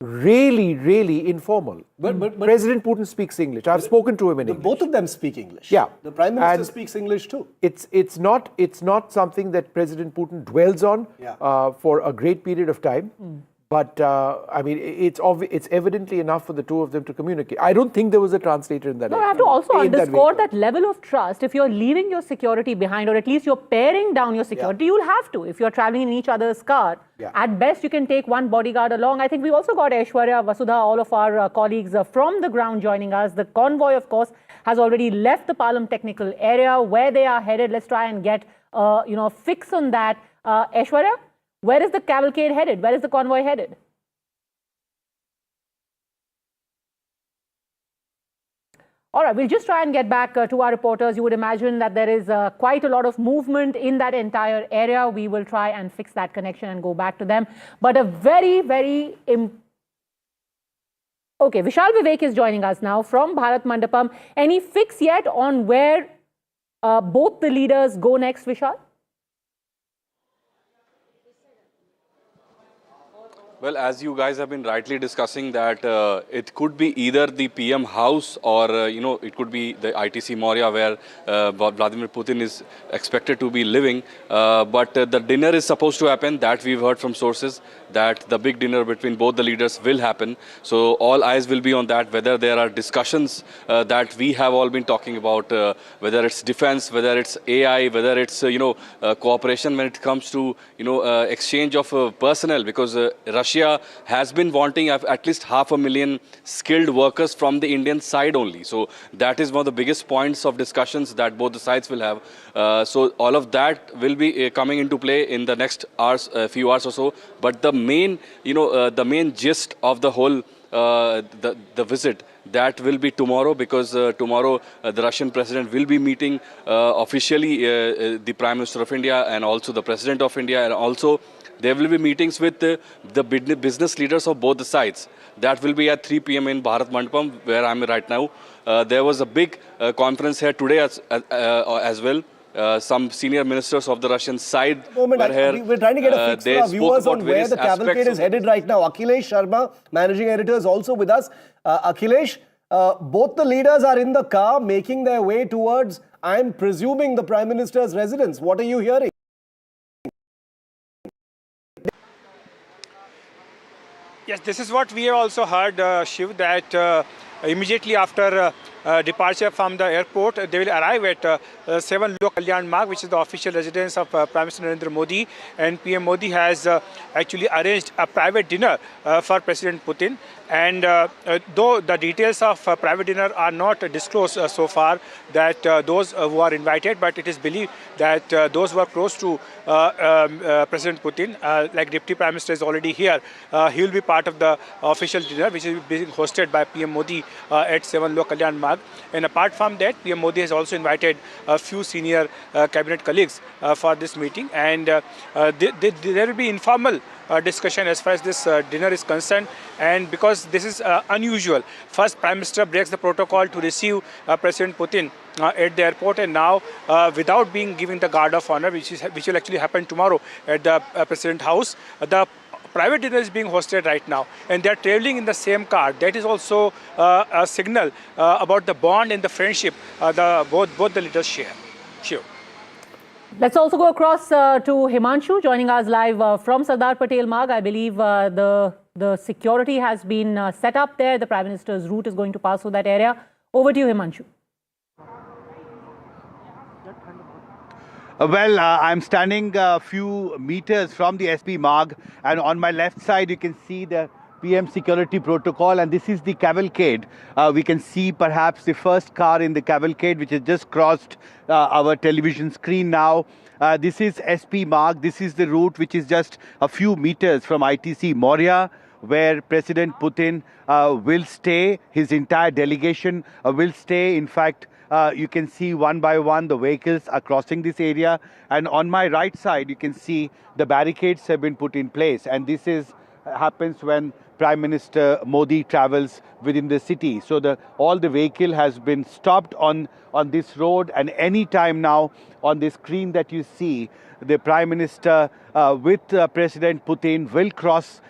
really informal. But President Putin speaks English. I've spoken to him in English. Both of them speak English. Yeah. The Prime Minister speaks English too. It's not something that President Putin dwells on for a great period of time. But I mean, it's evidently enough for the two of them to communicate. I don't think there was a translator in that. No, I have to also underscore that level of trust. If you're leaving your security behind, or at least you're paring down your security, you'll have to. If you're traveling in each other's car, at best you can take one bodyguard along. I think we also got Aishwarya, Vasudha, all of our colleagues from the ground joining us. The convoy, of course, has already left the Palam technical area. Where they are headed, let's try and get a fix on that. Aishwarya? Where is the cavalcade headed? Where is the convoy headed? All right, we'll just try and get back to our reporters. You would imagine that there is quite a lot of movement in that entire area. We will try and fix that connection and go back to them. But a very, very... Okay, Vishal Vivek is joining us now from Bharat Mandapam. Any fix yet on where both the leaders go next, Vishal? Well, as you guys have been rightly discussing that it could be either the PM house or, it could be the ITC Moria where Vladimir Putin is expected to be living. But the dinner is supposed to happen, that we've heard from sources, that the big dinner between both the leaders will happen. So all eyes will be on that, whether there are discussions that we have all been talking about, whether it's defense, whether it's AI, whether it's, cooperation when it comes to, exchange of personnel, because Russia has been wanting at least 500,000 skilled workers from the Indian side only. So that is one of the biggest points of discussions that both the sides will have. So all of that will be coming into play in the next hours, few hours or so. But the main, the main gist of the whole the visit, that will be tomorrow, because tomorrow the Russian president will be meeting officially the Prime Minister of India and also the President of India, and also there will be meetings with the business leaders of both the sides. That will be at 3 p.m. in Bharat Mandapam, where I am right now. There was a big conference here today as well. Some senior ministers of the Russian side were here. We're trying to get a fix for our viewers on where the cavalcade is headed right now. Akhilesh Sharma, managing editor, is also with us. Akhilesh, both the leaders are in the car making their way towards, I'm presuming, the Prime Minister's residence. What are you hearing? Yes, this is what we have also heard, Shiv, that immediately after departure from the airport, they will arrive at 7 Lok Kalyan Marg, which is the official residence of Prime Minister Narendra Modi. And PM Modi has actually arranged a private dinner for President Putin. And though the details of private dinner are not disclosed so far, that those who are invited, but it is believed that those who are close to President Putin, like Deputy Prime Minister is already here, he will be part of the official dinner, which is being hosted by PM Modi at 7 Lok Kalyan Marg. And apart from that, PM Modi has also invited a few senior cabinet colleagues for this meeting. And there will be informal discussion as far as this dinner is concerned, and because this is unusual. First, Prime Minister breaks the protocol to receive President Putin at the airport, and now without being given the guard of honor, which will actually happen tomorrow at the President House, the private dinner is being hosted right now, and they are traveling in the same car. That is also a signal about the bond and the friendship both the leaders share. Sure. Let's also go across to Himanshu, joining us live from Sardar Patel Marg. I believe the security has been set up there. The Prime Minister's route is going to pass through that area. Over to you, Himanshu. Well, I'm standing a few meters from the SP Marg, and on my left side you can see the PM security protocol, and this is the cavalcade. We can see perhaps the first car in the cavalcade, which has just crossed our television screen now. This is SP Marg. This is the route which is just a few meters from ITC Moria, where President Putin will stay. His entire delegation will stay. In fact, you can see one by one the vehicles are crossing this area, and on my right side you can see the barricades have been put in place, and this happens when Prime Minister Modi travels within the city. So all the vehicle has been stopped on this road, and any time now on the screen that you see, the Prime Minister with President Putin will cross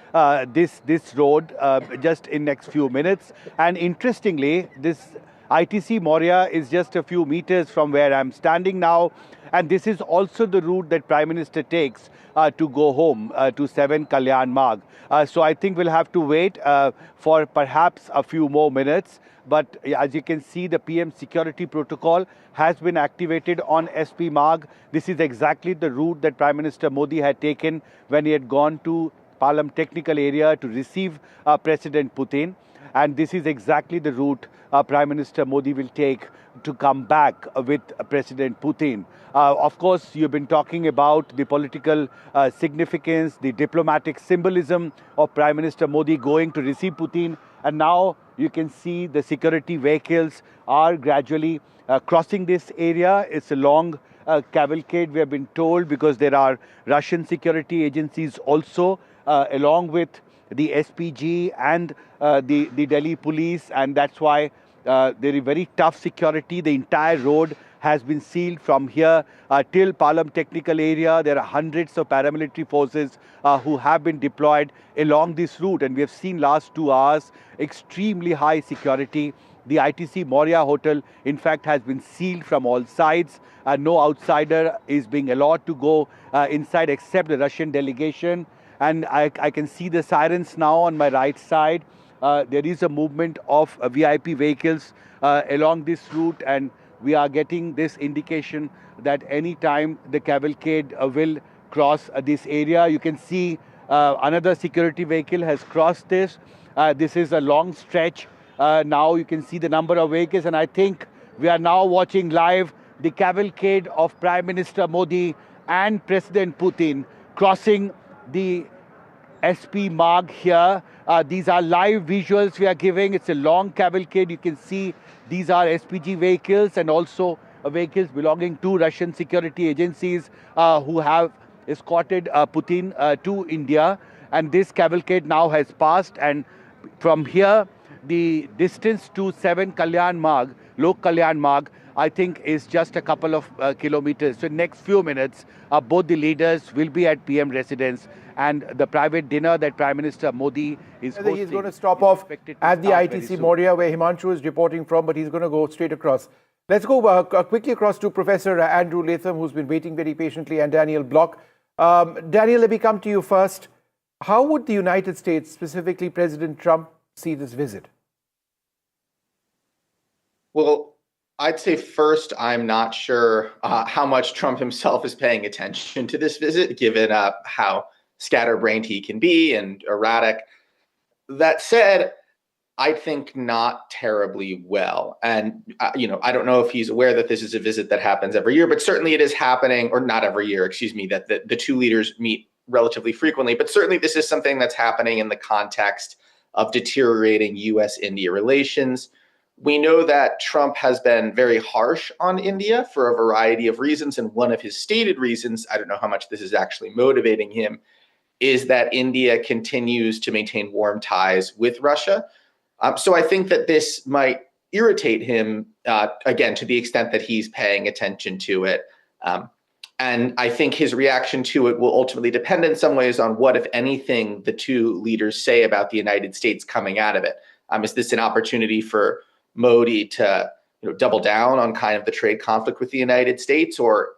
this road just in next few minutes. And interestingly, this ITC Moria is just a few meters from where I'm standing now. And this is also the route that Prime Minister takes to go home to 7 Kalyan Marg. So I think we'll have to wait for perhaps a few more minutes. But as you can see, the PM security protocol has been activated on SP Marg. This is exactly the route that Prime Minister Modi had taken when he had gone to Palam technical area to receive President Putin. And this is exactly the route Prime Minister Modi will take to come back with President Putin. Of course, you've been talking about the political significance, the diplomatic symbolism of Prime Minister Modi going to receive Putin. And now you can see the security vehicles are gradually crossing this area. It's a long cavalcade, we have been told, because there are Russian security agencies also along with the SPG and the Delhi police, and that's why there is very tough security. The entire road has been sealed from here till Palam technical area. There are hundreds of paramilitary forces who have been deployed along this route, and we have seen last 2 hours extremely high security. The ITC Moria hotel, in fact, has been sealed from all sides. No outsider is being allowed to go inside except the Russian delegation. And I can see the sirens now on my right side. There is a movement of VIP vehicles along this route, and we are getting this indication that any time the cavalcade will cross this area. You can see another security vehicle has crossed this. This is a long stretch. Now you can see the number of vehicles, and I think we are now watching live the cavalcade of Prime Minister Modi and President Putin crossing the SP Marg here. These are live visuals we are giving. It's a long cavalcade. You can see these are SPG vehicles and also vehicles belonging to Russian security agencies who have escorted Putin to India. And this cavalcade now has passed, and from here the distance to 7 Kalyan Marg, Lok Kalyan Marg, I think is just a couple of kilometers. So next few minutes, both the leaders will be at PM residence, and the private dinner that Prime Minister Modi is hosting. He's going to stop off at the ITC Moria, where Himanshu is reporting from, but he's going to go straight across. Let's go quickly across to Professor Andrew Latham, who's been waiting very patiently, and Daniel Block. Daniel, let me come to you first. How would the United States, specifically President Trump, see this visit? Well, I'd say first, I'm not sure how much Trump himself is paying attention to this visit, given how scatterbrained he can be and erratic. That said, I think not terribly well. And, I don't know if he's aware that this is a visit that happens every year, but certainly it is happening, or not every year, excuse me, that the two leaders meet relatively frequently. But certainly this is something that's happening in the context of deteriorating U.S.-India relations. We know that Trump has been very harsh on India for a variety of reasons. And one of his stated reasons, I don't know how much this is actually motivating him, is that India continues to maintain warm ties with Russia. So I think that this might irritate him, again, to the extent that he's paying attention to it. And I think his reaction to it will ultimately depend in some ways on what, if anything, the two leaders say about the United States coming out of it. Is this an opportunity for Modi to double down on kind of the trade conflict with the United States, or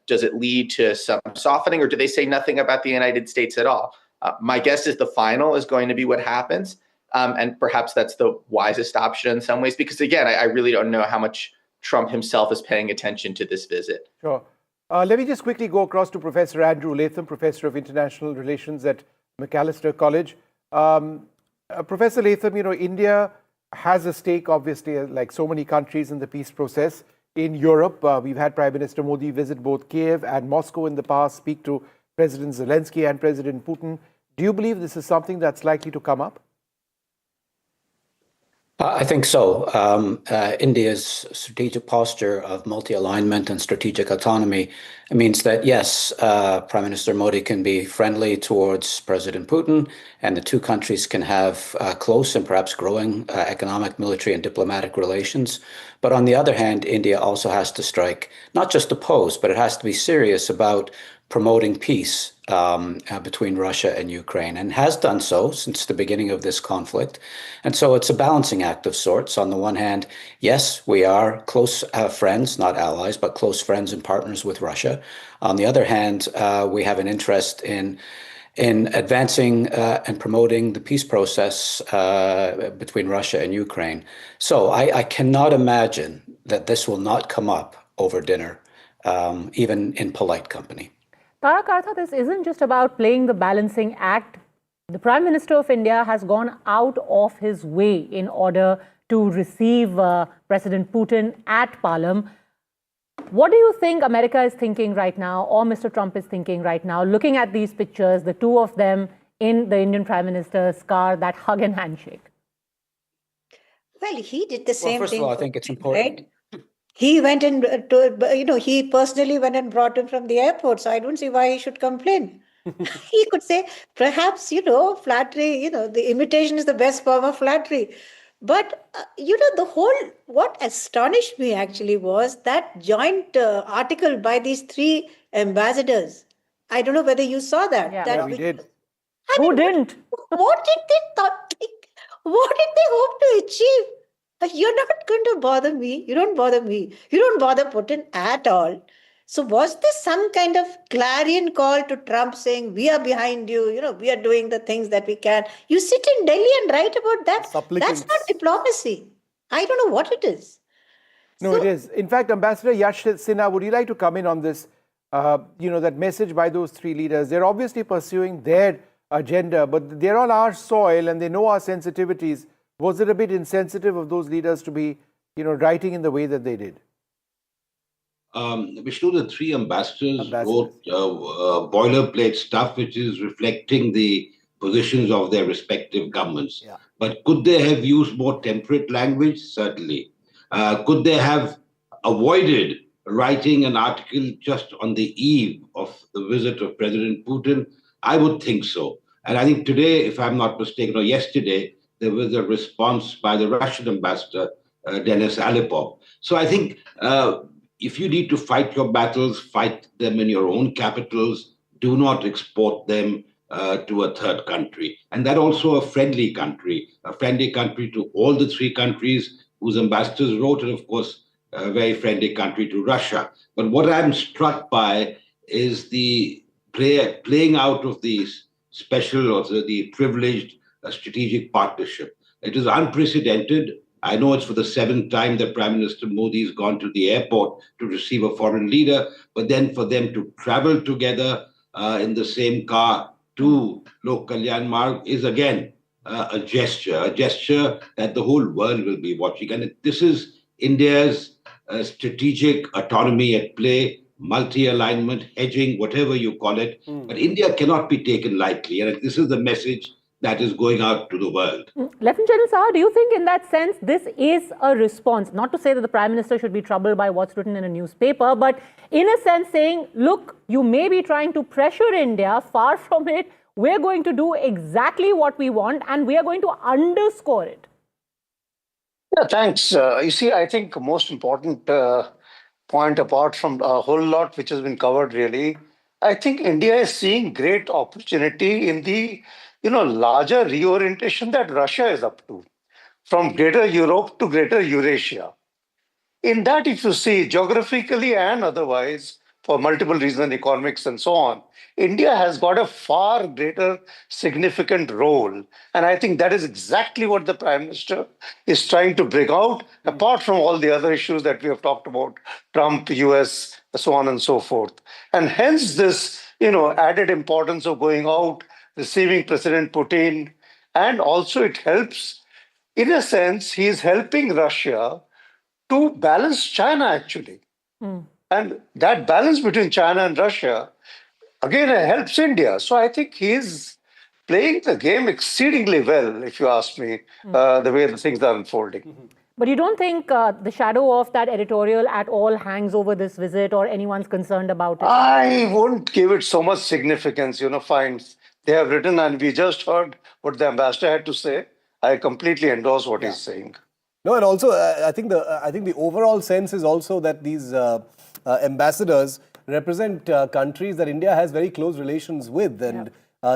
does it lead to some softening, or do they say nothing about the United States at all? My guess is the final is going to be what happens, and perhaps that's the wisest option in some ways, because again, I really don't know how much Trump himself is paying attention to this visit. Sure. Let me just quickly go across to Professor Andrew Latham, Professor of International Relations at Macalester College. Professor Latham, India has a stake, obviously, like so many countries in the peace process in Europe. We've had Prime Minister Modi visit both Kiev and Moscow in the past, speak to President Zelensky and President Putin. Do you believe this is something that's likely to come up? I think so. India's strategic posture of multi-alignment and strategic autonomy means that, yes, Prime Minister Modi can be friendly towards President Putin, and the two countries can have close and perhaps growing economic, military, and diplomatic relations. But on the other hand, India also has to strike, not just a pose, but it has to be serious about promoting peace between Russia and Ukraine, and has done so since the beginning of this conflict. And so it's a balancing act of sorts. On the one hand, yes, we are close friends, not allies, but close friends and partners with Russia. On the other hand, we have an interest in advancing and promoting the peace process between Russia and Ukraine. So I cannot imagine that this will not come up over dinner, even in polite company. Tarakartha, this isn't just about playing the balancing act. The Prime Minister of India has gone out of his way in order to receive President Putin at Palam. What do you think America is thinking right now, or Mr. Trump is thinking right now, looking at these pictures, the two of them in the Indian Prime Minister's car, that hug and handshake? Well, he did the same thing. First of all, I think it's important. Right? He went and, he personally went and brought him from the airport. So I don't see why he should complain. He could say, perhaps, flattery, the imitation is the best form of flattery. But, what astonished me actually was that joint article by these three ambassadors. I don't know whether you saw that. Yeah, we did. Who didn't? What did they hope to achieve? You're not going to bother me. You don't bother me. You don't bother Putin at all. So was this some kind of clarion call to Trump saying, we are behind you, we are doing the things that we can. You sit in Delhi and write about that. Supplicants. That's not diplomacy. I don't know what it is. No, it is. In fact, Ambassador Yash Sinha, would you like to come in on this? That message by those three leaders. They're obviously pursuing their agenda, but they're on our soil and they know our sensitivities. Was it a bit insensitive of those leaders to be, writing in the way that they did? Vishnu, the three ambassadors wrote boilerplate stuff, which is reflecting the positions of their respective governments. Yeah. But could they have used more temperate language? Certainly. Could they have avoided writing an article just on the eve of the visit of President Putin? I would think so. And I think today, if I'm not mistaken, or yesterday, there was a response by the Russian ambassador, Denis Alipov. So I think if you need to fight your battles, fight them in your own capitals. Do not export them to a third country. And that also a friendly country to all the three countries whose ambassadors wrote, and of course, a very friendly country to Russia. But what I'm struck by is the playing out of these special or the privileged strategic partnership. It is unprecedented. I know it's for the seventh time that Prime Minister Modi has gone to the airport to receive a foreign leader, but then for them to travel together in the same car to Lok Kalyan Marg is again a gesture that the whole world will be watching. And this is India's strategic autonomy at play, multi-alignment, hedging, whatever you call it. But India cannot be taken lightly. And this is the message that is going out to the world. Lieutenant General Saha, do you think in that sense this is a response? Not to say that the Prime Minister should be troubled by what's written in a newspaper, but in a sense saying, look, you may be trying to pressure India, far from it. We're going to do exactly what we want and we are going to underscore it. Yeah, thanks. You see, I think most important point apart from a whole lot which has been covered really, I think India is seeing great opportunity in the larger reorientation that Russia is up to, from Greater Europe to Greater Eurasia. In that, if you see geographically and otherwise, for multiple reasons, economics and so on, India has got a far greater significant role. And I think that is exactly what the Prime Minister is trying to bring out, apart from all the other issues that we have talked about, Trump, US, so on and so forth. And hence this, added importance of going out, receiving President Putin, and also it helps, in a sense, he is helping Russia to balance China actually. And that balance between China and Russia, again, helps India. So I think he is playing the game exceedingly well, if you ask me, the way the things are unfolding. But you don't think the shadow of that editorial at all hangs over this visit, or anyone's concerned about it? I won't give it so much significance, fine. They have written, and we just heard what the ambassador had to say. I completely endorse what he's saying. No, and also I think the overall sense is also that these ambassadors represent countries that India has very close relations with, and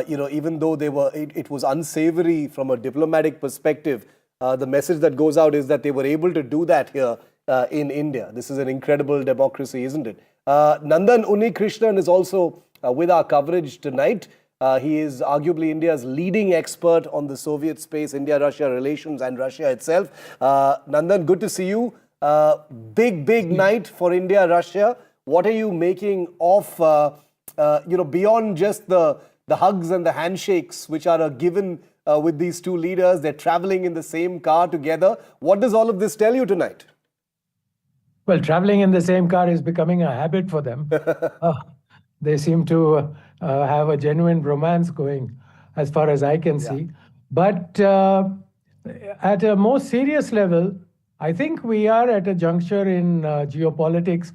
even though it was unsavory from a diplomatic perspective, the message that goes out is that they were able to do that here in India. This is an incredible democracy, isn't it? Nandan Unnikrishnan is also with our coverage tonight. He is arguably India's leading expert on the Soviet space, India-Russia relations and Russia itself. Nandan, good to see you. Big night for India-Russia. What are you making of, beyond just the hugs and the handshakes, which are a given with these two leaders? They're traveling in the same car together. What does all of this tell you tonight? Well, traveling in the same car is becoming a habit for them. They seem to have a genuine romance going, as far as I can see. But at a more serious level, I think we are at a juncture in geopolitics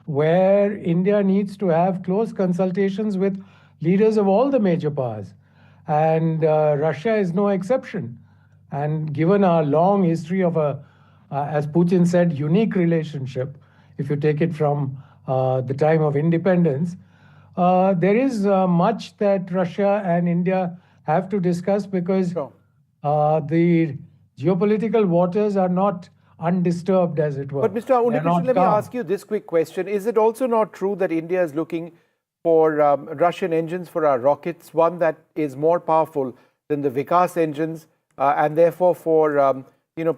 where India needs to have close consultations with leaders of all the major powers. And Russia is no exception. And given our long history of as Putin said, unique relationship, if you take it from the time of independence, there is much that Russia and India have to discuss, because the geopolitical waters are not undisturbed, as it were. But Mr. Unnikrishnan, let me ask you this quick question. Is it also not true that India is looking for Russian engines for our rockets, one that is more powerful than the Vikas engines, and therefore for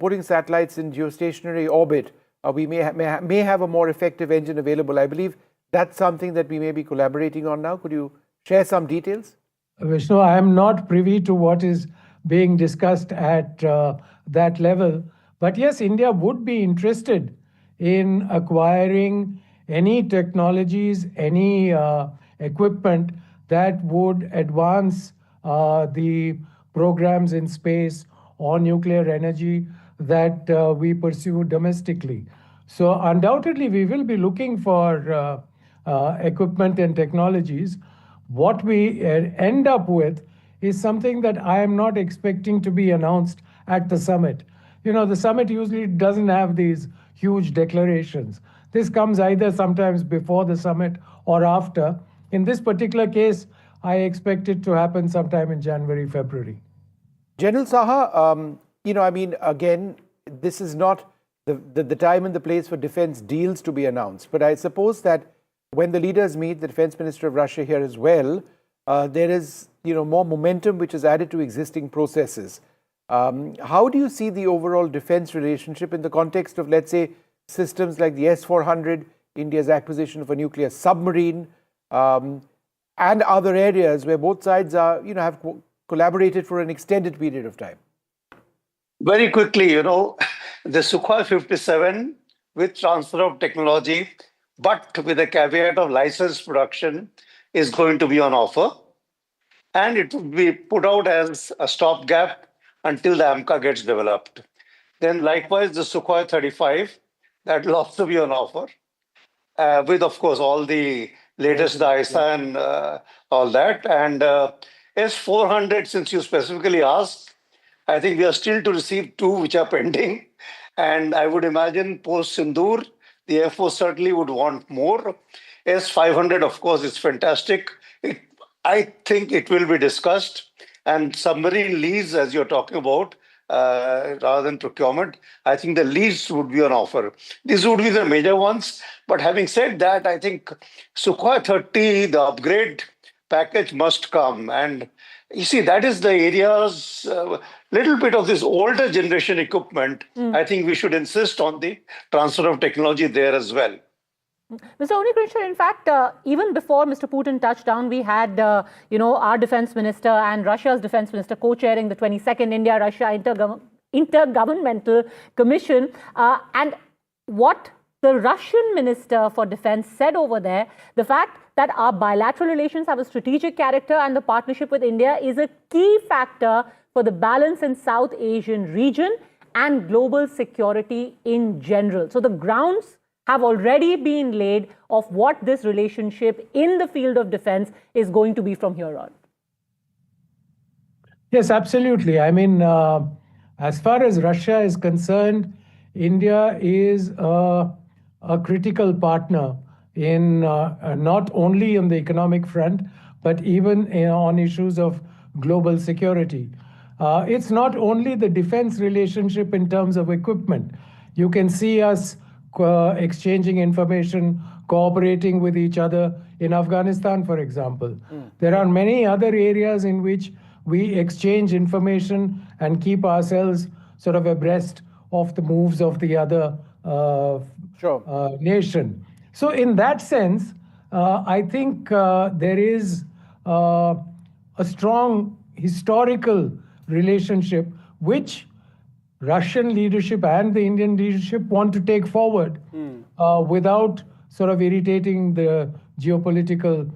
putting satellites in geostationary orbit, we may have a more effective engine available? I believe that's something that we may be collaborating on now. Could you share some details? Vishnu, I am not privy to what is being discussed at that level. But yes, India would be interested in acquiring any technologies, any equipment that would advance the programs in space or nuclear energy that we pursue domestically. So undoubtedly, we will be looking for equipment and technologies. What we end up with is something that I am not expecting to be announced at the summit. The summit usually doesn't have these huge declarations. This comes either sometimes before the summit or after. In this particular case, I expect it to happen sometime in January, February. General Saha, again, this is not the time and the place for defense deals to be announced. But I suppose that when the leaders meet, the defense minister of Russia here as well, there is more momentum which is added to existing processes. How do you see the overall defense relationship in the context of, let's say, systems like the S-400, India's acquisition of a nuclear submarine, and other areas where both sides are, have collaborated for an extended period of time? Very quickly, the Sukhoi 57 with transfer of technology, but with a caveat of licensed production, is going to be on offer. And it will be put out as a stopgap until the AMCA gets developed. Then likewise, the Sukhoi 35, that will also be on offer, with, of course, all the latest ISA and all that. And S-400, since you specifically asked, I think we are still to receive 2 which are pending. And I would imagine post-Sindoor, the Air Force certainly would want more. S-500, of course, is fantastic. I think it will be discussed. And submarine lease, as you're talking about, rather than procurement, I think the lease would be on offer. These would be the major ones. But having said that, I think Sukhoi 30, the upgrade package must come. And you see, that is the areas, little bit of this older generation equipment. I think we should insist on the transfer of technology there as well. Mr. Unnikrishnan, in fact, even before Mr. Putin touched down, we had, our defense minister and Russia's defense minister co-chairing the 22nd India-Russia Intergovernmental Commission. And what the Russian Minister for Defense said over there, the fact that our bilateral relations have a strategic character and the partnership with India is a key factor for the balance in South Asian region and global security in general. So the grounds have already been laid of what this relationship in the field of defense is going to be from here on. Yes, absolutely. I mean, as far as Russia is concerned, India is a critical partner in not only on the economic front, but even on issues of global security. It's not only the defense relationship in terms of equipment. You can see us exchanging information, cooperating with each other in Afghanistan, for example. There are many other areas in which we exchange information and keep ourselves sort of abreast of the moves of the other nation. So in that sense, I think there is a strong historical relationship which Russian leadership and the Indian leadership want to take forward without sort of irritating the geopolitical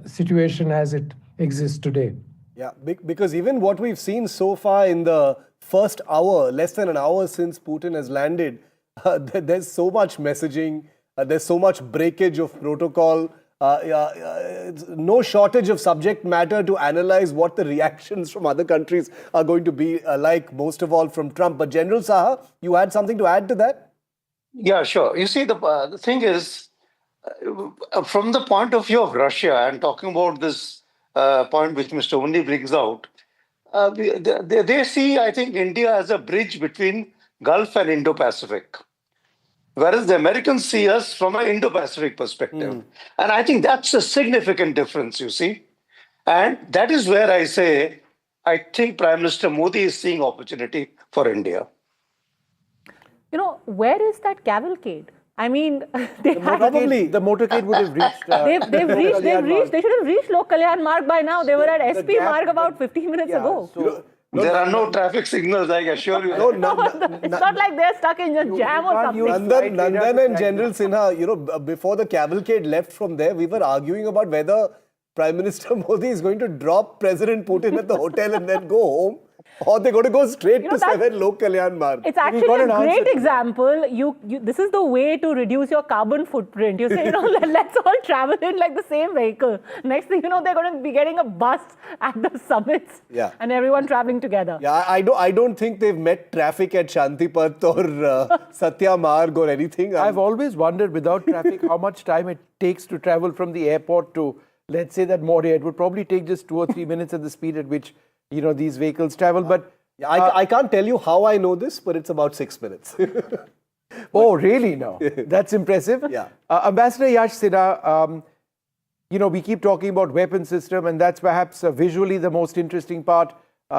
situation as it exists today. Yeah, because even what we've seen so far in the first hour, less than an hour since Putin has landed, there's so much messaging, there's so much breakage of protocol, no shortage of subject matter to analyze what the reactions from other countries are going to be like, most of all from Trump. But General Saha, you had something to add to that? Yeah, sure. You see, the thing is, from the point of view of Russia, and talking about this point which Mr. Undi brings out, they see, I think, India as a bridge between Gulf and Indo-Pacific. Whereas the Americans see us from an Indo-Pacific perspective. And I think that's a significant difference, you see. And that is where I say, I think Prime Minister Modi is seeing opportunity for India. You know, where is that cavalcade? I mean, the motorcade would have reached. They should have reached Lok Kalyan Marg by now. They were at SP Marg about 15 minutes ago. So, there are no traffic signals, I assure you. It's not like they're stuck in a jam or something. Nandan and General Sinha, you know, before the cavalcade left from there, we were arguing about whether Prime Minister Modi is going to drop President Putin at the hotel and then go home, or they're going to go straight to 7 Lok Kalyan Marg. It's actually a great example. This is the way to reduce your carbon footprint. You say, you know, let's all travel in like the same vehicle. Next thing you know, they're going to be getting a bus at the summits and everyone traveling together. Yeah, I don't think they've met traffic at Shantipat or Satya Marg or anything. I've always wondered, without traffic, how much time it takes to travel from the airport to, let's say, that Moria. It would probably take just 2 or 3 minutes at the speed at which, you know, these vehicles travel. But I can't tell you how I know this, but it's about 6 minutes. Oh, really? No, that's impressive. Yeah. Ambassador Yash Sinha, you know, we keep talking about weapon system, and that's perhaps visually the most interesting part,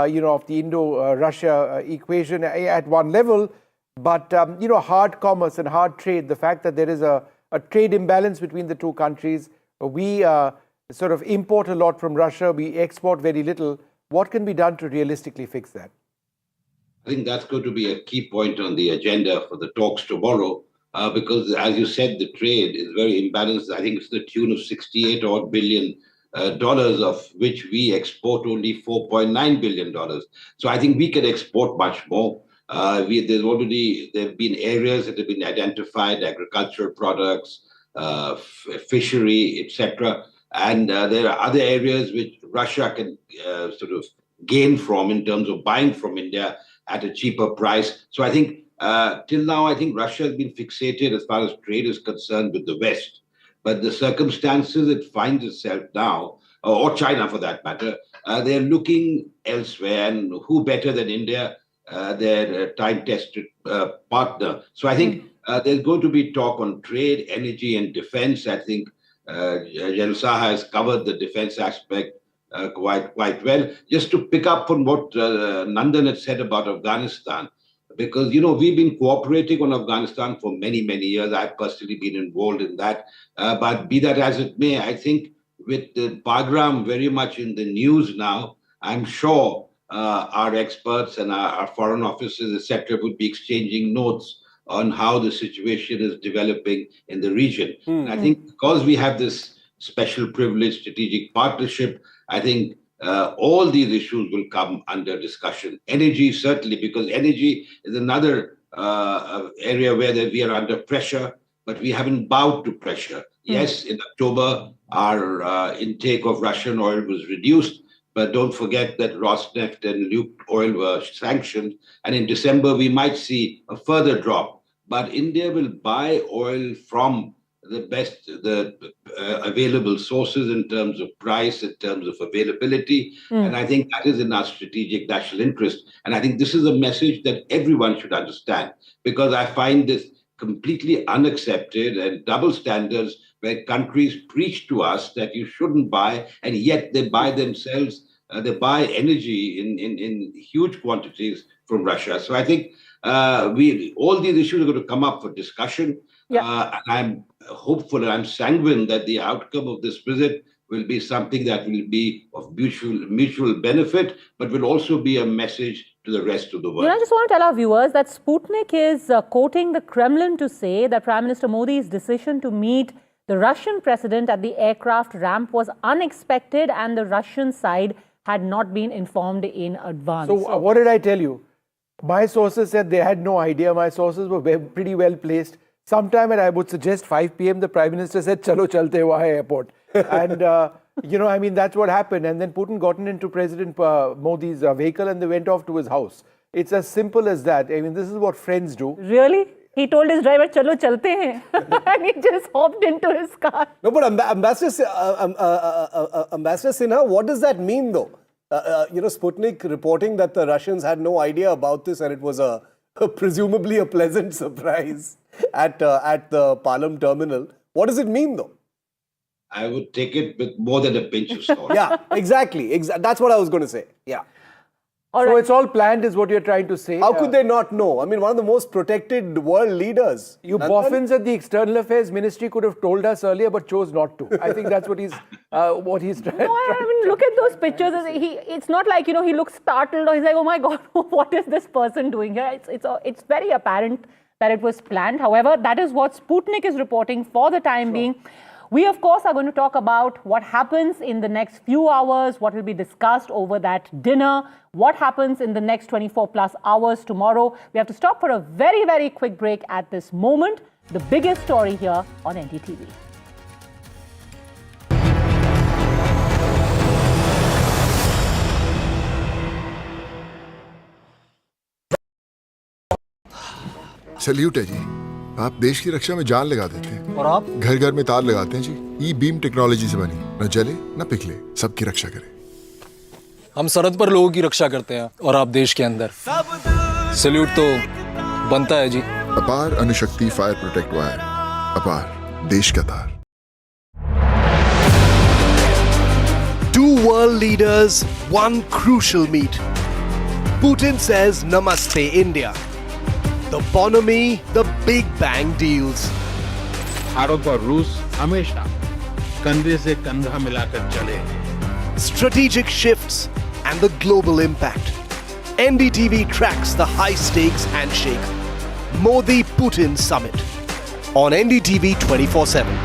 you know, of the Indo-Russia equation at one level. But, you know, hard commerce and hard trade, the fact that there is a trade imbalance between the two countries, we sort of import a lot from Russia, we export very little. What can be done to realistically fix that? I think that's going to be a key point on the agenda for the talks tomorrow, because, as you said, the trade is very imbalanced. I think it's the tune of $68 odd billion, of which we export only $4.9 billion. So I think we can export much more. There have been areas that have been identified, agricultural products, fishery, etc. And there are other areas which Russia can sort of gain from in terms of buying from India at a cheaper price. So I think till now, I think Russia has been fixated as far as trade is concerned with the West. But the circumstances it finds itself now, or China for that matter, they're looking elsewhere. And who better than India, their time-tested partner. So I think there's going to be talk on trade, energy and defense. I think General Saha has covered the defense aspect quite well. Just to pick up on what Nandan had said about Afghanistan, because, you know, we've been cooperating on Afghanistan for many, many years. I've personally been involved in that. But be that as it may, I think with the Bagram very much in the news now, I'm sure our experts and our foreign officers, etc., would be exchanging notes on how the situation is developing in the region. And I think because we have this special privilege strategic partnership, I think all these issues will come under discussion. Energy, certainly, because energy is another area where we are under pressure, but we haven't bowed to pressure. Yes, in October, our intake of Russian oil was reduced, but don't forget that Rosneft and Lukoil were sanctioned. And in December, we might see a further drop. But India will buy oil from the available sources in terms of price, in terms of availability. And I think that is in our strategic national interest. And I think this is a message that everyone should understand, because I find this completely unaccepted and double standards where countries preach to us that you shouldn't buy, and yet they buy themselves, they buy energy in huge quantities from Russia. So I think all these issues are going to come up for discussion. And I'm hopeful and I'm sanguine that the outcome of this visit will be something that will be of mutual benefit, but will also be a message to the rest of the world. I just want to tell our viewers that Sputnik is quoting the Kremlin to say that Prime Minister Modi's decision to meet the Russian president at the aircraft ramp was unexpected and the Russian side had not been informed in advance. So what did I tell you? My sources said they had no idea. My sources were pretty well placed. Sometime at, I would suggest, 5 p.m., the Prime Minister said, "Chalo chalte wahan airport." And, I mean, that's what happened. And then Putin got into President Modi's vehicle and they went off to his house. It's as simple as that. I mean, this is what friends do. Really? He told his driver, "Chalo chalte hain." And he just hopped into his car. No, but Ambassador Sinha, what does that mean, though? Sputnik reporting that the Russians had no idea about this and it was presumably a pleasant surprise at the Palam terminal. What does it mean, though? I would take it with more than a pinch of salt. Yeah, exactly. That's what I was going to say. Yeah. So it's all planned is what you're trying to say. How could they not know? I mean, one of the most protected world leaders. You boffins at the External Affairs Ministry could have told us earlier, but chose not to. I think that's what he's trying. No, I mean, look at those pictures. It's not like, he looks startled or he's like, "Oh my God, what is this person doing here?" It's very apparent that it was planned. However, that is what Sputnik is reporting for the time being. We, of course, are going to talk about what happens in the next few hours, what will be discussed over that dinner, what happens in the next 24 plus hours tomorrow. We have to stop for a very, very quick break at this moment. The biggest story here on NDTV. Salute है जी, आप देश की रक्षा में जान लगा देते हैं और आप घर घर में तार लगाते हैं जी। ई बीम टेक्नोलॉजी से बनी, न जले न पिघले, सबकी रक्षा करे। हम सरहद पर लोगों की रक्षा करते हैं और आप देश के अंदर। सैल्यूट तो बनता है जी। अपार अणुशक्ति फायर प्रोटेक्ट वायर, अपार देश का तार। Two world leaders, one crucial meet. Putin says Namaste India. The bonhomie, the Big Bang deals. Bharat और रूस हमेशा कंधे से कंधा मिलाकर चले. Strategic shifts and the global impact. NDTV tracks the high-stakes handshake. Modi-Putin summit on NDTV 24/7.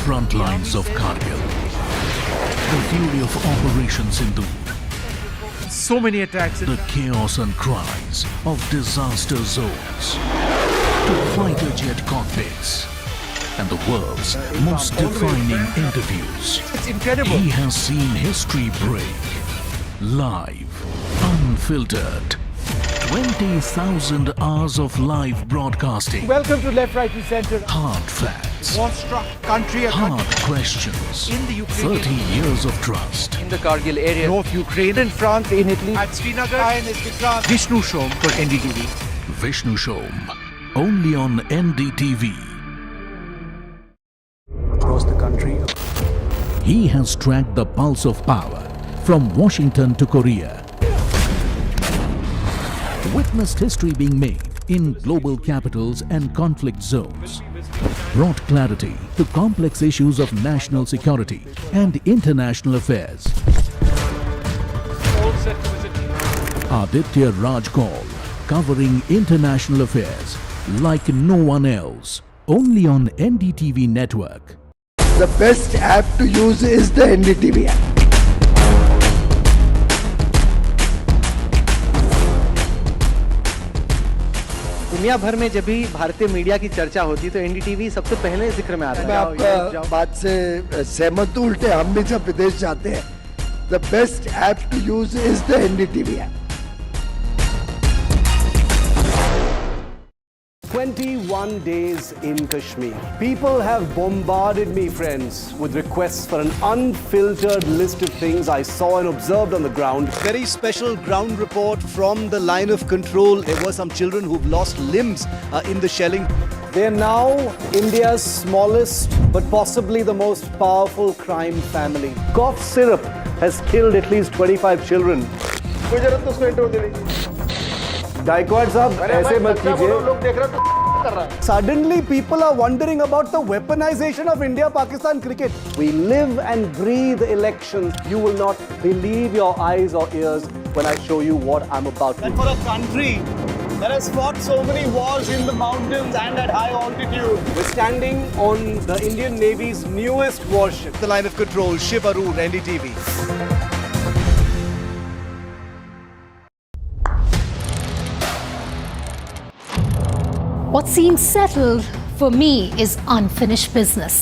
Front lines of Kargil, the fury of Operation Sindhu, so many attacks, the chaos and cries of disaster zones, to fighter jet cockpits, and the world's most defining interviews. It's incredible. He has seen history break, live, unfiltered. 20,000 hours of live broadcasting. Welcome to Left, Right and Centre. Hard facts. War-struck country. Hard questions. In the Ukraine. 30 years of trust. In the Kargil area. North Ukraine. In France. In Italy. At Srinagar. Vishnu Shom for NDTV. Vishnu Shom. Only on NDTV. Across the country. He has tracked the pulse of power from Washington to Korea. witnessed history being made in global capitals and conflict zones, brought clarity to complex issues of national security and international affairs. Aditya Raj Call, covering international affairs like no one else, only on NDTV network. The best app to use is the NDTV app. दुनिया भर में जब भी भारतीय media की चर्चा होती है तो एनडीटीवी सबसे पहले जिक्र में आता है। मैं आपका बात से सहमत हूं, उल्टे हम भी जब विदेश जाते हैं, the best app to use is the NDTV app. 21 days in Kashmir. People have bombarded me, friends, with requests for an unfiltered list of things I saw and observed on the ground. Very special ground report from the line of control. There were some children who've lost limbs in the shelling. They are now India's smallest but possibly the most powerful crime family. Cough syrup has killed at least 25 children. Gaikwad sahab, aise mat kijiye. Suddenly people are wondering about the weaponization of India-Pakistan cricket. We live and breathe elections. You will not believe your eyes or ears when I show you what I'm about to do. And for a country that has fought so many wars in the mountains and at high altitude, we're standing on the Indian Navy's newest warship. The line of control, Shiv Arun, NDTV. What seems settled for me is unfinished business.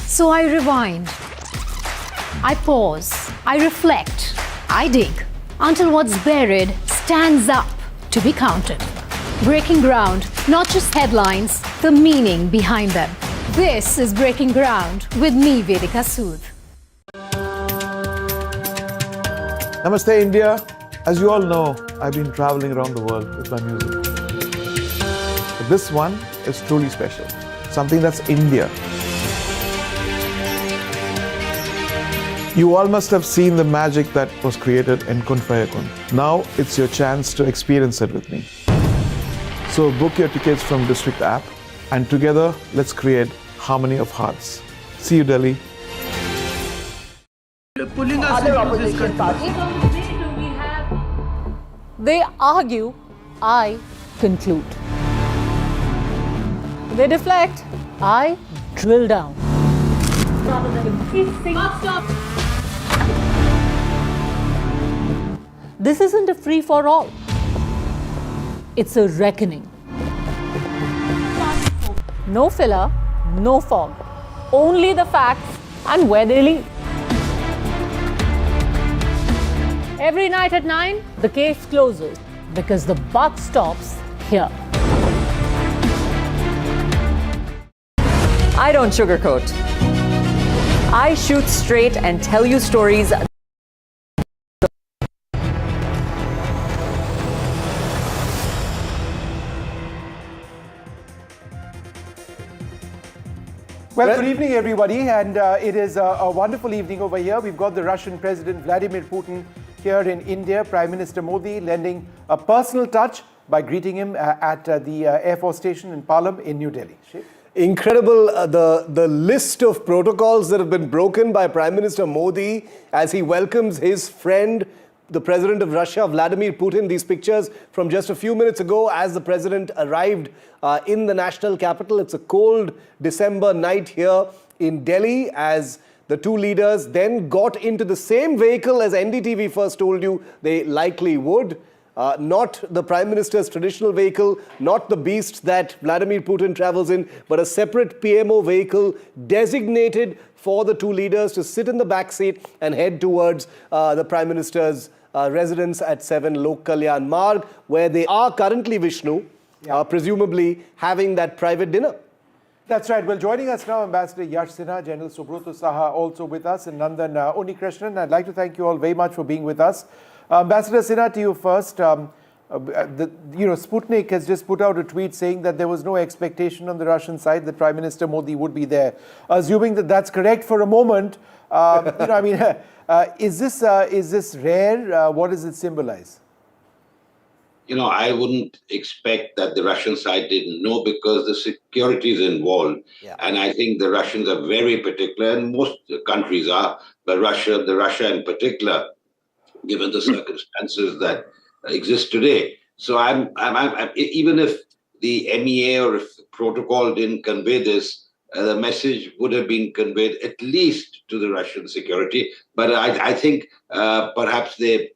So I rewind, I pause, I reflect, I dig until what's buried stands up to be counted. Breaking ground, not just headlines, the meaning behind them. This is Breaking Ground with me, Vedika Sood. Namaste, India. As you all know, I've been traveling around the world with my music. But this one is truly special. Something that's India. You all must have seen the magic that was created in Kun Fayakun. Now it's your chance to experience it with me. So book your tickets from District app and together let's create harmony of hearts. See you, Delhi. Pulling us into this country. They argue, I conclude. They deflect, I drill down. This isn't a free-for-all. It's a reckoning. No filler, no fog. Only the facts and where they lead. Every night at 9, the case closes because the buck stops here. I don't sugarcoat. I shoot straight and tell you stories. Well, good evening, everybody, and it is a wonderful evening over here. We've got the Russian President Vladimir Putin here in India, Prime Minister Modi lending a personal touch by greeting him at the Air Force Station in Palam in New Delhi. Incredible, the list of protocols that have been broken by Prime Minister Modi as he welcomes his friend, the President of Russia, Vladimir Putin. These pictures from just a few minutes ago as the President arrived in the national capital. It's a cold December night here in Delhi as the two leaders then got into the same vehicle as NDTV first told you they likely would. Not the Prime Minister's traditional vehicle, not the beast that Vladimir Putin travels in, but a separate PMO vehicle designated for the two leaders to sit in the back seat and head towards the Prime Minister's residence at 7 Lok Kalyan Marg, where they are currently, Vishnu, presumably having that private dinner. That's right. Well, joining us now, Ambassador Yash Sinha, General Subroto Saha also with us, and Nandan Unikrishnan. I'd like to thank you all very much for being with us. Ambassador Sinha, to you first. Sputnik has just put out a tweet saying that there was no expectation on the Russian side that Prime Minister Modi would be there. Assuming that that's correct for a moment, is this rare? What does it symbolize? I wouldn't expect that the Russian side didn't know because the security is involved. Yeah. And I think the Russians are very particular, and most countries are, but Russia in particular, given the circumstances that exist today. So I'm even if the MEA or if the protocol didn't convey this, the message would have been conveyed at least to the Russian security. But I think perhaps they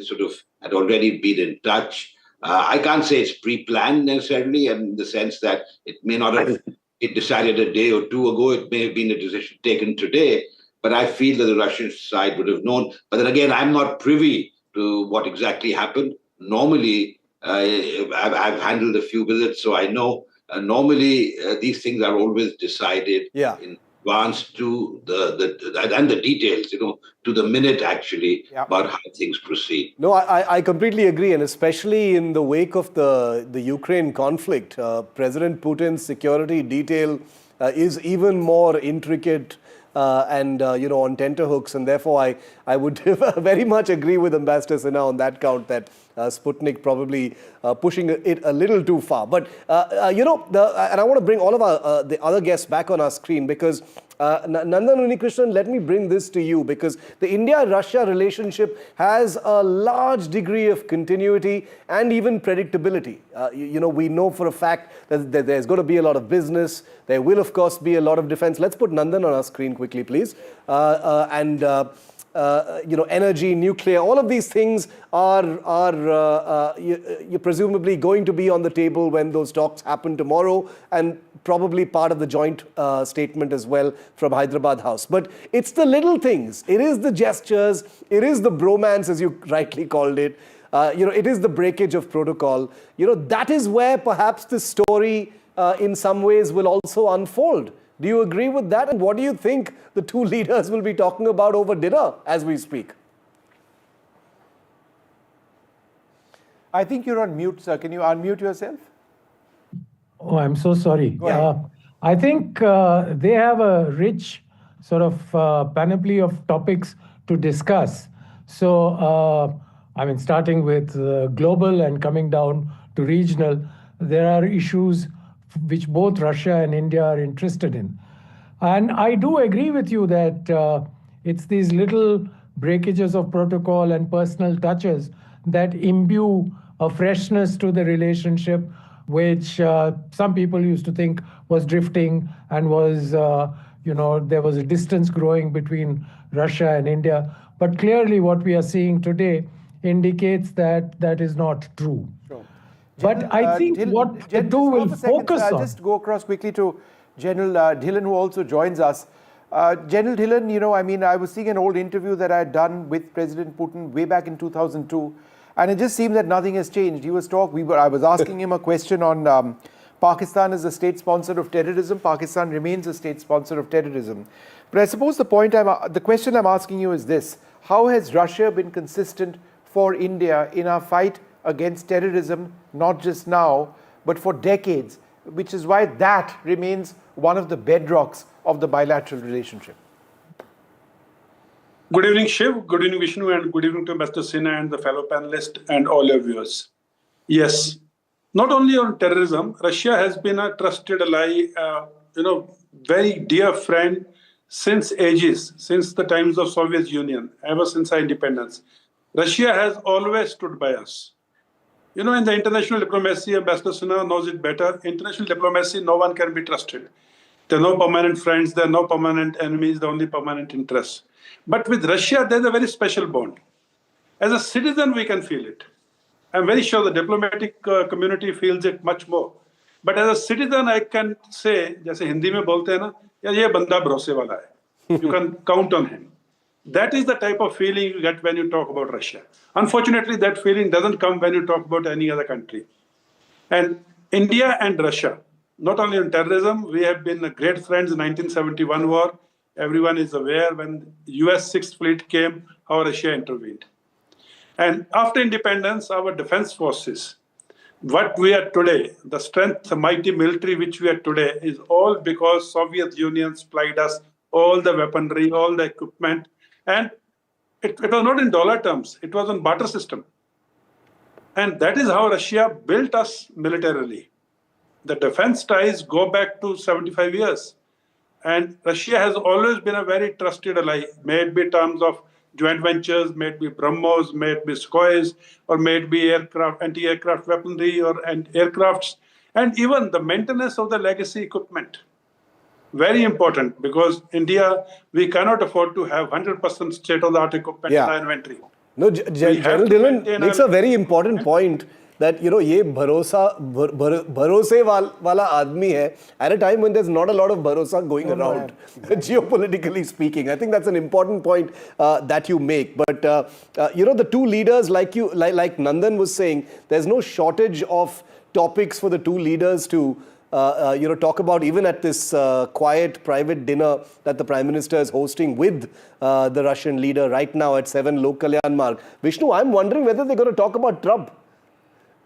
sort of had already been in touch. I can't say it's pre-planned necessarily, in the sense that it may not have been decided a day or two ago. It may have been a decision taken today. But I feel that the Russian side would have known. But then again, I'm not privy to what exactly happened. Normally, I've handled a few visits, so I know. Normally, these things are always decided in advance to the details, to the minute actually, about how things proceed. No, I completely agree, and especially in the wake of the Ukraine conflict, President Putin's security detail is even more intricate and on tenterhooks, and therefore I would very much agree with Ambassador Sinha on that count, that Sputnik probably pushing it a little too far. But and I want to bring all of the other guests back on our screen, because Nandan Unnikrishnan, let me bring this to you, because the India-Russia relationship has a large degree of continuity and even predictability. We know for a fact that there's going to be a lot of business. There will, of course, be a lot of defense. Let's put Nandan on our screen quickly, please. Energy, nuclear, all of these things are you're presumably going to be on the table when those talks happen tomorrow, and probably part of the joint statement as well from Hyderabad House. But it's the little things. It is the gestures. It is the bromance, as you rightly called it. It is the breakage of protocol. That is where perhaps the story in some ways will also unfold. Do you agree with that? And what do you think the two leaders will be talking about over dinner as we speak? I think you're on mute, sir. Can you unmute yourself? Oh, I'm so sorry. I think they have a rich sort of panoply of topics to discuss. So, starting with global and coming down to regional, there are issues which both Russia and India are interested in. And I do agree with you that it's these little breakages of protocol and personal touches that imbue a freshness to the relationship, which some people used to think was drifting and was, there was a distance growing between Russia and India. But clearly what we are seeing today indicates that that is not true. Sure. But I think what the two will focus on... I'll just go across quickly to General Dhillon, who also joins us. General Dhillon, I was seeing an old interview that I had done with President Putin way back in 2002, and it just seemed that nothing has changed. He was I was asking him a question on Pakistan as a state sponsor of terrorism. Pakistan remains a state sponsor of terrorism. But I suppose the question I'm asking you is this: how has Russia been consistent for India in our fight against terrorism, not just now, but for decades, which is why that remains one of the bedrocks of the bilateral relationship? Good evening, Shiv. Good evening, Vishnu, and good evening to Ambassador Sinha and the fellow panelists and all your viewers. Yes, not only on terrorism, Russia has been a trusted ally, very dear friend since ages, since the times of Soviet Union, ever since our independence. Russia has always stood by us. In the international diplomacy, Ambassador Sinha knows it better. International diplomacy, no one can be trusted. There are no permanent friends, there are no permanent enemies, there are only permanent interests. But with Russia, there's a very special bond. As a citizen, we can feel it. I'm very sure the diplomatic community feels it much more. But as a citizen, I can say, जैसे हिंदी में बोलते हैं ना, ये बंदा भरोसे वाला है. You can count on him. That is the type of feeling you get when you talk about Russia. Unfortunately, that feeling doesn't come when you talk about any other country. And India and Russia, not only on terrorism, we have been great friends in the 1971 war. Everyone is aware when US 6th Fleet came, how Russia intervened. And after independence, our defense forces, what we are today, the strength, the mighty military which we are today, is all because Soviet Union supplied us all the weaponry, all the equipment. And it was not in dollar terms, it was on barter system. And that is how Russia built us militarily. The defense ties go back to 75 years. And Russia has always been a very trusted ally, may it be in terms of joint ventures, may it be BrahMos, may it be Sukhois, or may it be aircraft, anti-aircraft weaponry or aircrafts, and even the maintenance of the legacy equipment. Very important, because India, we cannot afford to have 100% state-of-the-art equipment in our inventory. No, General Dillon makes a very important point that, you know, ye bharose wala aadmi hai at a time when there's not a lot of bharosa going around, geopolitically speaking. I think that's an important point that you make. But, you know, the two leaders, like Nandan was saying, there's no shortage of topics for the two leaders to you know, talk about, even at this quiet private dinner that the Prime Minister is hosting with the Russian leader right now at 7 Lok Kalyan Marg. Vishnu, I'm wondering whether they're going to talk about Trump.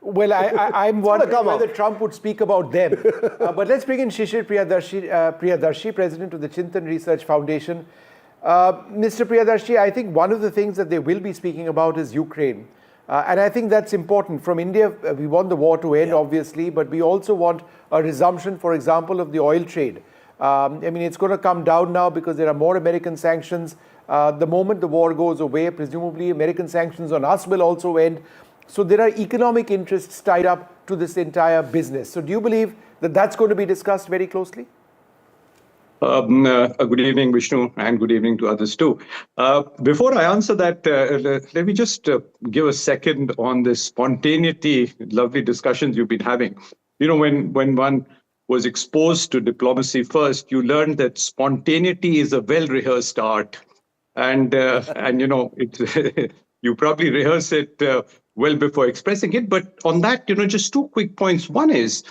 Well, I'm wondering whether Trump would speak about them. But let's bring in Shishir Priyadarshi, President of the Chintan Research Foundation. Mr. Priyadarshi, I think one of the things that they will be speaking about is Ukraine. And I think that's important. From India, we want the war to end, obviously, but we also want a resumption, for example, of the oil trade. I mean, it's going to come down now because there are more American sanctions. The moment the war goes away, presumably American sanctions on us will also end. So there are economic interests tied up to this entire business. So do you believe that that's going to be discussed very closely? Good evening, Vishnu, and good evening to others too. Before I answer that, let me just give a second on this spontaneity, lovely discussions you've been having. You know, when one was exposed to diplomacy first, you learned that spontaneity is a well-rehearsed art. And you know, you probably rehearse it well before expressing it. But on that, you know, just two quick points. One is,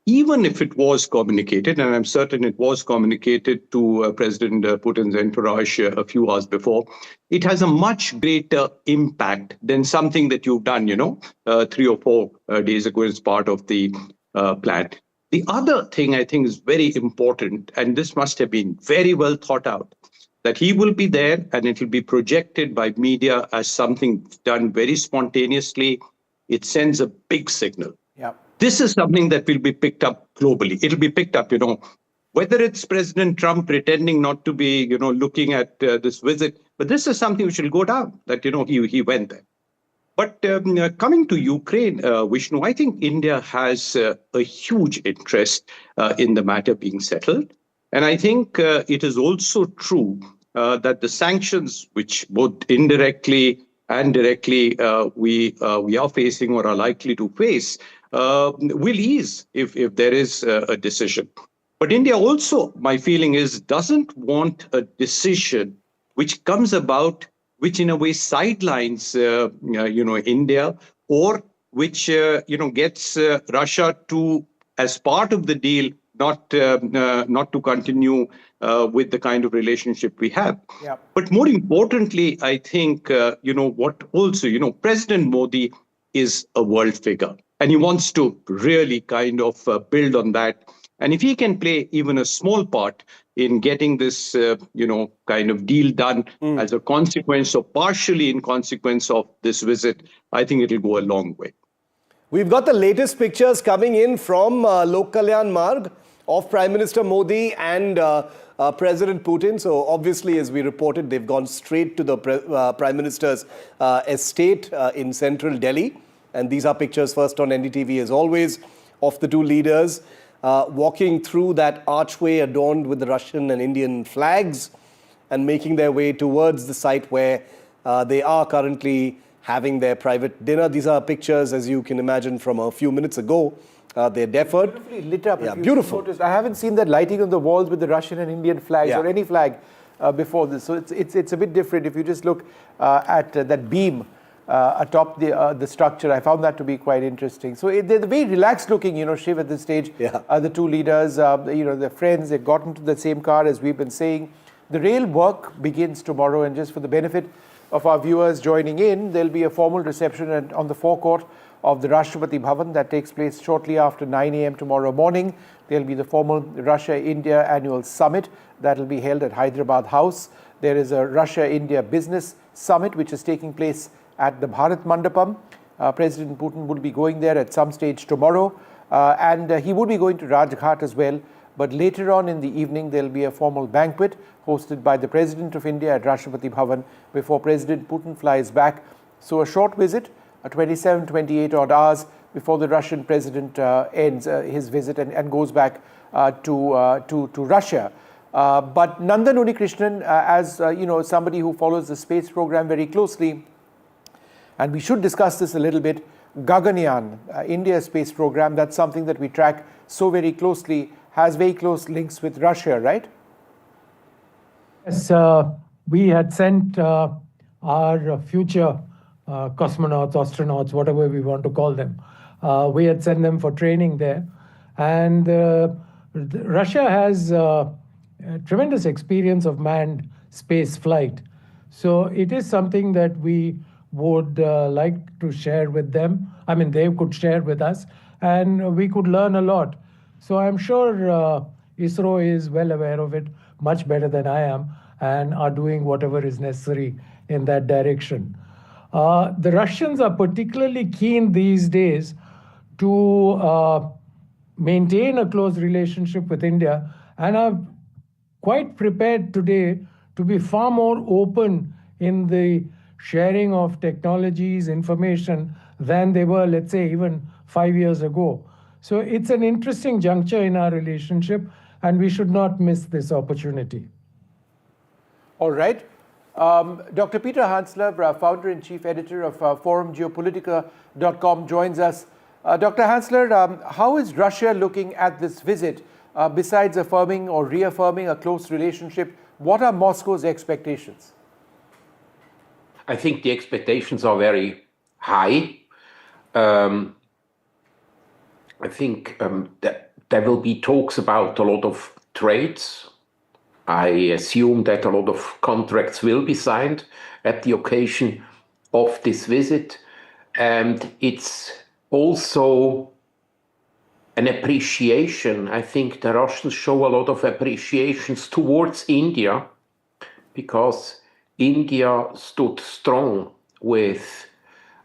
even if it was communicated, and I'm certain it was communicated to President Putin's entourage a few hours before, it has a much greater impact than something that you've done, you know, 3 or 4 days ago as part of the plan. The other thing I think is very important, and this must have been very well thought out, that he will be there and it will be projected by media as something done very spontaneously. It sends a big signal. Yeah. This is something that will be picked up globally. It'll be picked up, you know, whether it's President Trump pretending not to be, you know, looking at this visit, but this is something which will go down, that, you know, he went there. But coming to Ukraine, Vishnu, I think India has a huge interest in the matter being settled. And I think it is also true that the sanctions, which both indirectly and directly we are facing or are likely to face, will ease if there is a decision. But India also, my feeling is, doesn't want a decision which comes about, which in a way sidelines, you know, India, or which, you know, gets Russia to, as part of the deal, not to continue with the kind of relationship we have. Yeah. But more importantly, I think, you know, what also, you know, President Modi is a world figure, and he wants to really kind of build on that. And if he can play even a small part in getting this, you know, kind of deal done as a consequence or partially in consequence of this visit, I think it'll go a long way. We've got the latest pictures coming in from Lok Kalyan Marg of Prime Minister Modi and President Putin. So obviously, as we reported, they've gone straight to the Prime Minister's estate in central Delhi. And these are pictures first on NDTV, as always, of the two leaders walking through that archway adorned with the Russian and Indian flags and making their way towards the site where they are currently having their private dinner. These are pictures, as you can imagine, from a few minutes ago. They're deferred. Beautifully lit up. Yeah, beautiful. Noticed, I haven't seen that lighting on the walls with the Russian and Indian flags or any flag before this. So it's a bit different. If you just look at that beam atop the structure, I found that to be quite interesting. So they're very relaxed looking, you know, Shiv, at this stage. The two leaders, you know, they're friends. They've gotten to the same car, as we've been saying. The real work begins tomorrow, and just for the benefit of our viewers joining in, there'll be a formal reception on the forecourt of the Rashtrapati Bhavan that takes place shortly after 9 a.m. tomorrow morning. There'll be the formal Russia-India annual summit that will be held at Hyderabad House. There is a Russia-India business summit which is taking place at the Bharat Mandapam. President Putin will be going there at some stage tomorrow, and he would be going to Rajghat as well. But later on in the evening, there will be a formal banquet hosted by the President of India at Rashtrapati Bhavan before President Putin flies back. So a short visit, 27, 28 odd hours before the Russian president ends his visit and goes back to Russia. But Nandan Unikrishnan, as somebody who follows the space program very closely, and we should discuss this a little bit, Gaganyaan, India's space program, that's something that we track so very closely, has very close links with Russia, right? Yes, we had sent our future cosmonauts, astronauts, whatever we want to call them. We had sent them for training there. And Russia has tremendous experience of manned space flight. So it is something that we would like to share with them. I mean, they could share with us, and we could learn a lot. So I'm sure ISRO is well aware of it, much better than I am, and are doing whatever is necessary in that direction. The Russians are particularly keen these days to maintain a close relationship with India, and are quite prepared today to be far more open in the sharing of technologies, information, than they were, let's say, even 5 years ago. So it's an interesting juncture in our relationship, and we should not miss this opportunity. All right. Dr. Peter Hansler, founder and chief editor of forum Geopolitical.com, joins us. Dr. Hansler, how is Russia looking at this visit? Besides affirming or reaffirming a close relationship, what are Moscow's expectations? I think the expectations are very high. I think that there will be talks about a lot of trades. I assume that a lot of contracts will be signed at the occasion of this visit. And it's also an appreciation. I think the Russians show a lot of appreciations towards India, because India stood strong with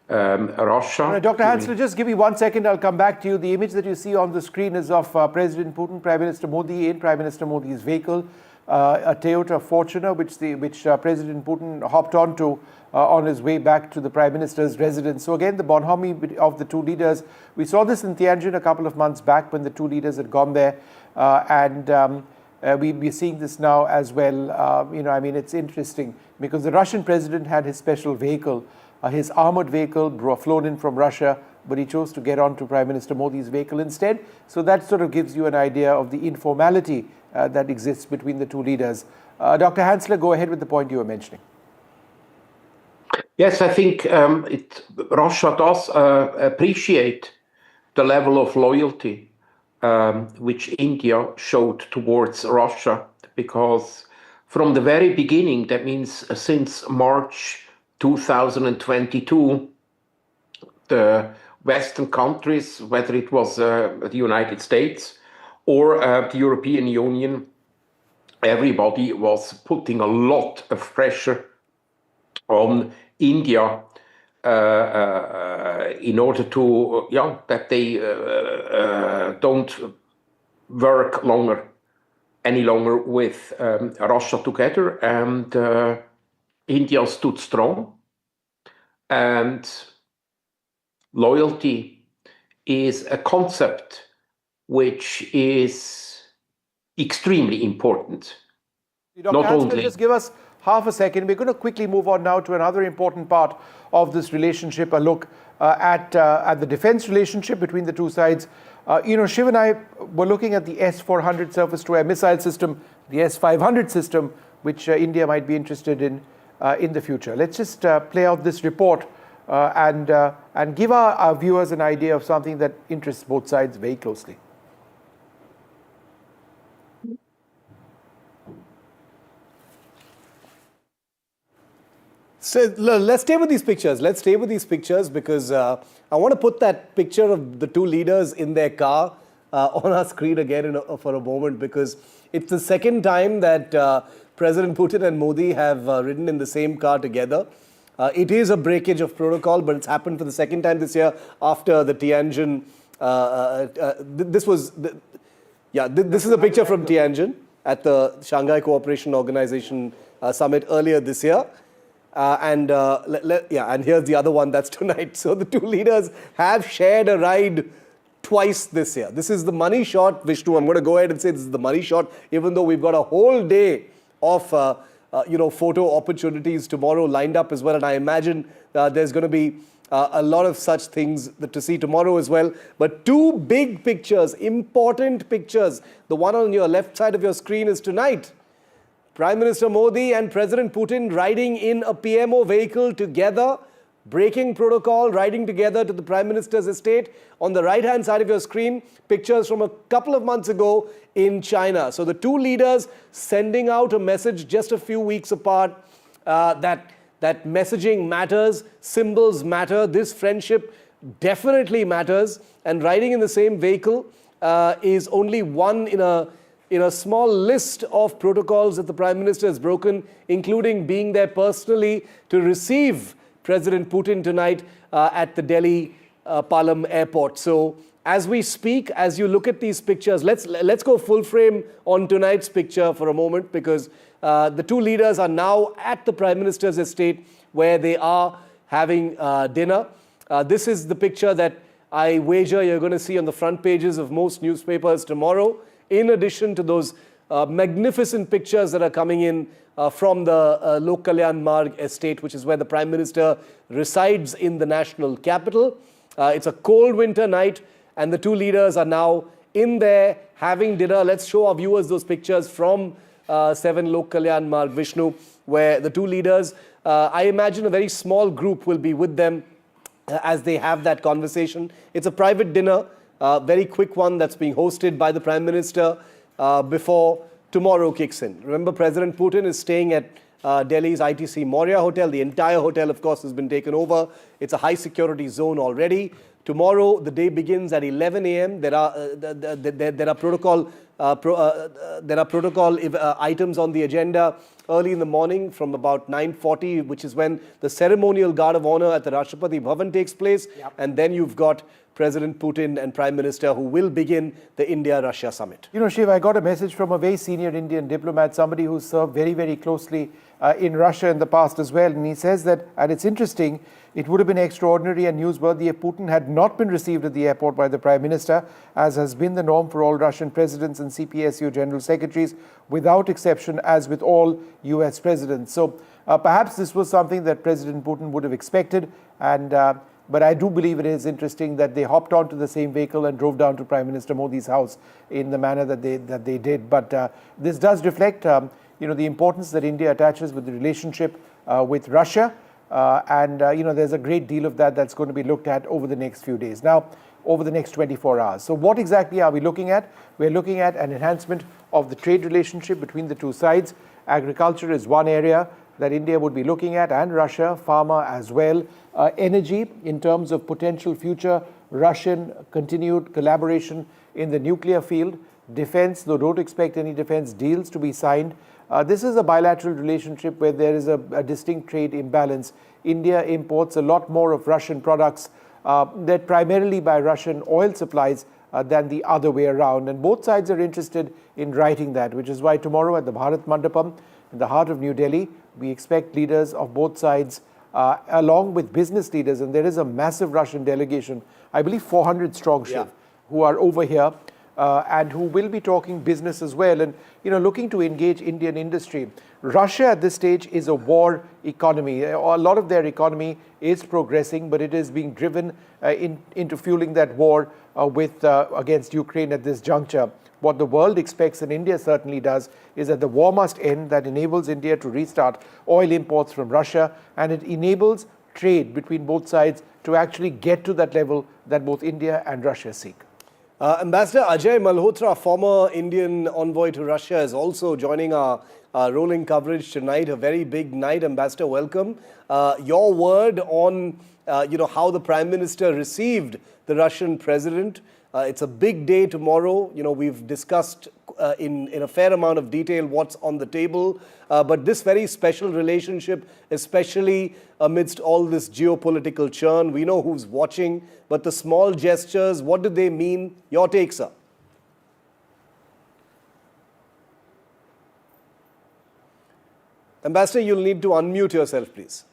Russia. Dr. Hansler, just give me 1 second. I'll come back to you. The image that you see on the screen is of President Putin, Prime Minister Modi in Prime Minister Modi's vehicle, a Toyota Fortuner, which President Putin hopped onto on his way back to the Prime Minister's residence. So again, the bonhomie of the two leaders. We saw this in Tianjin a couple of months back when the two leaders had gone there, and we're seeing this now as well. I mean, it's interesting because the Russian president had his special vehicle, his armored vehicle flown in from Russia, but he chose to get onto Prime Minister Modi's vehicle instead. So that sort of gives you an idea of the informality that exists between the two leaders. Dr. Hansler, go ahead with the point you were mentioning. Yes, I think Russia does appreciate the level of loyalty which India showed towards Russia, because from the very beginning, that means since March 2022, the Western countries, whether it was the United States or the European Union, everybody was putting a lot of pressure on India in order to, that they don't work any longer with Russia together. And India stood strong, and loyalty is a concept which is extremely important. Dr. Hansler, just give us half a second. We're going to quickly move on now to another important part of this relationship, a look at the defense relationship between the two sides. Shiv and I were looking at the S-400 surface-to-air missile system, the S-500 system, which India might be interested in the future. Let's just play out this report and give our viewers an idea of something that interests both sides very closely. So let's stay with these pictures. Let's stay with these pictures because I want to put that picture of the two leaders in their car on our screen again for a moment, because it's the second time that President Putin and Modi have ridden in the same car together. It is a breakage of protocol, but it's happened for the second time this year after the Tianjin. This is a picture from Tianjin at the Shanghai Cooperation Organization summit earlier this year. And here's the other one, that's tonight. So the two leaders have shared a ride twice this year. This is the money shot, Vishnu. I'm going to go ahead and say this is the money shot, even though we've got a whole day of photo opportunities tomorrow lined up as well. And I imagine there's going to be a lot of such things to see tomorrow as well. But two big pictures, important pictures. The one on your left side of your screen is tonight. Prime Minister Modi and President Putin riding in a PMO vehicle together, breaking protocol, riding together to the Prime Minister's estate. On the right-hand side of your screen, pictures from a couple of months ago in China. So the two leaders sending out a message just a few weeks apart that messaging matters, symbols matter, this friendship definitely matters, and riding in the same vehicle is only one in a small list of protocols that the Prime Minister has broken, including being there personally to receive President Putin tonight at the Delhi Palam airport. So as we speak, as you look at these pictures, let's go full frame on tonight's picture for a moment, because the two leaders are now at the Prime Minister's estate where they are having dinner. This is the picture that I wager you're going to see on the front pages of most newspapers tomorrow, in addition to those magnificent pictures that are coming in from the Lok Kalyan Marg estate, which is where the Prime Minister resides in the national capital. It's a cold winter night, and the two leaders are now in there having dinner. Let's show our viewers those pictures from 7 Lok Kalyan Marg, Vishnu, where the two leaders, I imagine a very small group will be with them as they have that conversation. It's a private dinner, very quick one that's being hosted by the Prime Minister before tomorrow kicks in. Remember, President Putin is staying at Delhi's ITC Maurya Hotel. The entire hotel, of course, has been taken over. It's a high security zone already. Tomorrow, the day begins at 11 a.m. There are protocol items on the agenda early in the morning from about 9:40, which is when the ceremonial guard of honor at the Rashtrapati Bhavan takes place. Yep. And then you've got President Putin and Prime Minister who will begin the India-Russia summit. You know, Shiv, I got a message from a very senior Indian diplomat, somebody who served very, very closely in Russia in the past as well. And he says that, and it's interesting, it would have been extraordinary and newsworthy if Putin had not been received at the airport by the Prime Minister, as has been the norm for all Russian presidents and CPSU general secretaries, without exception, as with all US presidents. So perhaps this was something that President Putin would have expected, and but I do believe it is interesting that they hopped onto the same vehicle and drove down to Prime Minister Modi's house in the manner that they did. But this does reflect the importance that India attaches with the relationship with Russia. There's a great deal of that's going to be looked at over the next few days. Now, over the next 24 hours. So what exactly are we looking at? We're looking at an enhancement of the trade relationship between the two sides. Agriculture is one area that India would be looking at, and Russia, pharma as well. Energy, in terms of potential future Russian continued collaboration in the nuclear field. Defense, though don't expect any defense deals to be signed. This is a bilateral relationship where there is a distinct trade imbalance. India imports a lot more of Russian products that primarily by Russian oil supplies than the other way around. And both sides are interested in righting that, which is why tomorrow at the Bharat Mandapam, in the heart of New Delhi, we expect leaders of both sides along with business leaders, and there is a massive Russian delegation, I believe 400 strong, Shiv, who are over here and who will be talking business as well, and looking to engage Indian industry. Russia at this stage is a war economy. A lot of their economy is progressing, but it is being driven into fueling that war against Ukraine at this juncture. What the world expects, and India certainly does, is that the war must end. That enables India to restart oil imports from Russia, and it enables trade between both sides to actually get to that level that both India and Russia seek. Ambassador Ajay Malhotra, former Indian envoy to Russia, is also joining our rolling coverage tonight. A very big night. Ambassador, welcome. Your word on how the Prime Minister received the Russian president. It's a big day tomorrow. We've discussed in a fair amount of detail what's on the table. But this very special relationship, especially amidst all this geopolitical churn, we know who's watching, but the small gestures, what do they mean? Your take, sir. Ambassador, you'll need to unmute yourself, please.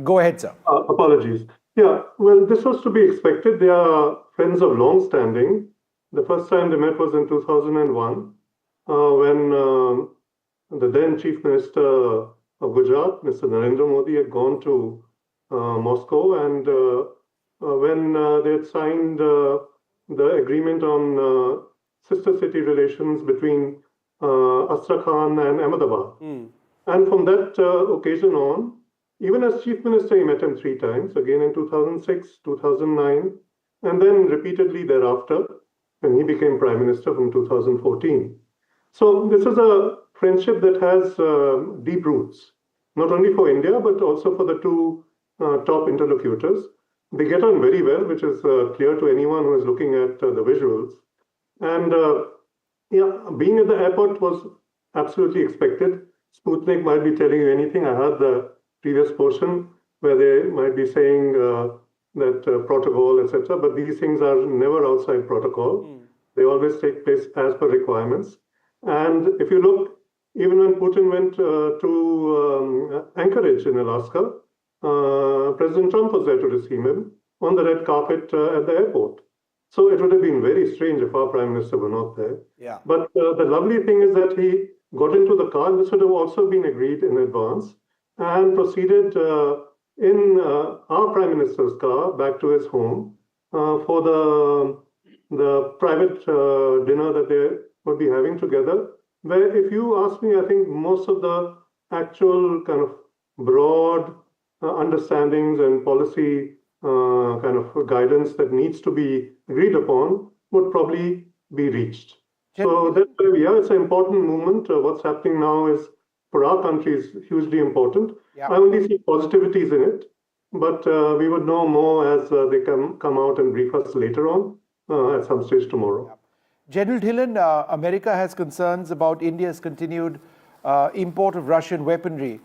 Go ahead, sir. Apologies. Yeah, well, this was to be expected. They are friends of long standing. The first time they met was in 2001 when the then Chief Minister of Gujarat, Mr. Narendra Modi, had gone to Moscow, and when they had signed the agreement on sister city relations between Astrakhan and Ahmedabad. And from that occasion on, even as Chief Minister, he met him 3 times, again in 2006, 2009, and then repeatedly thereafter, when he became Prime Minister from 2014. So this is a friendship that has deep roots, not only for India, but also for the two top interlocutors. They get on very well, which is clear to anyone who is looking at the visuals. And yeah, being at the airport was absolutely expected. Sputnik might be telling you anything. I heard the previous portion where they might be saying that protocol, etc. But these things are never outside protocol. They always take place as per requirements. And if you look, even when Putin went to Anchorage in Alaska, President Trump was there to receive him on the red carpet at the airport. So it would have been very strange if our Prime Minister were not there. Yeah. But the lovely thing is that he got into the car. This would have also been agreed in advance, and proceeded in our Prime Minister's car back to his home for the private dinner that they would be having together. Where, if you ask me, I think most of the actual kind of broad understandings and policy kind of guidance that needs to be agreed upon would probably be reached. So that's where we are. It's an important movement. What's happening now is, for our country, is hugely important. Yeah. I only see positivities in it, but we would know more as they come out and brief us later on at some stage tomorrow. Yeah. General Dhillon, America has concerns about India's continued import of Russian weaponry.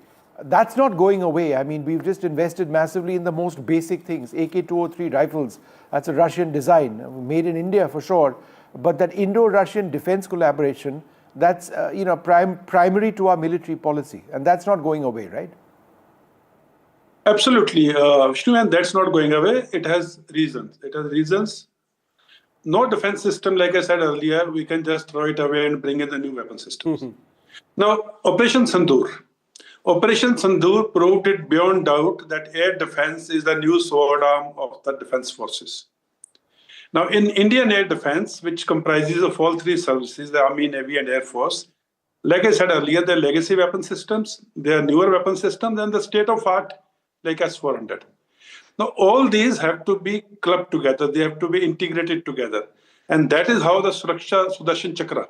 That's not going away. I mean, we've just invested massively in the most basic things. AK-203 rifles, that's a Russian design, made in India for sure. But that Indo-Russian defense collaboration, that's primary to our military policy. And that's not going away, right? Absolutely, Vishnu, and that's not going away. It has reasons. It has reasons. No defense system, like I said earlier, we can just throw it away and bring in the new weapon systems. Now, Operation Sindoor. Operation Sindoor proved it beyond doubt that air defense is the new sword arm of the defense forces. Now, in Indian air defense, which comprises of all 3 services, the Army, Navy, and Air Force, like I said earlier, they're legacy weapon systems, they're newer weapon systems, and the state-of-art, like S-400. Now, all these have to be clubbed together. They have to be integrated together. And that is how the Suraksha Sudarshan Chakra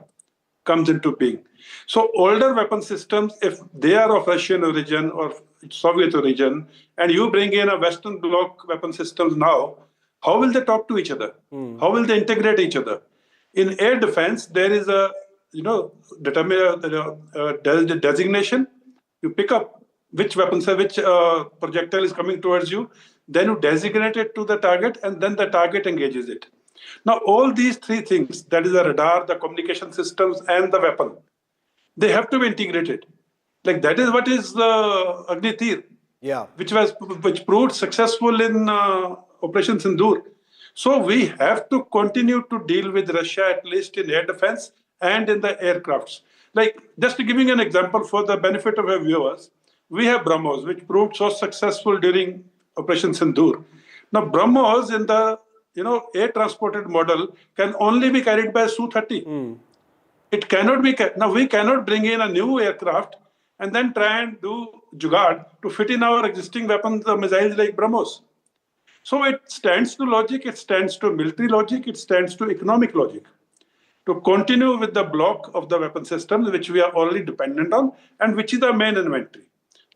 comes into being. So older weapon systems, if they are of Russian origin or Soviet origin, and you bring in a Western bloc weapon systems now, how will they talk to each other? How will they integrate each other? In air defense, there is a designation. You pick up which weapon, which projectile is coming towards you, then you designate it to the target, and then the target engages it. Now, all these 3 things, that is the radar, the communication systems, and the weapon, they have to be integrated. Like that is what is the Agni Tir, which proved successful in Operation Sindoor. So we have to continue to deal with Russia, at least in air defense and in the aircrafts. Like, just to giving an example for the benefit of our viewers, we have BrahMos, which proved so successful during Operation Sindoor. Now, BrahMos in the air transported model can only be carried by Su-30. It cannot be. Now, we cannot bring in a new aircraft and then try and do jugaad to fit in our existing weapons, the missiles like BrahMos. So it stands to logic, it stands to military logic, it stands to economic logic to continue with the block of the weapon systems, which we are already dependent on and which is the main inventory.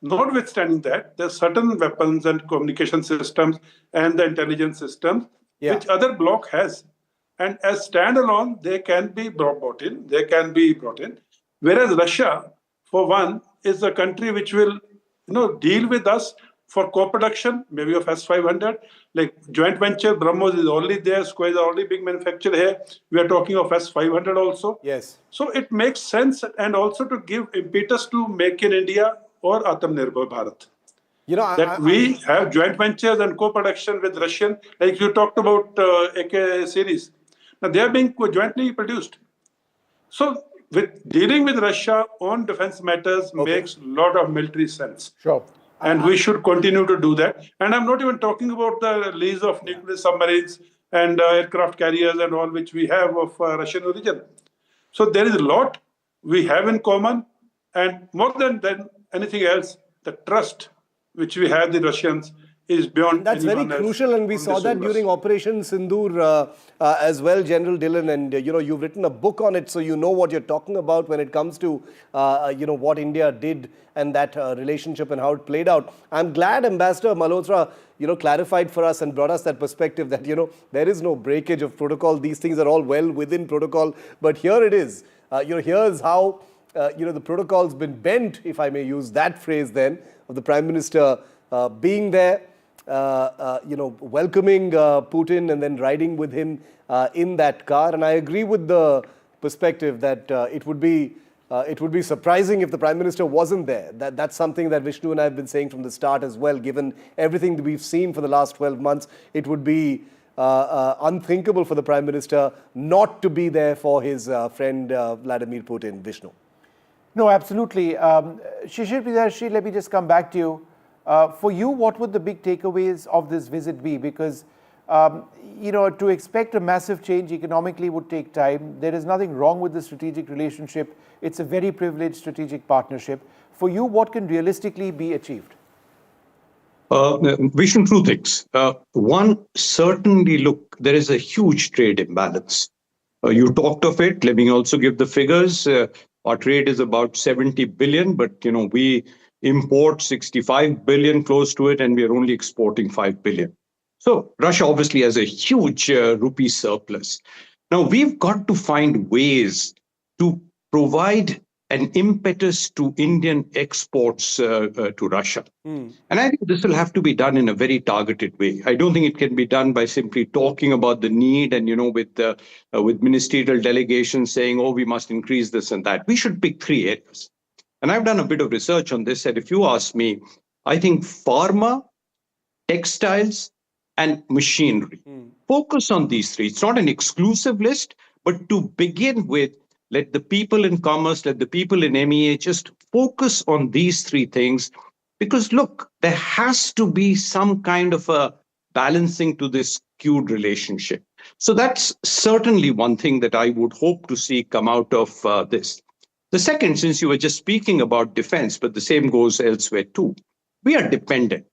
Notwithstanding that, there are certain weapons and communication systems and the intelligence systems which other bloc has. And as standalone, they can be brought in. Whereas Russia, for one, is a country which will, deal with us for co-production, maybe of S-500. Like joint venture, BrahMos is already there. Square is already big manufacturer here. We are talking of S-500 also. Yes. So it makes sense, and also to give impetus to Make in India or Atmanirbhar Bharat. That we have joint ventures and co-production with Russian, like you talked about AK series. Now they are being jointly produced. So with dealing with Russia on defense matters makes a lot of military sense. Sure. And we should continue to do that. And I'm not even talking about the lease of nuclear submarines and aircraft carriers and all which we have of Russian origin. So there is a lot we have in common. And more than anything else, the trust which we have the Russians is beyond. That's very crucial, and we saw that during Operation Sindoor as well, General Dillon. And you've written a book on it, so you know what you're talking about when it comes to what India did and that relationship and how it played out. I'm glad Ambassador Malhotra clarified for us and brought us that perspective that there is no breakage of protocol. These things are all well within protocol, but here it is. Here's how the protocol's been bent, if I may use that phrase then, of the Prime Minister being there, welcoming Putin and then riding with him in that car. And I agree with the perspective that it would be surprising if the Prime Minister wasn't there. That's something that Vishnu and I have been saying from the start as well. Given everything that we've seen for the last 12 months, it would be unthinkable for the Prime Minister not to be there for his friend Vladimir Putin. Vishnu. No, absolutely. Shishir Pridarshi, let me just come back to you. For you, what would the big takeaways of this visit be? Because, to expect a massive change economically would take time. There is nothing wrong with the strategic relationship. It's a very privileged strategic partnership. For you, what can realistically be achieved? Vishnu, two things. One, certainly, look, there is a huge trade imbalance. You talked of it. Let me also give the figures. Our trade is about 70 billion, but, we import 65 billion close to it, and we are only exporting 5 billion. So Russia obviously has a huge rupee surplus. Now, we've got to find ways to provide an impetus to Indian exports to Russia. And I think this will have to be done in a very targeted way. I don't think it can be done by simply talking about the need and, with ministerial delegations saying, oh, we must increase this and that. We should pick three areas. And I've done a bit of research on this. And if you ask me, I think pharma, textiles, and machinery. Focus on these three. It's not an exclusive list, but to begin with, let the people in commerce, let the people in MEA just focus on these three things. Because look, there has to be some kind of a balancing to this skewed relationship. So that's certainly one thing that I would hope to see come out of this. The second, since you were just speaking about defense, but the same goes elsewhere too, we are dependent.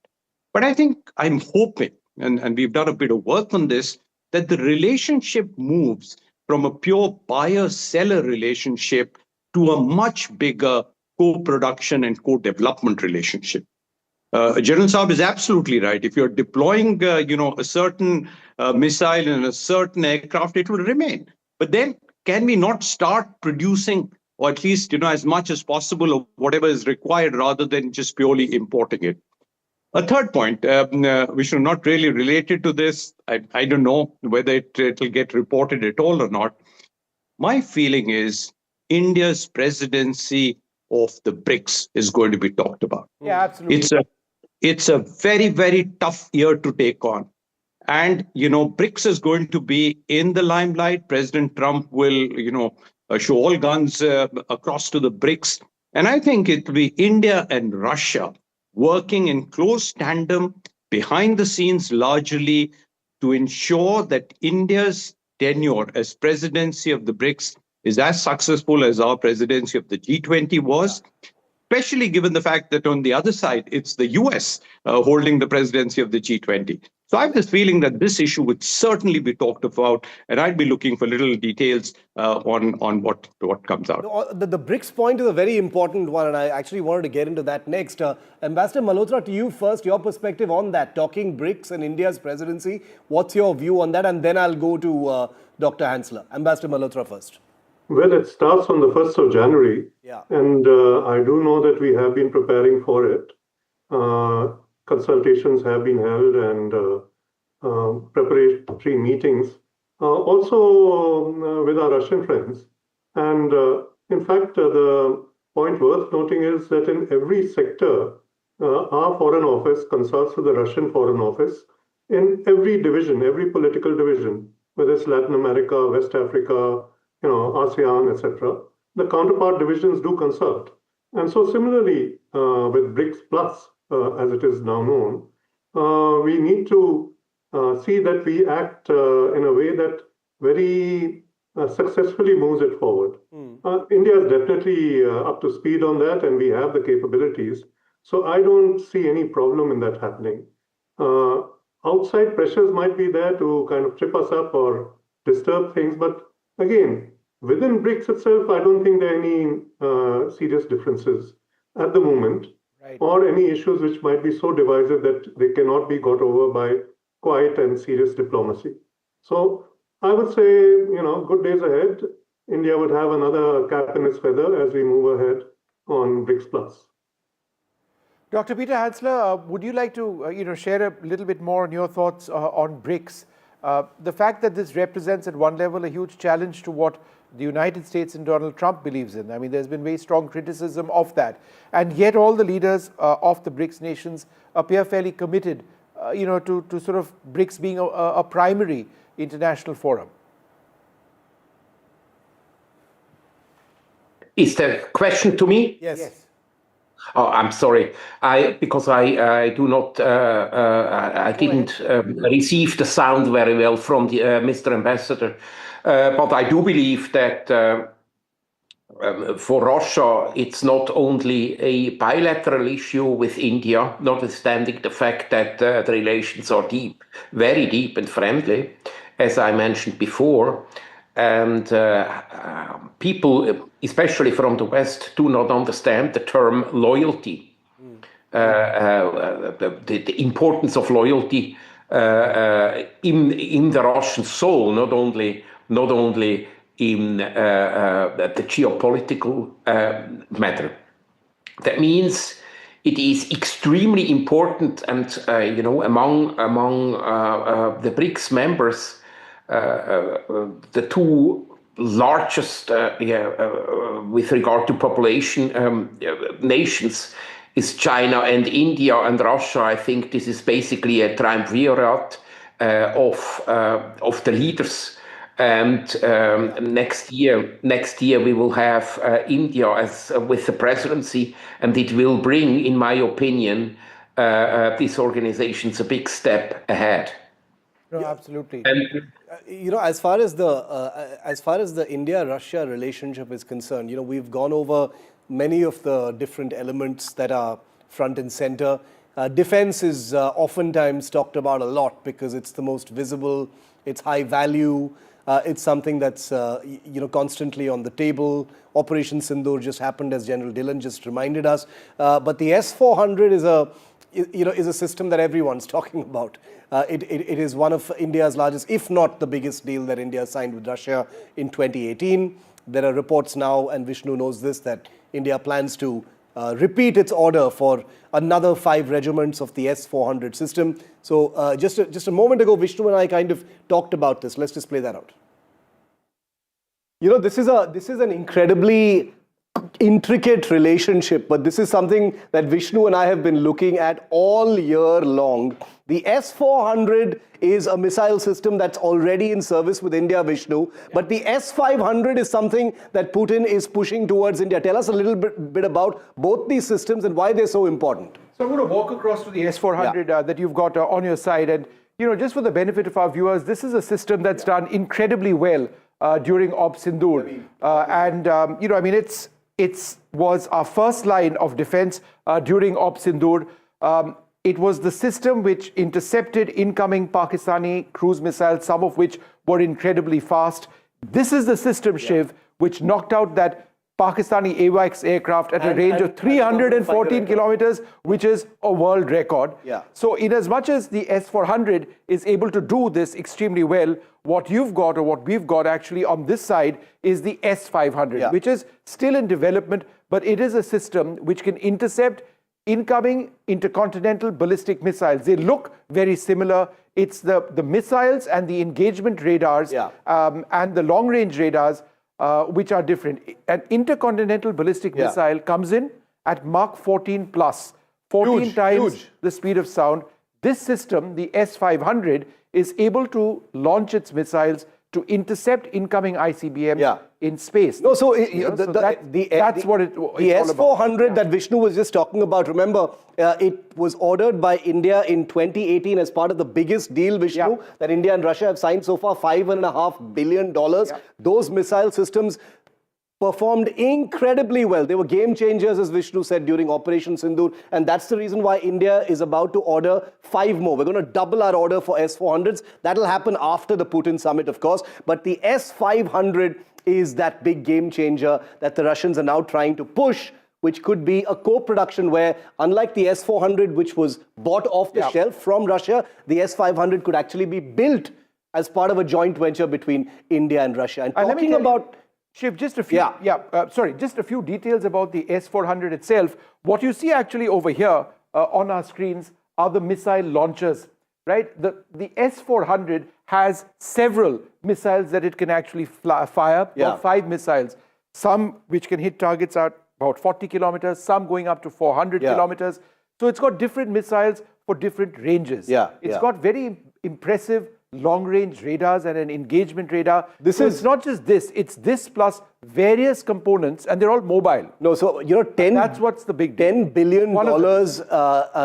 But I think I'm hoping, and we've done a bit of work on this, that the relationship moves from a pure buyer-seller relationship to a much bigger co-production and co-development relationship. General Saab is absolutely right. If you're deploying, a certain missile in a certain aircraft, it will remain. But then can we not start producing, or at least, as much as possible of whatever is required rather than just purely importing it? A third point, Vishnu, not really related to this. I don't know whether it will get reported at all or not. My feeling is India's presidency of the BRICS is going to be talked about. Yeah, absolutely. It's a very, very tough year to take on. And, BRICS is going to be in the limelight. President Trump will, show all guns across to the BRICS. And I think it will be India and Russia working in close tandem behind the scenes largely to ensure that India's tenure as presidency of the BRICS is as successful as our presidency of the G20 was, especially given the fact that on the other side, it's the US holding the presidency of the G20. So I have this feeling that this issue would certainly be talked about, and I'd be looking for little details on what comes out. The BRICS point is a very important one, and I actually wanted to get into that next. Ambassador Malhotra, to you first, your perspective on that, talking BRICS and India's presidency. What's your view on that? And then I'll go to Dr. Hansler. Ambassador Malhotra first. Well, it starts on the 1st of January, and I do know that we have been preparing for it. Consultations have been held and preparatory meetings, also with our Russian friends. And in fact, the point worth noting is that in every sector, our Foreign Office consults with the Russian Foreign Office in every division, every political division, whether it's Latin America, West Africa, ASEAN, etc. The counterpart divisions do consult. And so similarly, with BRICS Plus, as it is now known, we need to see that we act in a way that very successfully moves it forward. India is definitely up to speed on that, and we have the capabilities. So I don't see any problem in that happening. Outside pressures might be there to kind of trip us up or disturb things, but again, within BRICS itself, I don't think there are any serious differences at the moment, or any issues which might be so divisive that they cannot be got over by quiet and serious diplomacy. So I would say, good days ahead. India would have another cap in its feather as we move ahead on BRICS Plus. Dr. Peter Hansler, would you like to share a little bit more on your thoughts on BRICS? The fact that this represents at one level a huge challenge to what the United States and Donald Trump believes in. I mean, there's been very strong criticism of that. And yet all the leaders of the BRICS nations appear fairly committed, to sort of BRICS being a primary international forum. Is the question to me? Yes. Oh, I'm sorry. Because I do not, I didn't receive the sound very well from the Mr. Ambassador. But I do believe that for Russia, it's not only a bilateral issue with India, notwithstanding the fact that the relations are deep, very deep and friendly, as I mentioned before. And people, especially from the West, do not understand the term loyalty, the importance of loyalty in the Russian soul, not only in the geopolitical matter. That means it is extremely important, and among the BRICS members, the two largest, with regard to population nations, is China and India, and Russia. I think this is basically a triumvirate of the leaders. And next year we will have India with the presidency, and it will bring, in my opinion, these organizations a big step ahead. No, absolutely. And, as far as the India-Russia relationship is concerned, we've gone over many of the different elements that are front and center. Defense is oftentimes talked about a lot because it's the most visible, it's high value, it's something that's constantly on the table. Operation Sindoor just happened, as General Dillon just reminded us. But the S-400 is a system that everyone's talking about. It is one of India's largest, if not the biggest deal that India signed with Russia in 2018. There are reports now, and Vishnu knows this, that India plans to repeat its order for another 5 regiments of the S-400 system. So just a moment ago, Vishnu and I kind of talked about this. Let's just play that out. This is an incredibly intricate relationship, but this is something that Vishnu and I have been looking at all year long. The S-400 is a missile system that's already in service with India, Vishnu, but the S-500 is something that Putin is pushing towards India. Tell us a little bit about both these systems and why they're so important. So I'm going to walk across to the S-400 that you've got on your side, and just for the benefit of our viewers, this is a system that's done incredibly well during Op Sindoor, it was our first line of defense during Op Sindoor. it was the system which intercepted incoming Pakistani cruise missiles, some of which were incredibly fast. This is the system, Shiv, which knocked out that Pakistani AWACS aircraft at a range of 314 kilometers, which is a world record. Yeah. So in as much as the S-400 is able to do this extremely well, what you've got or what we've got actually on this side is the S-500, which is still in development, but it is a system which can intercept incoming intercontinental ballistic missiles. They look very similar. It's the missiles and the engagement radars and the long-range radars which are different. An intercontinental ballistic missile comes in at Mach 14 plus, 14 times the speed of sound. This system, the S-500, is able to launch its missiles to intercept incoming ICBMs in space. No, so, that's what it's all the S-400 about. that Vishnu was just talking about, remember, it was ordered by India in 2018 as part of the biggest deal, Vishnu, that India and Russia have signed so far, $5.5 billion. Those missile systems performed incredibly well. They were game changers, as Vishnu said, during Operation Sindoor. And that's the reason why India is about to order 5 more. We're going to double our order for S-400s. That'll happen after the Putin summit, of course. But the S-500 is that big game changer that the Russians are now trying to push, which could be a co-production where, unlike the S-400, which was bought off the shelf from Russia, the S-500 could actually be built as part of a joint venture between India and Russia. And talking about... Shiv, just a few, just a few details about the S-400 itself. What you see actually over here on our screens are the missile launchers, right? The S-400 has several missiles that it can actually fire, about 5 missiles, some which can hit targets at about 40 kilometers, some going up to 400 kilometers. So it's got different missiles for different ranges. It's got very impressive long-range radars and an engagement radar. It's not just this, it's this plus various components, and they're all mobile. No, so, that's what's the big deal. $10 billion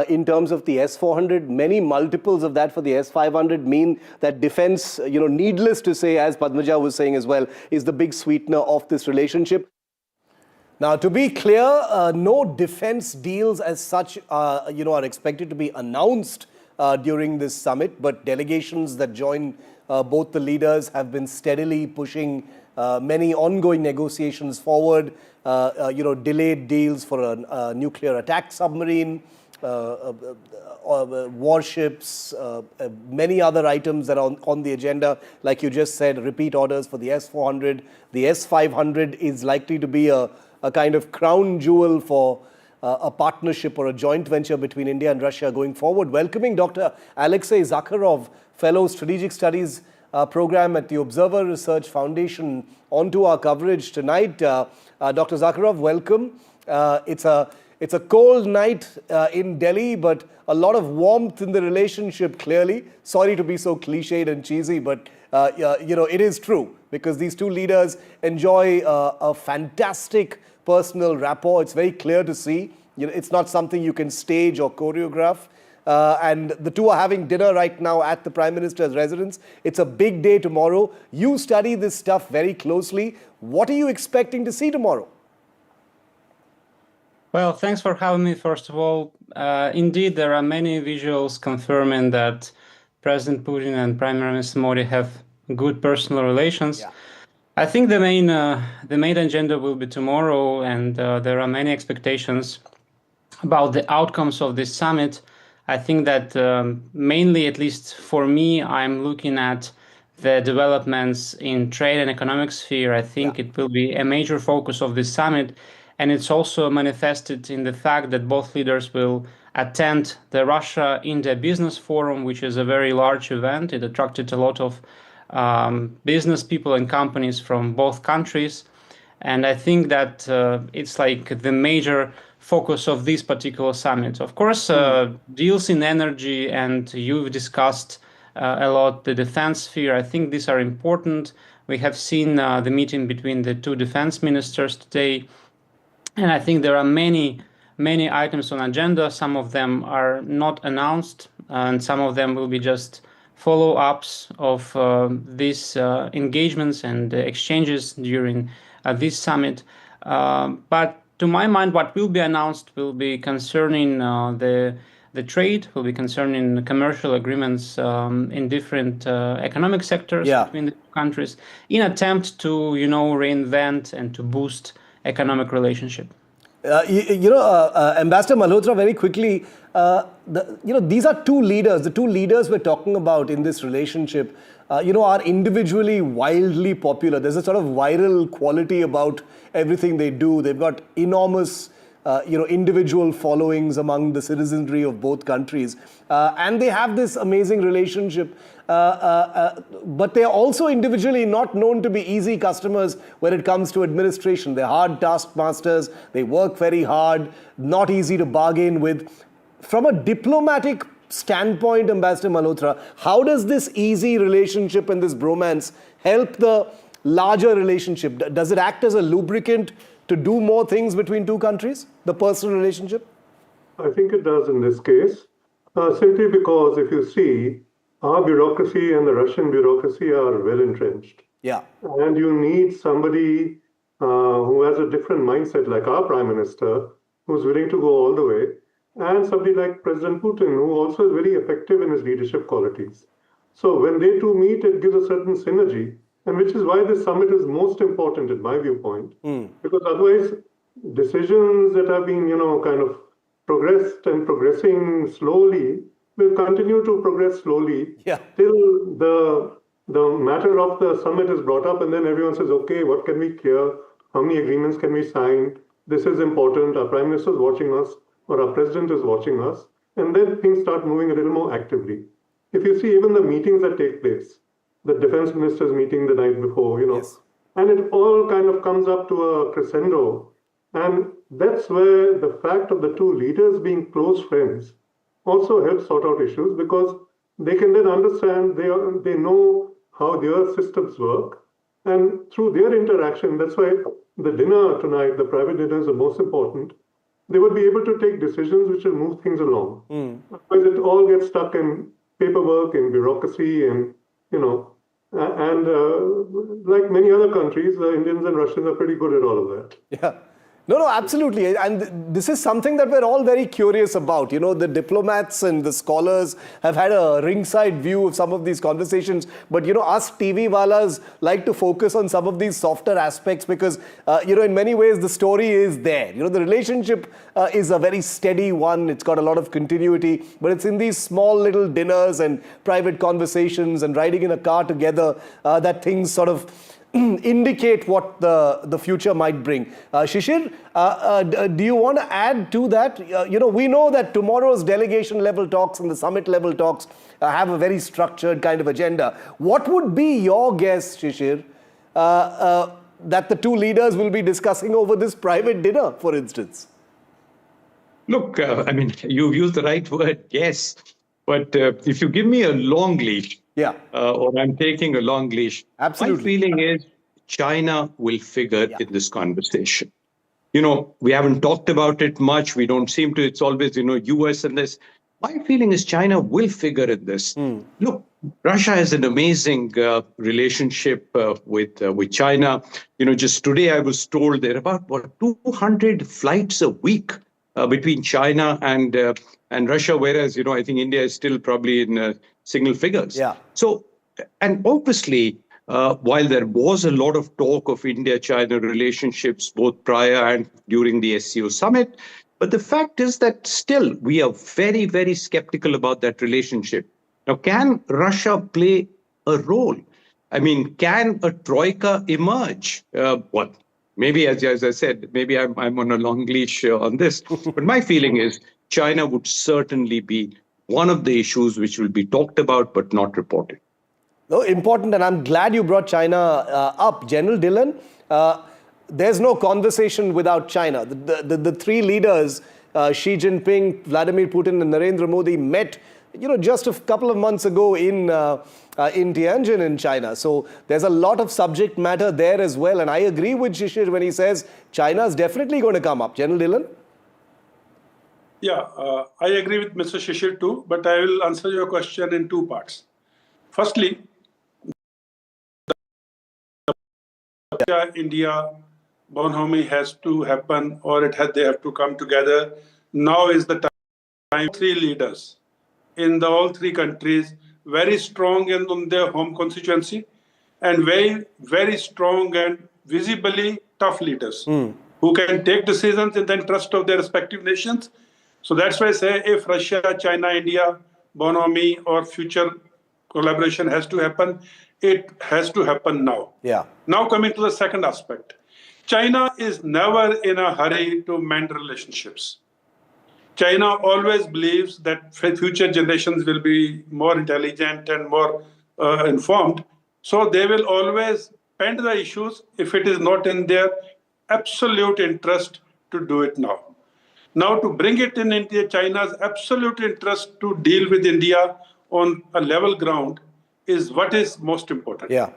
in terms of the S-400, many multiples of that for the S-500 mean that defense, needless to say, as Padmaja was saying as well, is the big sweetener of this relationship. Now, to be clear, no defense deals as such, are expected to be announced during this summit, but delegations that join both the leaders have been steadily pushing many ongoing negotiations forward, delayed deals for a nuclear attack submarine, warships, many other items that are on the agenda. Like you just said, repeat orders for the S-400. The S-500 is likely to be a kind of crown jewel for a partnership or a joint venture between India and Russia going forward. Welcoming Dr. Alexei Zakharov, Fellow Strategic Studies Program at the Observer Research Foundation, onto our coverage tonight. Dr. Zakharov, welcome. It's a cold night in Delhi, but a lot of warmth in the relationship, clearly. Sorry to be so cliched and cheesy, but it is true, because these two leaders enjoy a fantastic personal rapport. It's very clear to see. It's not something you can stage or choreograph. And the two are having dinner right now at the Prime Minister's residence. It's a big day tomorrow. You study this stuff very closely. What are you expecting to see tomorrow? Well, thanks for having me, first of all. Indeed, there are many visuals confirming that President Putin and Prime Minister Modi have good personal relations. I think the main agenda will be tomorrow, and there are many expectations about the outcomes of this summit. I think that mainly, at least for me, I'm looking at the developments in trade and economic sphere. I think it will be a major focus of this summit, and it's also manifested in the fact that both leaders will attend the Russia-India Business Forum, which is a very large event. It attracted a lot of business people and companies from both countries. And I think that it's like the major focus of this particular summit. Of course, deals in energy, and you've discussed a lot the defense sphere. I think these are important. We have seen the meeting between the two defense ministers today. And I think there are many items on agenda. Some of them are not announced, and some of them will be just follow-ups of these engagements and exchanges during this summit. But to my mind, what will be announced will be concerning the the trade, will be concerned in commercial agreements in different economic sectors between the two countries, in attempt to, reinvent and to boost economic relationship. Ambassador Malhotra, very quickly, these are two leaders. The two leaders we're talking about in this relationship, are individually wildly popular. There's a sort of viral quality about everything they do. They've got enormous, individual followings among the citizenry of both countries. And they have this amazing relationship. But they're also individually not known to be easy customers when it comes to administration. They're hard taskmasters. They work very hard, not easy to bargain with. From a diplomatic standpoint, Ambassador Malhotra, how does this easy relationship and this bromance help the larger relationship? Does it act as a lubricant to do more things between two countries, the personal relationship? I think it does in this case, simply because if you see, our bureaucracy and the Russian bureaucracy are well entrenched. Yeah. And you need somebody who has a different mindset, like our Prime Minister, who's willing to go all the way, and somebody like President Putin, who also is very effective in his leadership qualities. So when they two meet, it gives a certain synergy, and which is why this summit is most important in my viewpoint, because otherwise decisions that have been, kind of progressed and progressing slowly will continue to progress slowly till the matter of the summit is brought up, and then everyone says, okay, what can we clear? How many agreements can we sign? This is important. Our Prime Minister is watching us, or our President is watching us, and then things start moving a little more actively. If you see even the meetings that take place, the defense ministers meeting the night before, and it all kind of comes up to a crescendo. And that's where the fact of the two leaders being close friends also helps sort out issues, because they can then understand, they know how their systems work. And through their interaction, that's why the dinner tonight, the private dinner is the most important. They would be able to take decisions which will move things along. Otherwise, it all gets stuck in paperwork, in bureaucracy, and, like many other countries, the Indians and Russians are pretty good at all of that. Yeah. No, absolutely. And this is something that we're all very curious about. The diplomats and the scholars have had a ringside view of some of these conversations. But, us TV walas like to focus on some of these softer aspects because, in many ways, the story is there. The relationship is a very steady one. It's got a lot of continuity. But it's in these small little dinners and private conversations and riding in a car together that things sort of indicate what the future might bring. Shishir, do you want to add to that? We know that tomorrow's delegation level talks and the summit level talks have a very structured kind of agenda. What would be your guess, Shishir, that the two leaders will be discussing over this private dinner, for instance? Look, you've used the right word, yes. But if you give me a long leash, or I'm taking a long leash, my feeling is China will figure in this conversation. We haven't talked about it much. We don't seem to. It's always, US and this. My feeling is China will figure in this. Look, Russia has an amazing relationship with China. Just today I was told there are about 200 flights a week between China and Russia, whereas, I think India is still probably in single figures. So, and obviously, while there was a lot of talk of India-China relationships, both prior and during the SCO summit, but the fact is that still we are very, very skeptical about that relationship. Now, can Russia play a role? Can a troika emerge? Maybe, as I said, maybe I'm on a long leash on this. But my feeling is China would certainly be one of the issues which will be talked about but not reported. No, important, and I'm glad you brought China up. General Dillon, there's no conversation without China. The three leaders, Xi Jinping, Vladimir Putin, and Narendra Modi, met just a couple of months ago in Tianjin in China. So there's a lot of subject matter there as well. And I agree with Shishir when he says China's definitely going to come up. General Dillon? Yeah, I agree with Mr. Shishir too, but I will answer your question in two parts. Firstly, India bonhomie has to happen, or they have to come together. Now is the time. time, three leaders in all three countries, very strong on their home constituency, and very, very strong and visibly tough leaders who can take decisions in the interest of their respective nations. So that's why I say if Russia, China, India, bonhomie or future collaboration has to happen, it has to happen now. Yeah. Now coming to the second aspect. China is never in a hurry to mend relationships. China always believes that future generations will be more intelligent and more informed. So they will always bend the issues if it is not in their absolute interest to do it now. Now to bring it in India, China's absolute interest to deal with India on a level ground is what is most important. Yeah.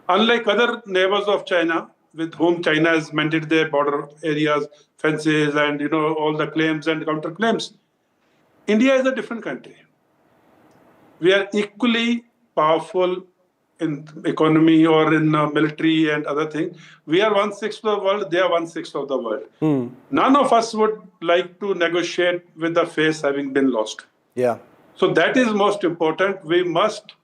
Unlike other neighbors of China, with whom China has mended their border areas, fences, and all the claims and counterclaims, India is a different country. We are equally powerful in economy or in military and other things. We are 1/6 of the world, they are 1/6 of the world. None of us would like to negotiate with the face having been lost. Yeah. So that is most important. We must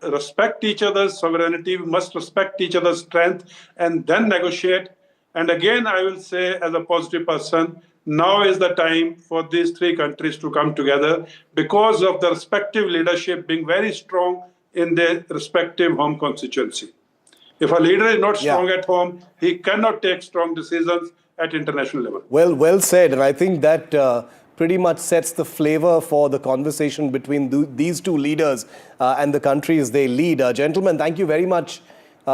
respect each other's sovereignty, we must respect each other's strength, and then negotiate. And again, I will say as a positive person, now is the time for these three countries to come together because of the respective leadership being very strong in their respective home constituency. If a leader is not strong at home, he cannot take strong decisions at international level. Well said. And I think that pretty much sets the flavor for the conversation between these two leaders and the countries they lead. Gentlemen, thank you very much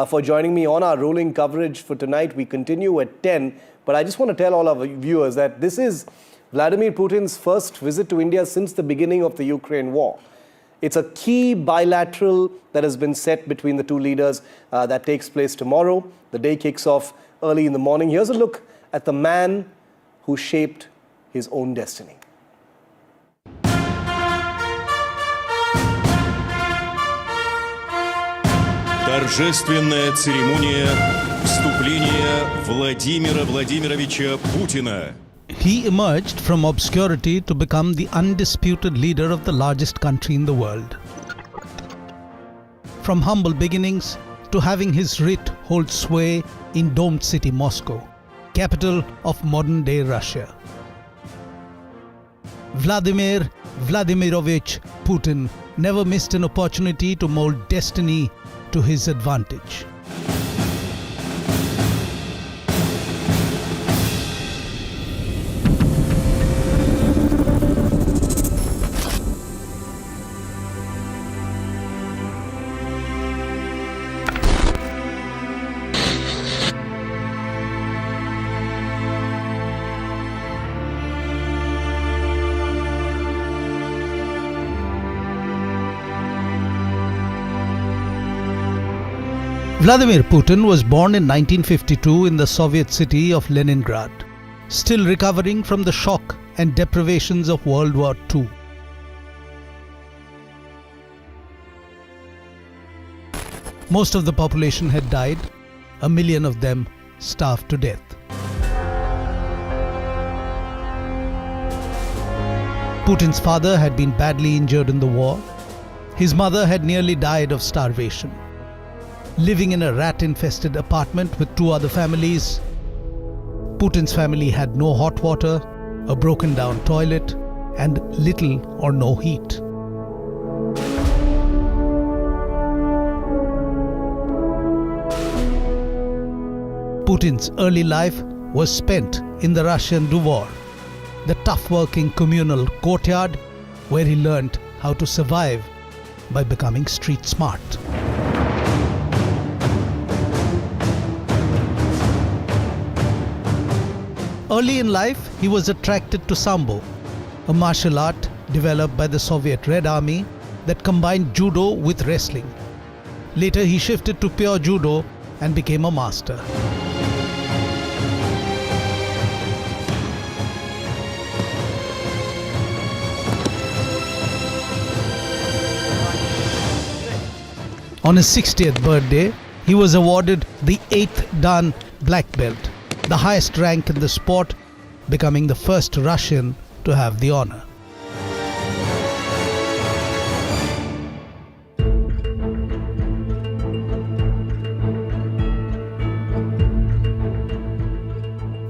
for joining me on our rolling coverage for tonight. We continue at 10. But I just want to tell all our viewers that this is Vladimir Putin's first visit to India since the beginning of the Ukraine war. It's a key bilateral that has been set between the two leaders that takes place tomorrow. The day kicks off early in the morning. Here's a look at the man who shaped his own destiny. Торжественная церемония вступления Владимира Владимировича Путина. He emerged from obscurity to become the undisputed leader of the largest country in the world. From humble beginnings to having his writ hold sway in domed city Moscow, capital of modern-day Russia. Vladimir Vladimirovich Putin never missed an opportunity to mold destiny to his advantage. Vladimir Putin was born in 1952 in the Soviet city of Leningrad, still recovering from the shock and deprivations of World War II. Most of the population had died, 1 million of them starved to death. Putin's father had been badly injured in the war. His mother had nearly died of starvation. Living in a rat-infested apartment with 2 other families, Putin's family had no hot water, a broken-down toilet, and little or no heat. Putin's early life was spent in the Russian Dvor, the tough-working communal courtyard where he learned how to survive by becoming street smart. Early in life, he was attracted to Sambo, a martial art developed by the Soviet Red Army that combined judo with wrestling. Later, he shifted to pure judo and became a master. On his 60th birthday, he was awarded the 8th Dan Black Belt, the highest rank in the sport, becoming the first Russian to have the honor.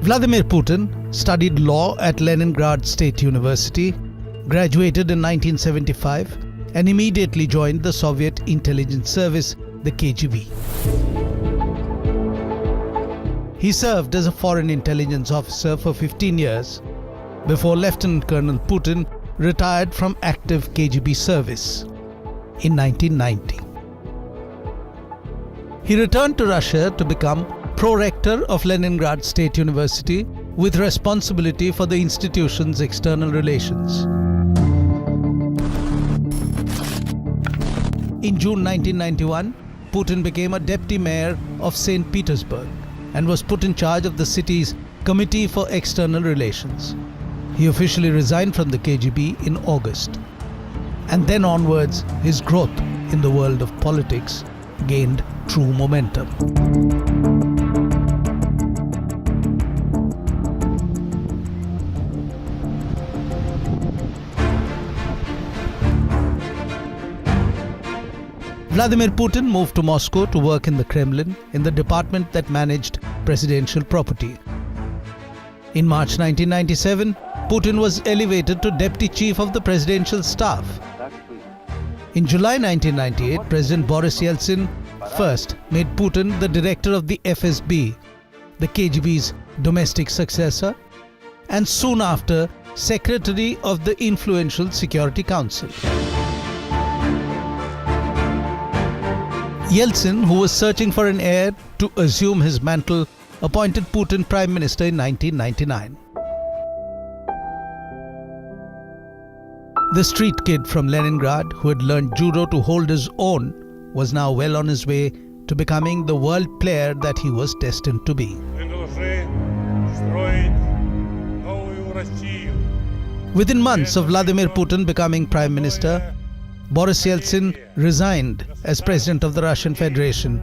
Vladimir Putin studied law at Leningrad State University, graduated in 1975, and immediately joined the Soviet intelligence service, the KGB. He served as a foreign intelligence officer for 15 years before Lieutenant Colonel Putin retired from active KGB service in 1990. He returned to Russia to become Pro-Rector of Leningrad State University with responsibility for the institution's external relations. In June 1991, Putin became a deputy mayor of St. Petersburg and was put in charge of the city's Committee for External Relations. He officially resigned from the KGB in August. And then onwards, his growth in the world of politics gained true momentum. Vladimir Putin moved to Moscow to work in the Kremlin in the department that managed presidential property. In March 1997, Putin was elevated to Deputy Chief of the Presidential Staff. In July 1998, President Boris Yeltsin first made Putin the director of the FSB, the KGB's domestic successor, and soon after, Secretary of the influential Security Council. Yeltsin, who was searching for an heir to assume his mantle, appointed Putin Prime Minister in 1999. The street kid from Leningrad, who had learned judo to hold his own, was now well on his way to becoming the world player that he was destined to be. Within months of Vladimir Putin becoming Prime Minister, Boris Yeltsin resigned as President of the Russian Federation,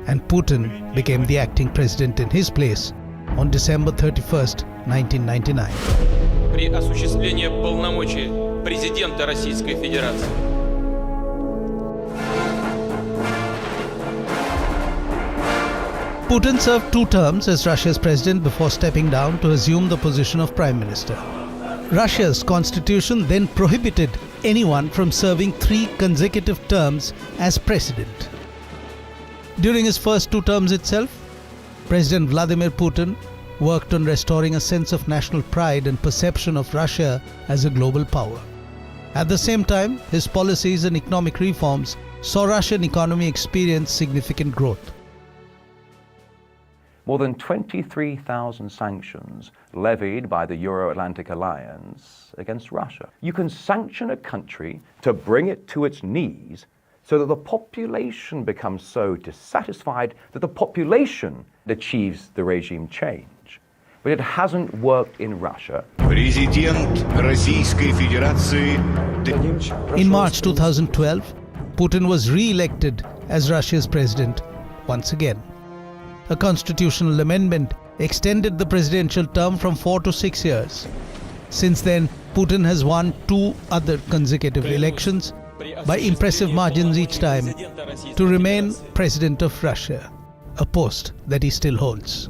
and Putin became the acting president in his place on December 31st, 1999. При осуществлении полномочий президента Российской Федерации. Putin served 2 terms as Russia's president before stepping down to assume the position of Prime Minister. Russia's constitution then prohibited anyone from serving 3 consecutive terms as president. During his first 2 terms itself, President Vladimir Putin worked on restoring a sense of national pride and perception of Russia as a global power. At the same time, his policies and economic reforms saw Russian economy experience significant growth. More than 23,000 sanctions levied by the Euro-Atlantic Alliance against Russia. You can sanction a country to bring it to its knees so that the population becomes so dissatisfied that the population achieves the regime change. But it hasn't worked in Russia. In March 2012, Putin was re-elected as Russia's president once again. A constitutional amendment extended the presidential term from 4 to 6 years. Since then, Putin has won 2 other consecutive elections by impressive margins each time to remain president of Russia, a post that he still holds.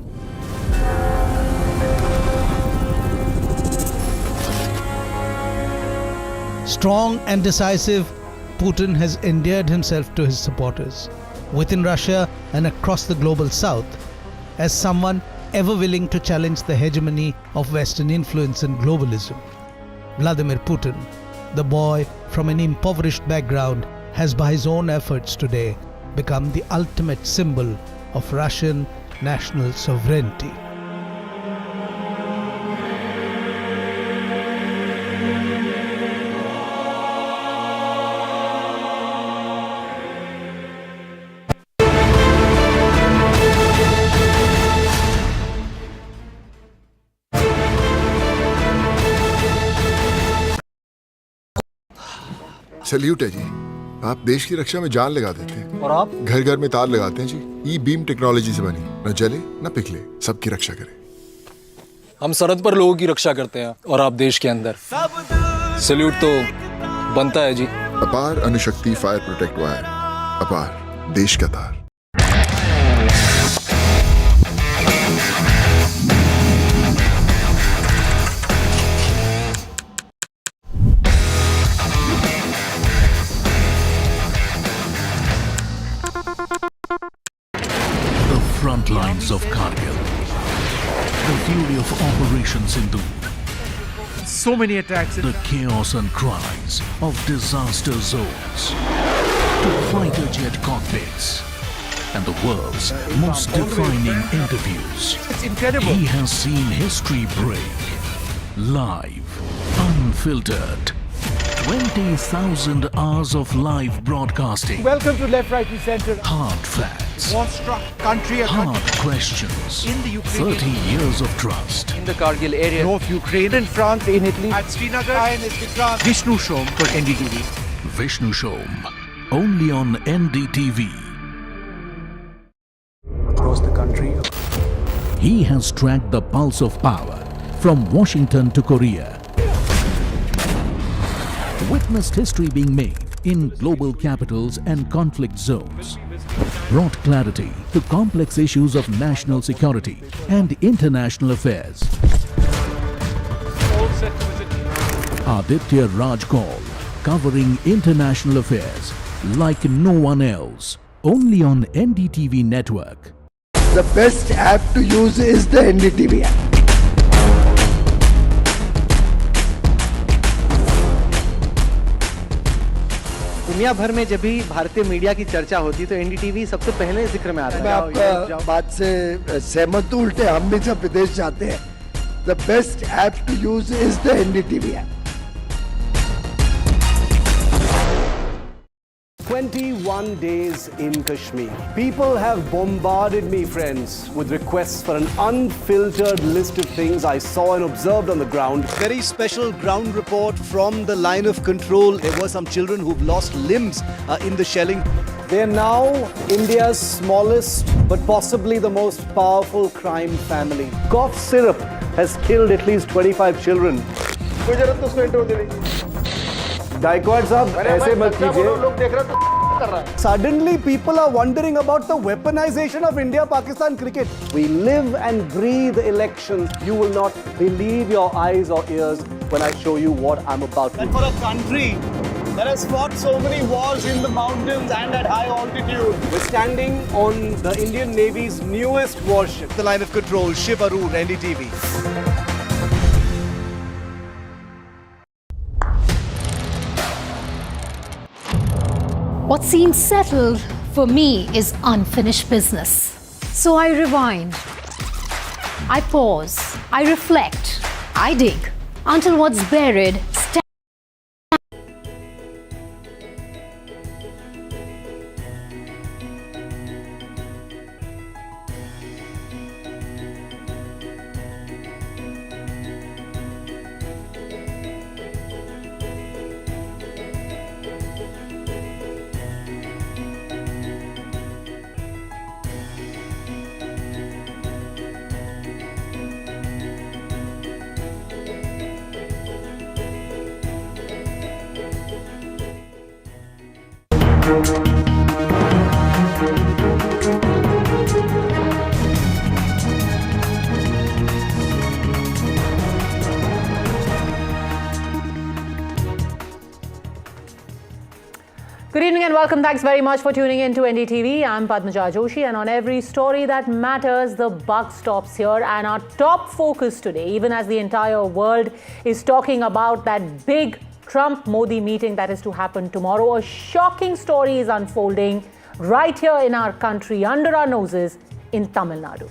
Strong and decisive, Putin has endeared himself to his supporters within Russia and across the global south as someone ever willing to challenge the hegemony of Western influence and globalism. Vladimir Putin, the boy from an impoverished background, has by his own efforts today become the ultimate symbol of Russian national sovereignty. Salute है जी। आप देश की रक्षा में जान लगा देते हैं और आप घर घर में तार लगाते हैं जी। ई बीम टेक्नोलॉजी से बनी, न जले न पिघले, सबकी रक्षा करे। हम सरहद पर लोगों की रक्षा करते हैं और आप देश के अंदर। सैल्यूट तो बनता है जी। अपार अणुशक्ति फायर प्रोटेक्ट वायर, अपार देश का तार। lines of Kargil. The fury of Operation Sindhu. So many attacks. The chaos and cries of disaster zones. To fighter jet cockpits. And the world's most defining interviews. It's incredible. He has seen history break. Live. Unfiltered. 20,000 hours of live broadcasting. Welcome to Left, Right and Centre. Hard facts. War-struck country. Hard questions. In the Ukraine. 30 years of trust. In the Kargil area. North Ukraine. In France, in Italy. At Srinagar. Vishnu Shom for NDTV. Vishnu Shom. Only on NDTV. Across the country. He has tracked the pulse of power from Washington to Korea. Witnessed history being made in global capitals and conflict zones. Brought clarity to complex issues of national security and international affairs. Aditya Raj Kaul, covering international affairs like no one else. Only on NDTV network. The best app to use is the NDTV app. दुनिया भर में जब भी भारतीय media की चर्चा होती तो एनडीटीवी सबसे पहले जिक्र में आता है। मैं आपका बात से सहमत हूं, उल्टे हम भी जब विदेश जाते हैं, the best app to use is the NDTV app. 21 days in Kashmir. People have bombarded me, friends, with requests for an unfiltered list of things I saw and observed on the ground. Very special ground report from the line of control. There were some children who've lost limbs in the shelling. They're now India's smallest but possibly the most powerful crime family. Cough syrup has killed at least 25 children. Gaikwad sahab, aise mat kijiye. Suddenly people are wondering about the weaponization of India-Pakistan cricket. We live and breathe elections. You will not believe your eyes or ears when I show you what I'm about to do. And for a country that has fought so many wars in the mountains and at high altitude, we're standing on the Indian Navy's newest warship. The line of control, Shiv Arur, NDTV. What seems settled for me is unfinished business. So I rewind, I pause, I reflect, I dig until what's buried stands. Good evening and welcome. Thanks very much for tuning in to NDTV. I'm Padmaja Joshi, and on every story that matters, the buck stops here. And our top focus today, even as the entire world is talking about that big Trump-Modi meeting that is to happen tomorrow, a shocking story is unfolding right here in our country, under our noses, in Tamil Nadu.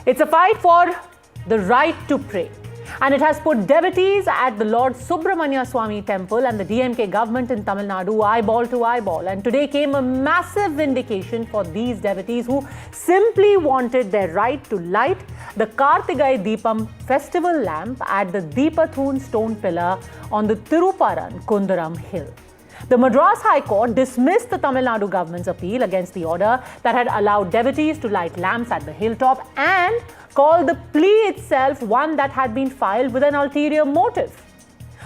It's a fight for the right to pray. And it has put devotees at the Lord Subramanya Swami temple and the DMK government in Tamil Nadu eyeball to eyeball. And today came a massive vindication for these devotees who simply wanted their right to light the Kartigai Deepam festival lamp at the Deepathun stone pillar on the Tiruparan Kundaram hill. The Madras High Court dismissed the Tamil Nadu government's appeal against the order that had allowed devotees to light lamps at the hilltop and called the plea itself one that had been filed with an ulterior motive.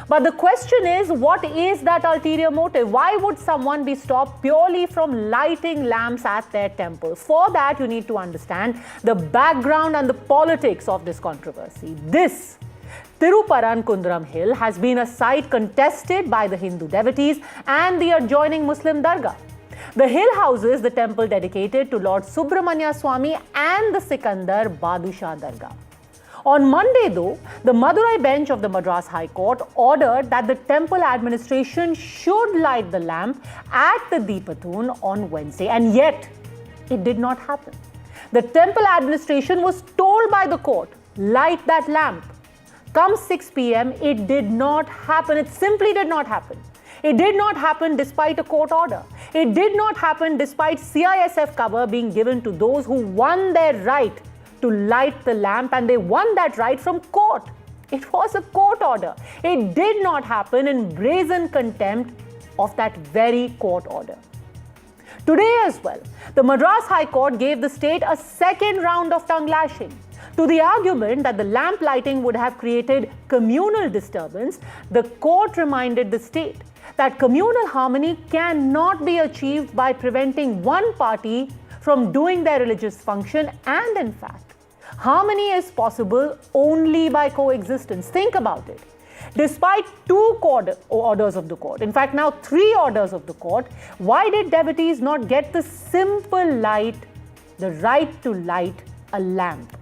But the question is, what is that ulterior motive? Why would someone be stopped purely from lighting lamps at their temple? For that, you need to understand the background and the politics of this controversy. This Tiruparan Kundaram Hill has been a site contested by the Hindu devotees and the adjoining Muslim dargah. The hill houses the temple dedicated to Lord Subramanya Swami and the Sikandar Badusha Dargah. On Monday, though, the Madurai bench of the Madras High Court ordered that the temple administration should light the lamp at the Deepathoon on Wednesday, and yet it did not happen. The temple administration was told by the court, light that lamp. Come 6 p.m., it did not happen. It simply did not happen. It did not happen despite a court order. It did not happen despite CISF cover being given to those who won their right to light the lamp, and they won that right from court. It was a court order. It did not happen in brazen contempt of that very court order. Today as well, the Madras High Court gave the state a second round of tongue lashing. To the argument that the lamp lighting would have created communal disturbance, the court reminded the state that communal harmony cannot be achieved by preventing one party from doing their religious function, and in fact, harmony is possible only by coexistence. Think about it. Despite 2 orders of the court, in fact now 3 orders of the court, why did devotees not get the simple right to light a lamp?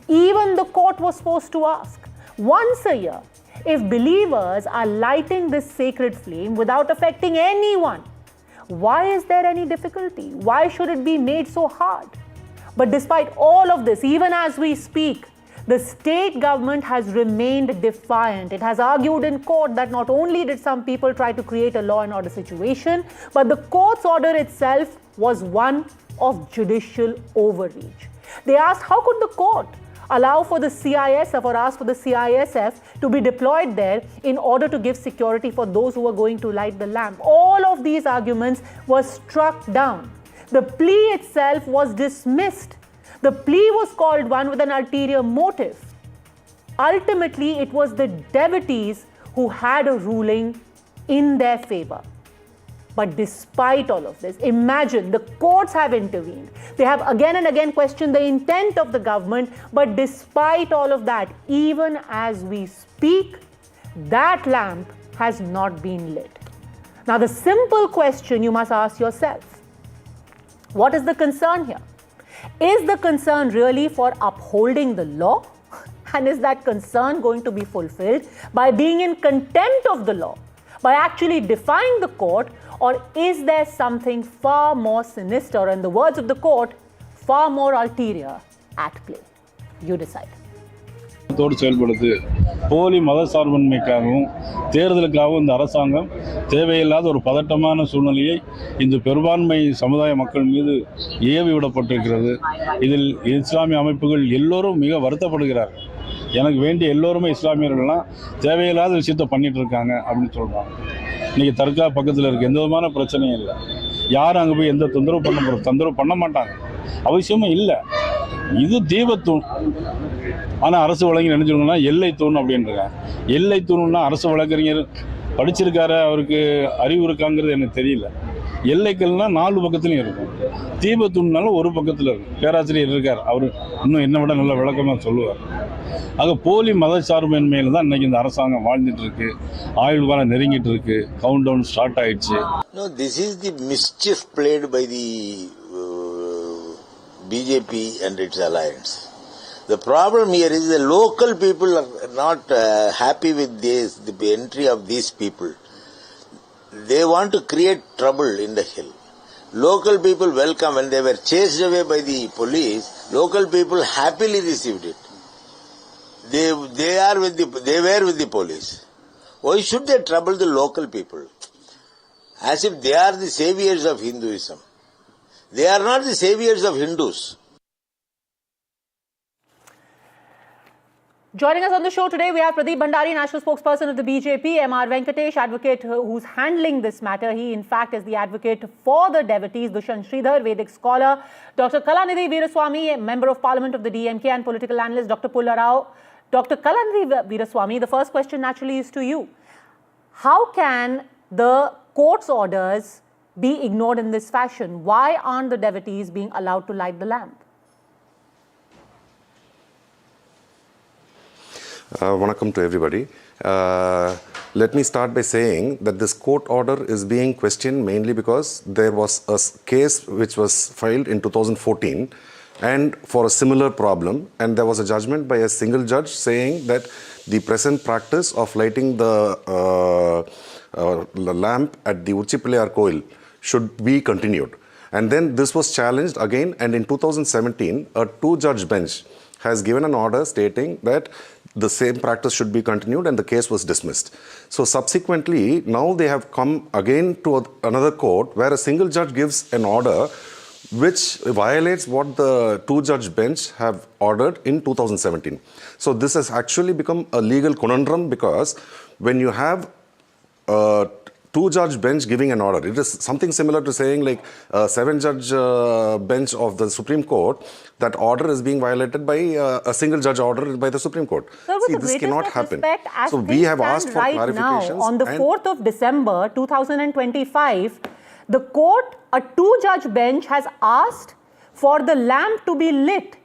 Even the court was forced to ask, once a year, if believers are lighting this sacred flame without affecting anyone, why is there any difficulty? Why should it be made so hard? But despite all of this, even as we speak, the state government has remained defiant. It has argued in court that not only did some people try to create a law and order situation, but the court's order itself was one of judicial overreach. They asked, how could the court allow for the CISF or ask for the CISF to be deployed there in order to give security for those who were going to light the lamp? All of these arguments were struck down. The plea itself was dismissed. The plea was called one with an ulterior motive. Ultimately, it was the devotees who had a ruling in their favor. But despite all of this, imagine the courts have intervened. They have again and again questioned the intent of the government. But despite all of that, even as we speak, that lamp has not been lit. Now, the simple question you must ask yourself, what is the concern here? Is the concern really for upholding the law? And is that concern going to be fulfilled by being in contempt of the law, by actually defying the court? Or is there something far more sinister, in the words of the court, far more ulterior at play? You decide. செயல்படுது போலி மத சார்பின்மைக்காகவும் தேர்தலுக்காகவும் இந்த அரசாங்கம் தேவையில்லாத ஒரு பதட்டமான சூழ்நிலையை இந்த பெரும்பான்மை சமுதாய மக்கள் மீது ஏவி விடப்பட்டிருக்கிறது. இதில் இஸ்லாமிய அமைப்புகள் எல்லோரும் மிக வருத்தப்படுகிறார்கள். எனக்கு வேண்டிய எல்லோருமே இஸ்லாமியர்கள்லாம் தேவையில்லாத விஷயத்தை பண்ணிட்டு இருக்காங்க அப்படின்னு சொல்றாங்க. இன்னைக்கு தர்கா பக்கத்தில் இருக்கு, எந்த விதமான பிரச்சனையும் இல்லை. யாரும் அங்கே போய் எந்த தொந்தரவு பண்ண மாட்டாங்க, அவசியமும் இல்லை. இது தீபத்தூண். ஆனால் அரசு வழங்கி நினைச்சிருக்கோம்னா எல்லை தூண் அப்படின்றாங்க. எல்லை தூணுன்னா அரசு வழக்கறிஞர் படிச்சிருக்காரு, அவருக்கு அறிவு இருக்காங்கிறது எனக்கு தெரியல. எல்லைக்கல்னா 4 பக்கத்துலையும் இருக்கும், தீபத்தூண்னாலும் ஒரு பக்கத்தில் இருக்கும். பேராசிரியர் இருக்கார், அவர் இன்னும் என்ன விட நல்ல விளக்கமாக சொல்லுவார். ஆக போலி மத சார்பின்மையில் தான் இன்னைக்கு இந்த அரசாங்கம் வாழ்ந்துட்டு இருக்கு. ஆயுள் காலம் நெருங்கிட்டு இருக்கு, கவுண்ட் டவுன் ஸ்டார்ட் ஆயிடுச்சு. No, this is the mischief played by the BJP and its alliance. The problem here is the local people are not happy with this, the entry of these people. They want to create trouble in the hill. Local people welcome. When they were chased away by the police, local people happily received it. They were with the police. Why should they trouble the local people? As if they are the saviors of Hinduism. They are not the saviors of Hindus. Joining us on the show today, we have Pradeep Bhandari, national spokesperson of the BJP, M.R. Venkatesh, advocate who's handling this matter. He, in fact, is the advocate for the devotees, Dushyant Sridhar, Vedic scholar, Dr. Kalanidhi Veeraswamy, member of parliament of the DMK and political analyst, Dr. Pulla Rao. Dr. Kalanidhi Veeraswamy, the first question naturally is to you. How can the court's orders be ignored in this fashion? Why aren't the devotees being allowed to light the lamp? Vanakkam to everybody. let me start by saying that this court order is being questioned mainly because there was a case which was filed in 2014 and for a similar problem, and there was a judgment by a single judge saying that the present practice of lighting the lamp at the Uchipilayar Koil should be continued. And then this was challenged again, and in 2017, a two-judge bench has given an order stating that the same practice should be continued, and the case was dismissed. So subsequently, now they have come again to another court where a single judge gives an order which violates what the two-judge bench have ordered in 2017. So this has actually become a legal conundrum, because when you have a two-judge bench giving an order, it is something similar to saying like a seven-judge bench of the Supreme Court, that order is being violated by a single-judge order by the Supreme Court. So see, this cannot happen. As so we have asked for right clarifications. Now, on the 4th of December 2025, the court, a two-judge bench, has asked for the lamp to be lit.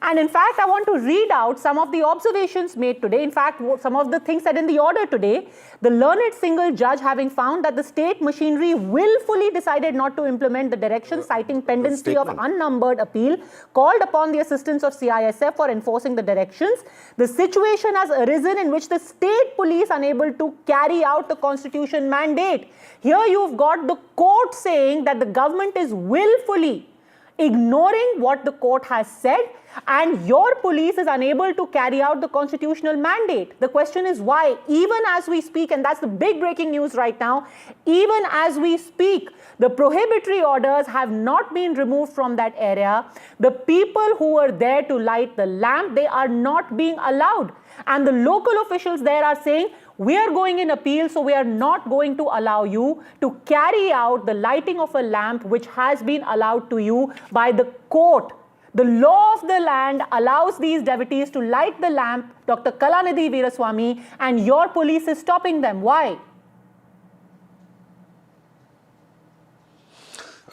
And in fact, I want to read out some of the observations made today. In fact, some of the things said in the order today. The learned single judge, having found that the state machinery willfully decided not to implement the direction, citing pendency of unnumbered appeal, called upon the assistance of CISF for enforcing the directions. The situation has arisen in which the state police unable to carry out the constitution mandate. Here you've got the court saying that the government is willfully ignoring what the court has said, and your police is unable to carry out the constitutional mandate. The question is why? Even as we speak, and that's the big breaking news right now, even as we speak, the prohibitory orders have not been removed from that area. The people who were there to light the lamp, they are not being allowed. And the local officials there are saying, we are going in appeal, so we are not going to allow you to carry out the lighting of a lamp which has been allowed to you by the court. The law of the land allows these devotees to light the lamp, Dr. Kalanidhi Veeraswamy, and your police is stopping them. Why?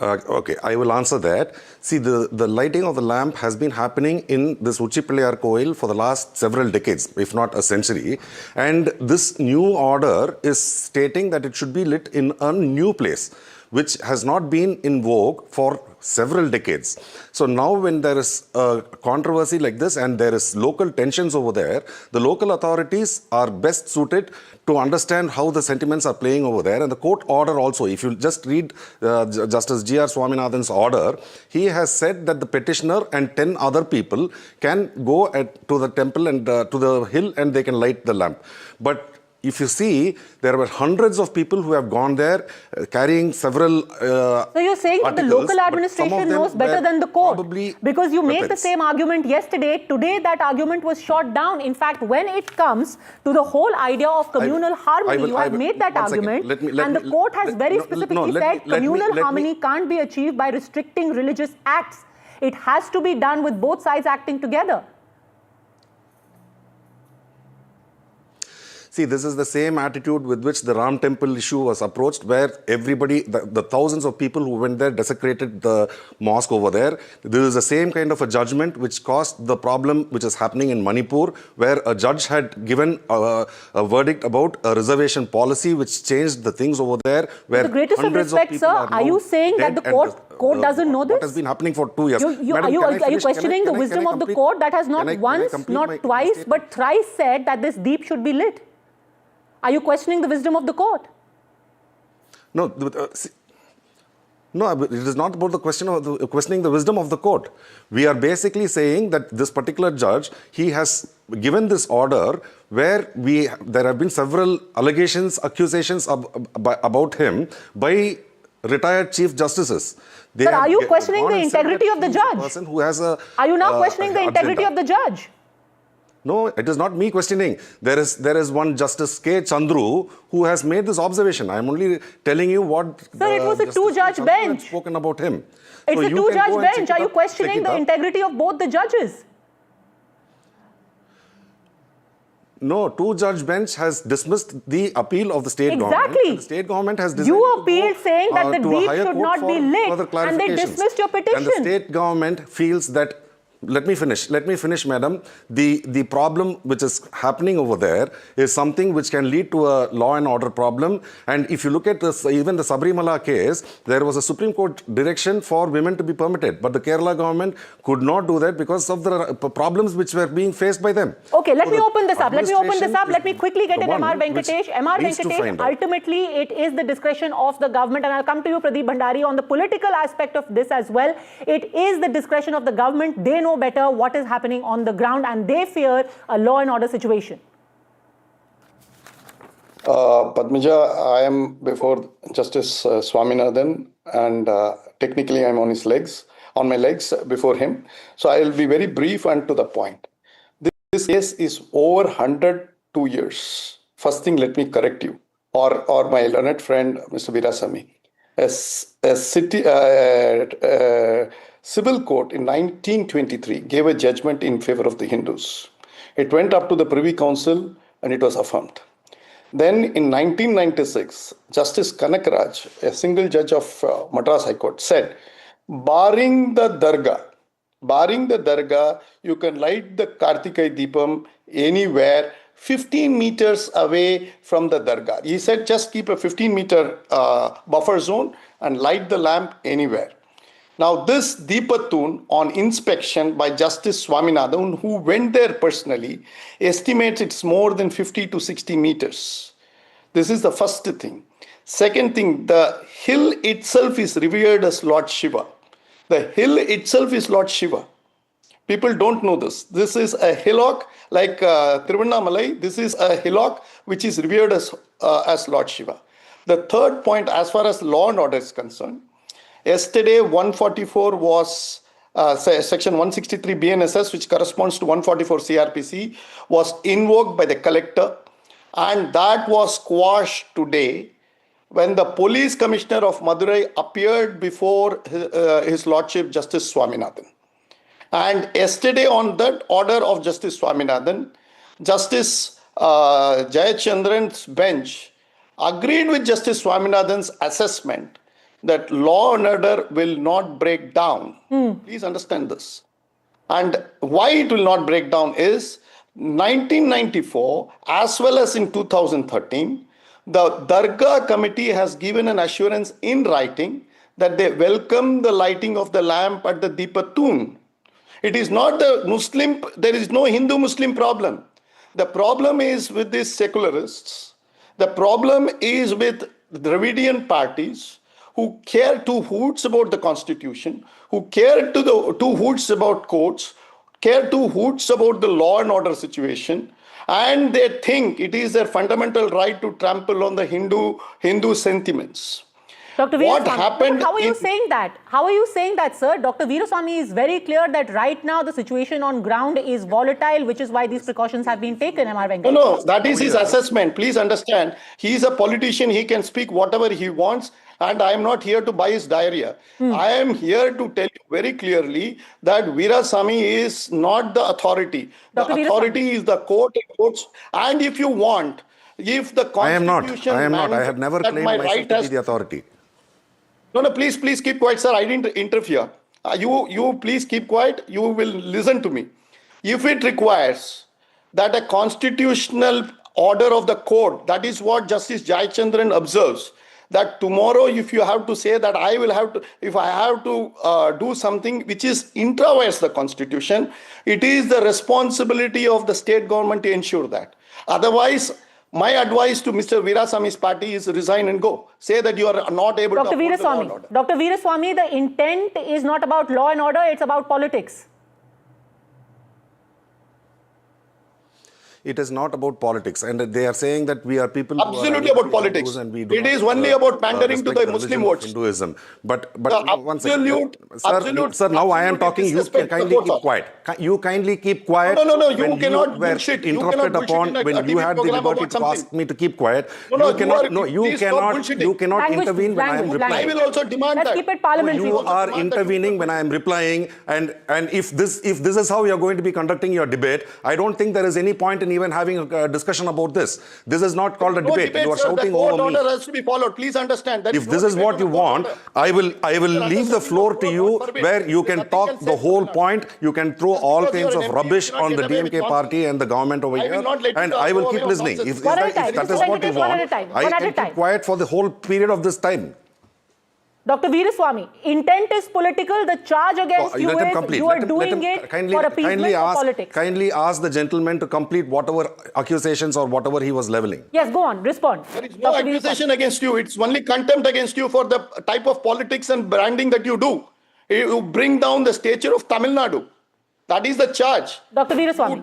Okay, I will answer that. See, the lighting of the lamp has been happening in this Uchipilayar Koil for the last several decades, if not a century. And this new order is stating that it should be lit in a new place, which has not been in vogue for several decades. So now when there is a controversy like this and there is local tensions over there, the local authorities are best suited to understand how the sentiments are playing over there. And the court order also, if you just read Justice G.R. Swaminathan's order, he has said that the petitioner and 10 other people can go to the temple and to the hill and they can light the lamp. But if you see, there were hundreds of people who have gone there carrying several So you're saying that the local administration knows better than the court? Because you made the same argument yesterday. Today that argument was shot down. In fact, when it comes to the whole idea of communal harmony, you have made that argument. And the court has very specifically said communal harmony can't be achieved by restricting religious acts. It has to be done with both sides acting together. See, this is the same attitude with which the Ram Temple issue was approached, where everybody, the thousands of people who went there desecrated the mosque over there. This is the same kind of a judgment which caused the problem which is happening in Manipur, where a judge had given a verdict about a reservation policy which changed the things over there. Where with the greatest of respect, sir, are you saying that the court doesn't know this? What has been happening for 2 years. Madam, are you questioning the wisdom of the court that has not once, not twice, but thrice said that this deep should be lit? Are you questioning the wisdom of the court? No, no, it is not about the question of questioning the wisdom of the court. We are basically saying that this particular judge, he has given this order where there have been several allegations, accusations about him by retired chief justices. But are you questioning the integrity of the judge? Are you now questioning the integrity of the judge? No, it is not me questioning. There is one Justice K. Chandru who has made this observation. I am only telling you what. Sir, it was a two-judge bench. Spoken about him. It's a two-judge bench. Are you questioning the integrity of both the judges? No, two-judge bench has dismissed the appeal of the state government. Exactly. The state government has decided you appealed saying that the deep should not be lit, and they dismissed your petition. And the state government feels that let me finish, madam. The problem which is happening over there is something which can lead to a law and order problem. And if you look at this, even the Sabrimala case, there was a Supreme Court direction for women to be permitted, but the Kerala government could not do that because of the problems which were being faced by them. Okay, let me open this up. Let me quickly get in MR Venkatesh. MR Venkatesh, ultimately it is the discretion of the government, and I'll come to you, Pradeep Bhandari, on the political aspect of this as well. It is the discretion of the government. They know better what is happening on the ground, and they fear a law and order situation. Padmaja, I am before Justice Swaminathan, and technically I'm on my legs before him. So I will be very brief and to the point. This case is over 102 years. First thing, let me correct you, or my learned friend, Mr. Veerasamy. A civil court in 1923 gave a judgment in favor of the Hindus. It went up to the Privy Council and it was affirmed. Then in 1996, Justice Kanakaraj, a single judge of Madras High Court, said, barring the dargah, you can light the Kartikai Deepam anywhere 15 meters away from the dargah. He said, just keep a 15-meter buffer zone and light the lamp anywhere. Now, this Deepatun on inspection by Justice Swaminathan, who went there personally, estimates it's more than 50 to 60 meters. This is the first thing. Second thing, the hill itself is revered as Lord Shiva. The hill itself is Lord Shiva. People don't know this. This is a hillock like Tiruvannamalai. This is a hillock which is revered as Lord Shiva. The third point, as far as law and order is concerned, yesterday 144 was section 163 BNSS, which corresponds to 144 CRPC, was invoked by the collector, and that was quashed today when the police commissioner of Madurai appeared before his lordship Justice Swaminathan. And yesterday, on that order of Justice Swaminathan, Justice Jayachandran's bench agreed with Justice Swaminathan's assessment that law and order will not break down. Please understand this. And why it will not break down is 1994, as well as in 2013, the Dargah committee has given an assurance in writing that they welcome the lighting of the lamp at the Deepatun. It is not the Muslim, there is no Hindu-Muslim problem. The problem is with these secularists. The problem is with Dravidian parties who care two hoots about the constitution, who care two hoots about courts, care two hoots about the law and order situation, and they think it is their fundamental right to trample on the Hindu sentiments. Dr. Veerasamy, how are you saying that? How are you saying that, sir? Dr. Veerasamy is very clear that right now the situation on ground is volatile, which is why these precautions have been taken, MR Venkatesh. No, that is his assessment. Please understand, he is a politician, he can speak whatever he wants, and I am not here to buy his diarrhea. I am here to tell you very clearly that Veerasamy is not the authority. The authority is the court and courts. And if you want, if the constitution... I am not. I have never claimed myself to be the authority. No, please keep quiet, sir. I didn't interfere. You please keep quiet. You will listen to me. If it requires that a constitutional order of the court, that is what Justice Jayachandran observes, that tomorrow if you have to say that if I have to do something which is intra-vires the constitution, it is the responsibility of the state government to ensure that. Otherwise, my advice to Mr. Veerasamy's party is resign and go. Say that you are not able to uphold the law and order. Dr. Veerasamy, the intent is not about law and order, it's about politics. It is not about politics, and they are saying that we are people. Absolutely about politics. It is only about pandering to the Muslim votes. Hinduism, but once again, sir, now I am talking. You kindly keep quiet. You kindly keep quiet. No. You cannot bullshit. Interrupted upon when you had the liberty to ask me to keep quiet. You cannot intervene when I am replying. I will also demand that. Let's keep it parliamentary. You are intervening when I am replying, and if this is how you are going to be conducting your debate, I don't think there is any point in in even having a discussion about this. This is not called a No debate. You are sir. shouting The court over me. order has to be followed. Please understand that. If this is what you want, I will leave the floor to you, where you can talk the whole point. You can throw all kinds of rubbish on the DMK party and the government over here, and I will keep listening. If that is what you want, I can keep quiet for the whole period of this time. Dr. Veeraswamy, intent is political. The charge against you is you are doing it for appeasement of politics. Kindly ask the gentleman to complete whatever accusations or whatever he was leveling. Yes, go on, respond. There is no accusation against you. It's only contempt against you for the type of politics and branding that you do. You bring down the stature of Tamil Nadu. That is the charge. Dr. Veeraswamy.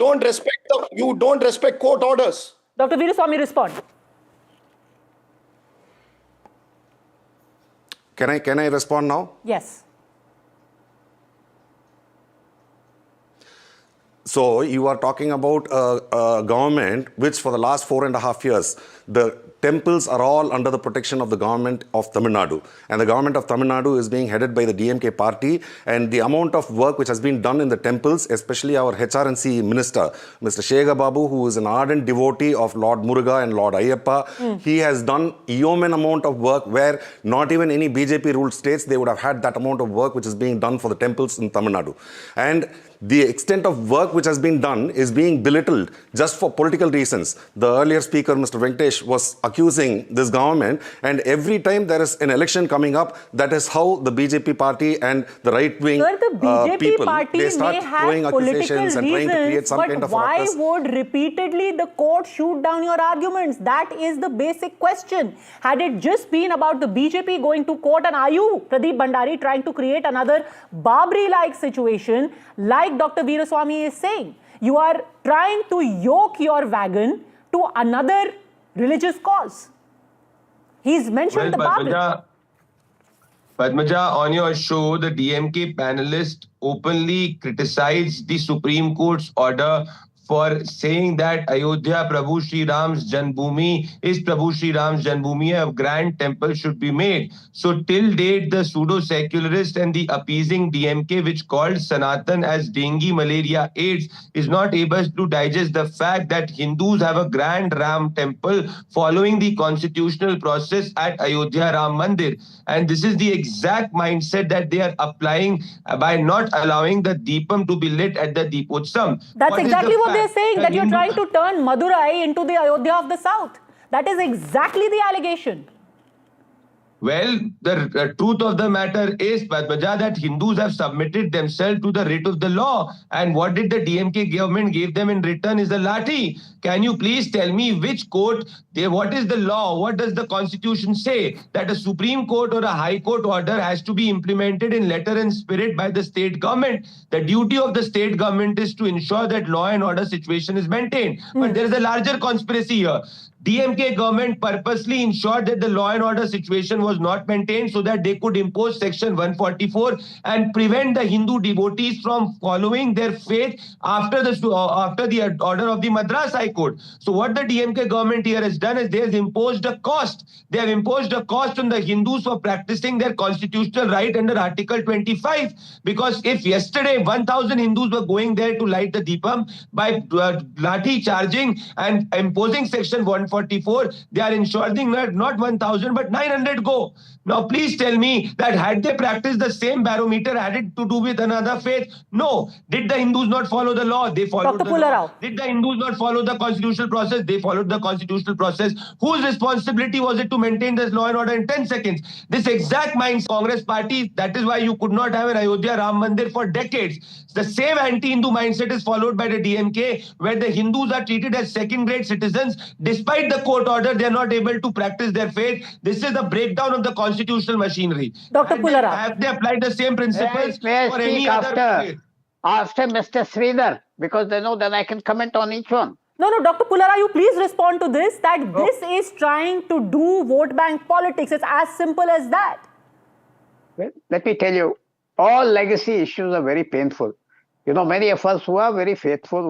You don't respect court orders. Dr. Veeraswamy, respond. Can I respond now? Yes. So you are talking about a government which for the last 4.5 years, the temples are all under the protection of the government of Tamil Nadu. And the government of Tamil Nadu is being headed by the DMK party. And the amount of work which has been done in the temples, especially our HRNC minister, Mr. Shega Babu, who is an ardent devotee of Lord Muruga and Lord Ayyappa, he has done yeoman amount of work where not even any BJP ruled states, they would have had that amount of work which is being done for the temples in Tamil Nadu. And the extent of work which has been done is being belittled just for political reasons. The earlier speaker, Mr. Venkatesh, was accusing this government, and every time there is an election coming up, that is how the BJP party and the right-wing people, they start throwing accusations and trying to create some kind of ruckus. Why would repeatedly the court shoot down your arguments? That is the basic question. Had it just been about the BJP going to court, and are you, Pradeep Bhandari, trying to create another Babri-like situation, like Dr. Veeraswamy is saying? You are trying to yoke your wagon to another religious cause. He's mentioned the Babri. Padmaja, on your show, the DMK panelist openly criticized the Supreme Court's order for saying that Ayodhya Prabhu Shri Ram's Janbhumi is Prabhu Shri Ram's Janbhumi, a grand temple should be made. So till date, the pseudo-secularist and the appeasing DMK, which called Sanatan as dengue, malaria, AIDS, is not able to digest the fact that Hindus have a grand Ram temple following the constitutional process at Ayodhya Ram Mandir. And this is the exact mindset that they are applying by not allowing the Deepam to be lit at the Deepotsam. That's exactly what they're saying, that you're trying to turn Madurai into the Ayodhya of the South. That is exactly the allegation. Well, the truth of the matter is, Padmaja, that Hindus have submitted themselves to the writ of the law. And what did the DMK government give them in return is the lathi. Can you please tell me which court, what is the law, what does the constitution say? That a Supreme Court or a High Court order has to be implemented in letter and spirit by the state government. The duty of the state government is to ensure that law and order situation is maintained. But there is a larger conspiracy here. DMK government purposely ensured that the law and order situation was not maintained so that they could impose Section 144 and prevent the Hindu devotees from following their faith after the order of the Madras High Court. So what the DMK government here has done is they have imposed a cost. They have imposed a cost on the Hindus for practicing their constitutional right under Article 25. Because if yesterday 1,000 Hindus were going there to light the Deepam, by lathi charging and imposing Section 144, they are ensuring that not 1,000 but 900 go. Now please tell me that had they practiced the same barometer, had it to do with another faith? No. Did the Hindus not follow the law? They followed the law. Did the Hindus not follow the constitutional process? They followed the constitutional process. Whose responsibility was it to maintain this law and order in 10 seconds? This exact mindset, Congress party, that is why you could not have an Ayodhya Ram Mandir for decades. The same anti-Hindu mindset is followed by the DMK, where the Hindus are treated as second-grade citizens. Despite the court order, they are not able to practice their faith. This is the breakdown of the constitutional machinery. Dr. Pulara. Have they applied the same principles may I for any speak other faith? After Mr. Sridhar, because they know that I can comment on each one. No, Dr. Pulara, you please respond to this, that this is trying to do vote bank politics. It's as simple as that. Well, let me tell you, all legacy issues are very painful. You know, many of us who are very faithful,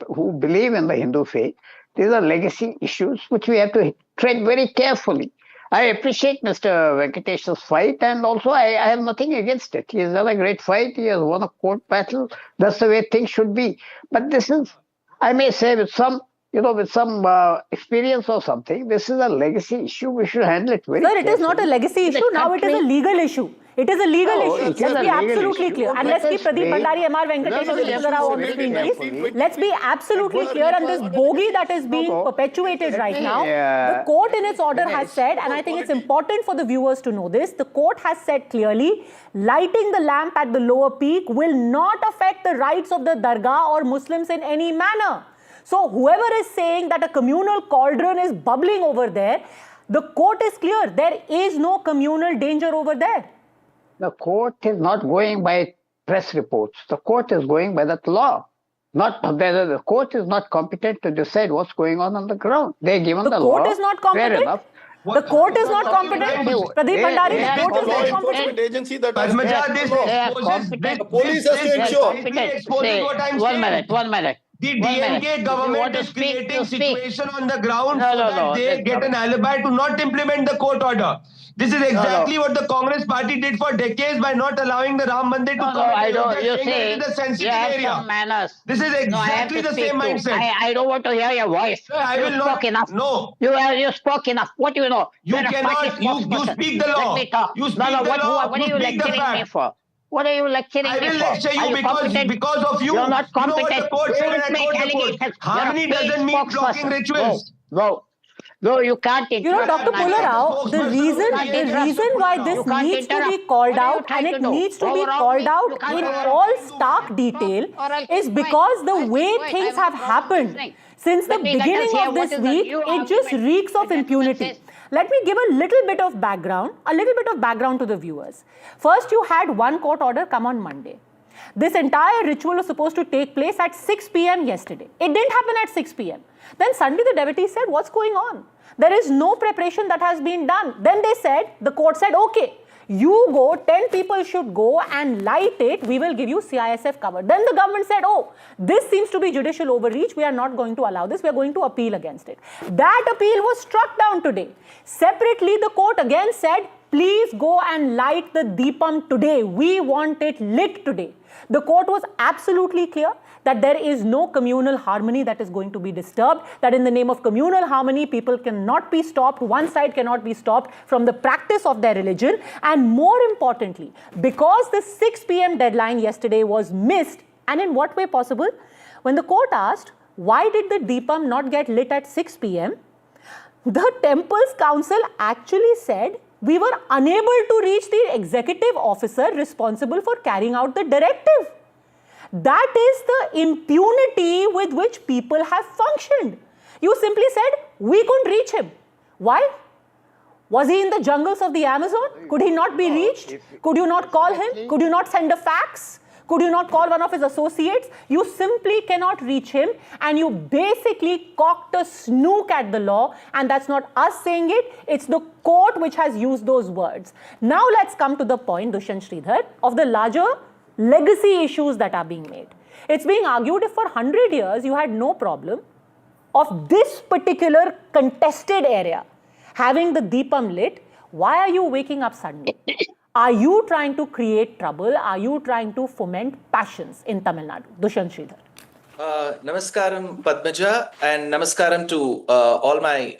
who believe in the Hindu faith, these are legacy issues which we have to tread very carefully. I appreciate Mr. Venkatesh's fight, and also I have nothing against it. He has done a great fight. He has won a court battle. That's the way things should be. But this is, I may say, with some with some experience or something. This is a legacy issue. We should handle it very carefully. Sir, it is not a legacy issue. Now it is a legal issue. It is a legal issue. Let's be absolutely clear. And let's keep Pradeep Bhandari, M.R. Venkatesh on the screen, please. Let's be absolutely clear on this bogey that is being perpetuated right now. The court in its order has said, and I think it's important for the viewers to know this, the court has said clearly, lighting the lamp at the lower peak will not affect the rights of the dargah or Muslims in any manner. So whoever is saying that a communal cauldron is bubbling over there, the court is clear. There is no communal danger over there. The court is not going by press reports. The court is going by that law. The court is not competent to decide what's going on the ground. They're given the law. The court is not competent? Fair enough. The court is not competent. Pradeep Bhandari, the court is not competent. Agency that the police has to ensure. One minute. The DMK government is creating situation on the ground so that they get an alibi to not implement the court order. This is exactly what the Congress party did for decades by not allowing the Ram Mandir to come. I don't. You see, it is a sensitive you have area. some manners. This is exactly the same mindset. I don't want to hear your voice. Sir, I will not. Enough. No. You spoke enough. What do you know? You cannot. You speak the law. Let me talk. You speak the law. What are you lecturing me for? What are you lecturing me for? I will lecture you because of you. You're not competent. You know what the court said when I quote the court. Harmony doesn't mean blocking rituals. No, you can't. Dr. Pulla Rao, the reason why this needs to be called out, and it needs to be called out in all stark detail, is because the way things have happened since the beginning of this week, it just reeks of impunity. Let me give a little bit of background to the viewers. First, you had one court order come on Monday. This entire ritual was supposed to take place at 6 p.m. yesterday. It didn't happen at 6 p.m. Then Sunday the devotee said, what's going on? There is no preparation that has been done. Then they said, the court said, okay, you go, 10 people should go and light it, we will give you CISF cover. Then the government said, oh, this seems to be judicial overreach, we are not going to allow this, we are going to appeal against it. That appeal was struck down today. Separately, the court again said, please go and light the Deepam today. We want it lit today. The court was absolutely clear that there is no communal harmony that is going to be disturbed, that in the name of communal harmony, people cannot be stopped, one side cannot be stopped from the practice of their religion. And more importantly, because the 6 p.m. deadline yesterday was missed, and in what way possible? When the court asked, why did the Deepam not get lit at 6 p.m., the Temple's Council actually said, we were unable to reach the executive officer responsible for carrying out the directive. That is the impunity with which people have functioned. You simply said, we couldn't reach him. Why? Was he in the jungles of the Amazon? Could he not be reached? Could you not call him? Could you not send a fax? Could you not call one of his associates? You simply cannot reach him, and you basically cocked a snook at the law, and that's not us saying it, it's the court which has used those words. Now let's come to the point, Dushyant Sridhar, of the larger legacy issues that are being made. It's being argued if for 100 years you had no problem of this particular contested area having the Deepam lit, why are you waking up suddenly? Are you trying to create trouble? Are you trying to foment passions in Tamil Nadu? Dushyant Sridhar. Namaskaram Padmaja, and namaskaram to all my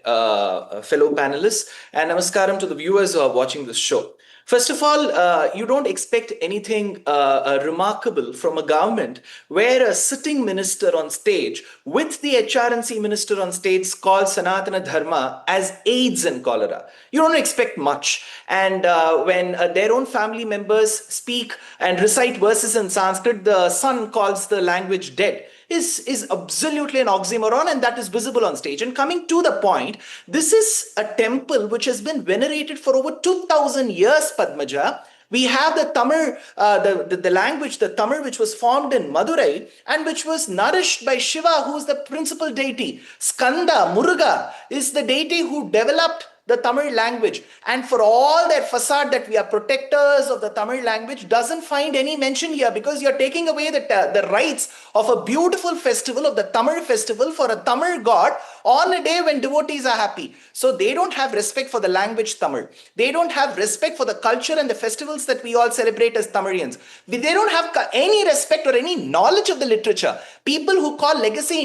fellow panelists, and namaskaram to the viewers who are watching this show. First of all, you don't expect anything remarkable from a government where a sitting minister on stage with the HRNC minister on stage calls Sanatana Dharma as AIDS and cholera. You don't expect much. And when their own family members speak and recite verses in Sanskrit, the son calls the language dead. Is absolutely an oxymoron, and that is visible on stage. And coming to the point, this is a temple which has been venerated for over 2,000 years, Padmaja. We have the Tamil, the language, the Tamil, which was formed in Madurai and which was nourished by Shiva, who is the principal deity. Skanda, Muruga is the deity who developed the Tamil language, and for all their facade that we are protectors of the Tamil language doesn't find any mention here, because you're taking away the rights of a beautiful festival, of the Tamil festival, for a Tamil god on a day when devotees are happy. So they don't have respect for the language Tamil. They don't have respect for the culture and the festivals that we all celebrate as Tamilians. They don't have any respect or any knowledge of the literature. People who call legacy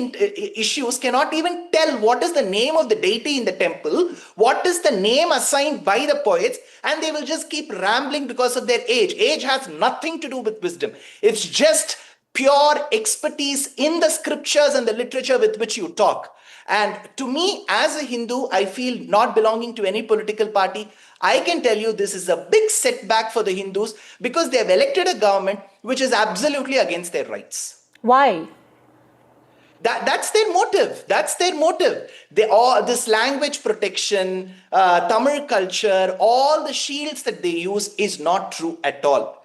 issues cannot even tell what is the name of the deity in the temple, what is the name assigned by the poets, and they will just keep rambling because of their age. Age has nothing to do with wisdom. It's just pure expertise in the scriptures and the literature with which you talk. And to me, as a Hindu, I feel not belonging to any political party. I can tell you this is a big setback for the Hindus because they have elected a government which is absolutely against their rights. Why? That's their motive. That's their motive. This language protection, Tamil culture, all the shields that they use is not true at all.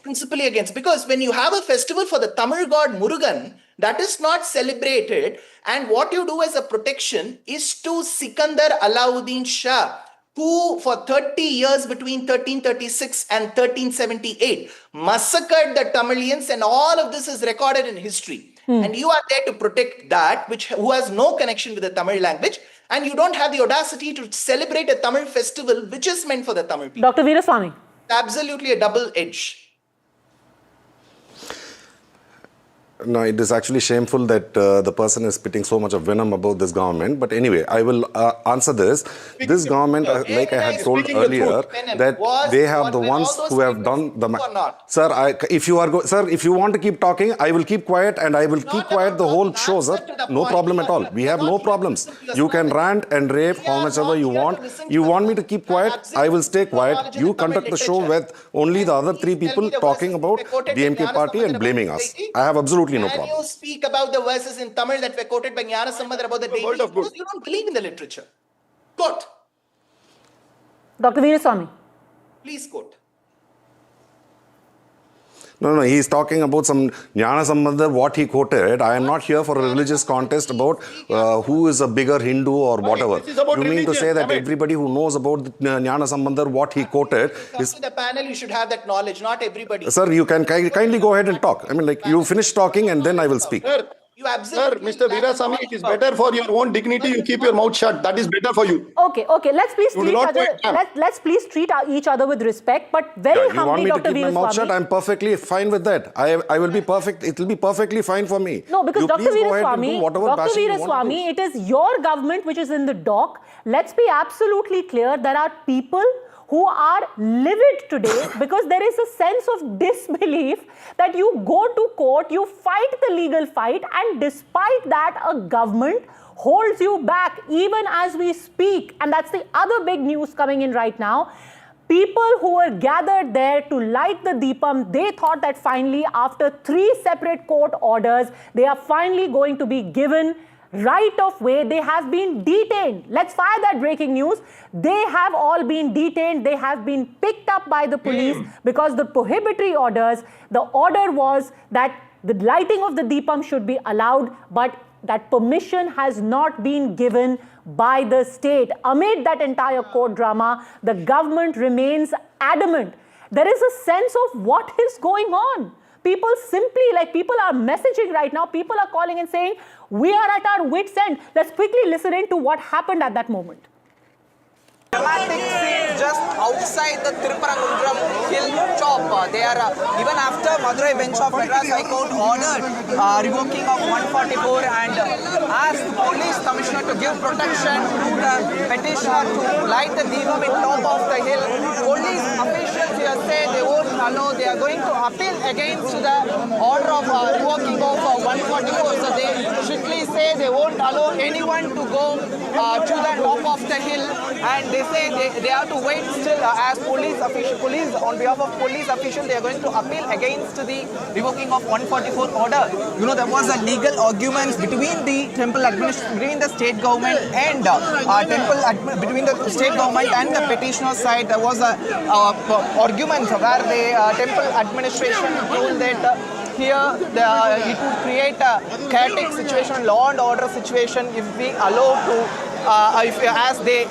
Principally against, because when you have a festival for the Tamil god Murugan, that is not celebrated, and what you do as a protection is to Sikandar Alauddin Shah, who for 30 years between 1336 and 1378 massacred the Tamilians, and all of this is recorded in history. And you are there to protect that who has no connection with the Tamil language, and you don't have the audacity to celebrate a Tamil festival which is meant for the Tamil people. Dr. Veeraswamy. Absolutely a double edge. No, it is actually shameful that the person is spitting so much of venom about this government. But anyway, I will answer this. This government, like I had told earlier, that they have the ones who have done the... Sir, if you want to keep talking, I will keep quiet, and I will keep quiet the whole show, sir. No problem at all. We have no problems. You can rant and rave how much ever you want. You want me to keep quiet? I will stay quiet. You conduct the show with only the other three people talking about DMK party and blaming us. I have absolutely no problem. Can you speak about the verses in Tamil that were quoted by Jnana Sambandar about the deity? Because you don't believe in the literature. Quote. Dr. Veeraswamy. Please quote. No, he is talking about some Jnana Sambandar, what he quoted. I am not here for a religious contest about who is a bigger Hindu or whatever. You mean to say that everybody who knows about Jnana Sambandar, what he quoted is... To the panel, you should have that knowledge, not everybody. Sir, you can kindly go ahead and talk. I mean, like, you finish talking and then I will speak. Sir, Mr. Veeraswamy, it is better for your own dignity. You keep your mouth shut. That is better for you. Okay. Let's please treat each other with respect. But very humbly, Dr. Veeraswamy. You want me to keep my mouth shut? I'm perfectly fine with that. I will be perfect. It will be perfectly fine for me. No, because Dr. Veeraswamy, it is your government which is in the dock. Let's be absolutely clear. There are people who are livid today because there is a sense of disbelief that you go to court, you fight the legal fight, and despite that, a government holds you back even as we speak. And that's the other big news coming in right now. People who were gathered there to light the Deepam, they thought that finally, after 3 separate court orders, they are finally going to be given right of way. They have been detained. Let's fire that breaking news. They have all been detained. They have been picked up by the police because the prohibitory orders, the order was that the lighting of the Deepam should be allowed, but that permission has not been given by the state. Amid that entire court drama, the government remains adamant. There is a sense of what is going on. People are messaging right now. People are calling and saying, we are at our wit's end. Let's quickly listen in to what happened at that moment. Dramatic scene just outside the Tirupparankunram hill top. They are, even after Madurai bench of Madras High Court ordered revoking of 144 and asked the police commissioner to give protection to the petitioner to light the Deepam in top of the hill. Police officials here say they won't allow, they are going to appeal against the order of revoking of 144. So they strictly say they won't allow anyone to go to the top of the hill, and they say they have to wait still as police on behalf of police officials, they are going to appeal against the revoking of 144 order. You know, there was a legal argument between the temple administration, between the state government and between the state government and the petitioner side. There was a argument where the temple administration told that here it would create a chaotic situation, law and order situation if we allow to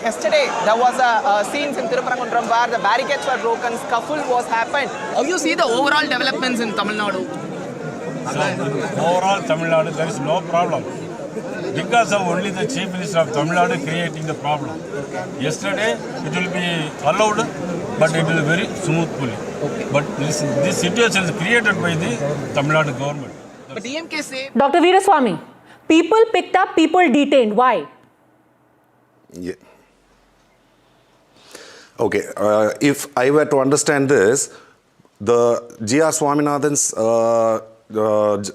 yesterday there was a scenes in Tirupparankunram where the barricades were broken, scuffle was happened. How you see the overall developments in Tamil Nadu? Overall Tamil Nadu, there is no problem. because of only the Chief Minister of Tamil Nadu creating the problem. Yesterday, it will be allowed, but it will be very smoothly. But this situation is created by the Tamil Nadu government. But DMK say... Dr. Veeraswamy, people picked up, people detained. Why? Yeah. Okay, if I were to understand this, the G.R. Swaminathan's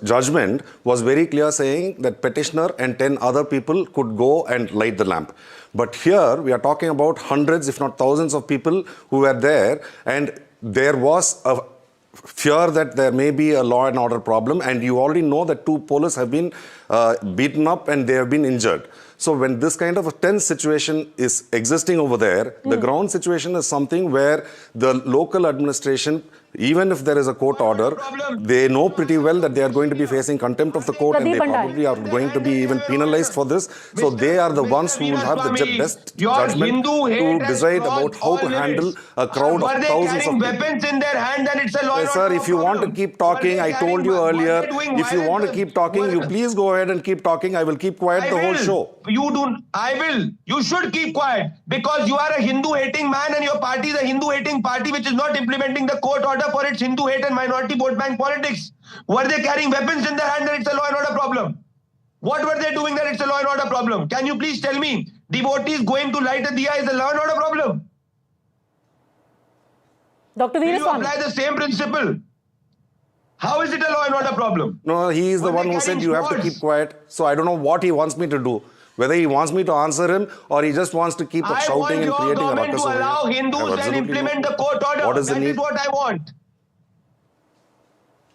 judgment was very clear, saying that petitioner and 10 other people could go and light the lamp. But here we are talking about hundreds, if not thousands of people who were there, and there was a fear that there may be a law and order problem, and you already know that 2 police have been beaten up and they have been injured. So when this kind of a tense situation is existing over there, the ground situation is something where the local administration, even if there is a court order, they know pretty well that they are going to be facing contempt of the court, and they probably are going to be even penalized for this. So they are the ones who will have the best judgment to decide about how to handle a crowd of thousands of people. Weapons in their hand, and it's a law. Yes, sir, if you want to keep talking, I told you earlier, if you want to keep talking, you please go ahead and keep talking. I will keep quiet the whole show. I will. You should keep quiet, because you are a Hindu-hating man and your party is a Hindu-hating party which is not implementing the court order for its Hindu hate and minority vote bank politics. Were they carrying weapons in their hand that it's a law and order problem? What were they doing that it's a law and order problem? Can you please tell me? Devotees going to light a diya is a law and order problem? Dr. Will you Veeraswamy, apply the same principle? How is it a law and order problem? No, he is the one who said you have to keep quiet. So I don't know what he wants me to do. Whether he wants me to answer him or he just wants to keep shouting and creating a ruckus over here. I want your government to allow Hindus and implement the court order. What is the That need? is what I want.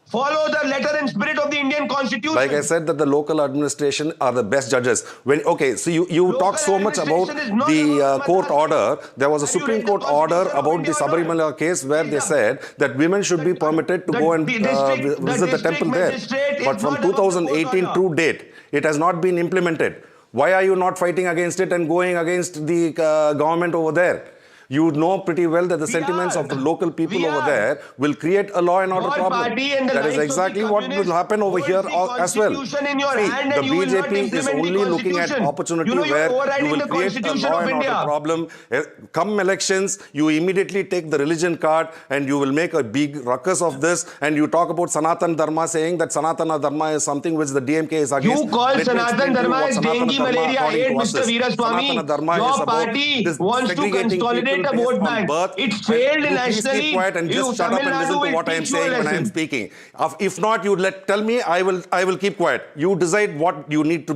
Follow the letter and spirit of the Indian Constitution. Like I said, that the local administration are the best judges. So you talk so much about the court order. There was a Supreme Court order about the Sabarimala case where they said that women should be permitted to go and visit the temple there. But from 2018 to date, it has not been implemented. Why are you not fighting against it and going against the government over there? You know pretty well that the sentiments of the local people over there will create a law and order problem. That is exactly what will happen over here as well. See, the BJP is only looking at opportunity where you will create a law and order problem. Come elections, you immediately take the religion card and you will make a big ruckus of this, and you talk about Sanatan Dharma, saying that Sanatana Dharma is something which the DMK is against. You call Sanatan Dharma as dengue malaria aid, Mr. Veeraswamy. Your party wants to consolidate a vote bank. It failed nationally. Keep quiet and just shut up and listen to what I am saying when I am speaking. If not, you tell me. I will keep quiet. You decide what you need.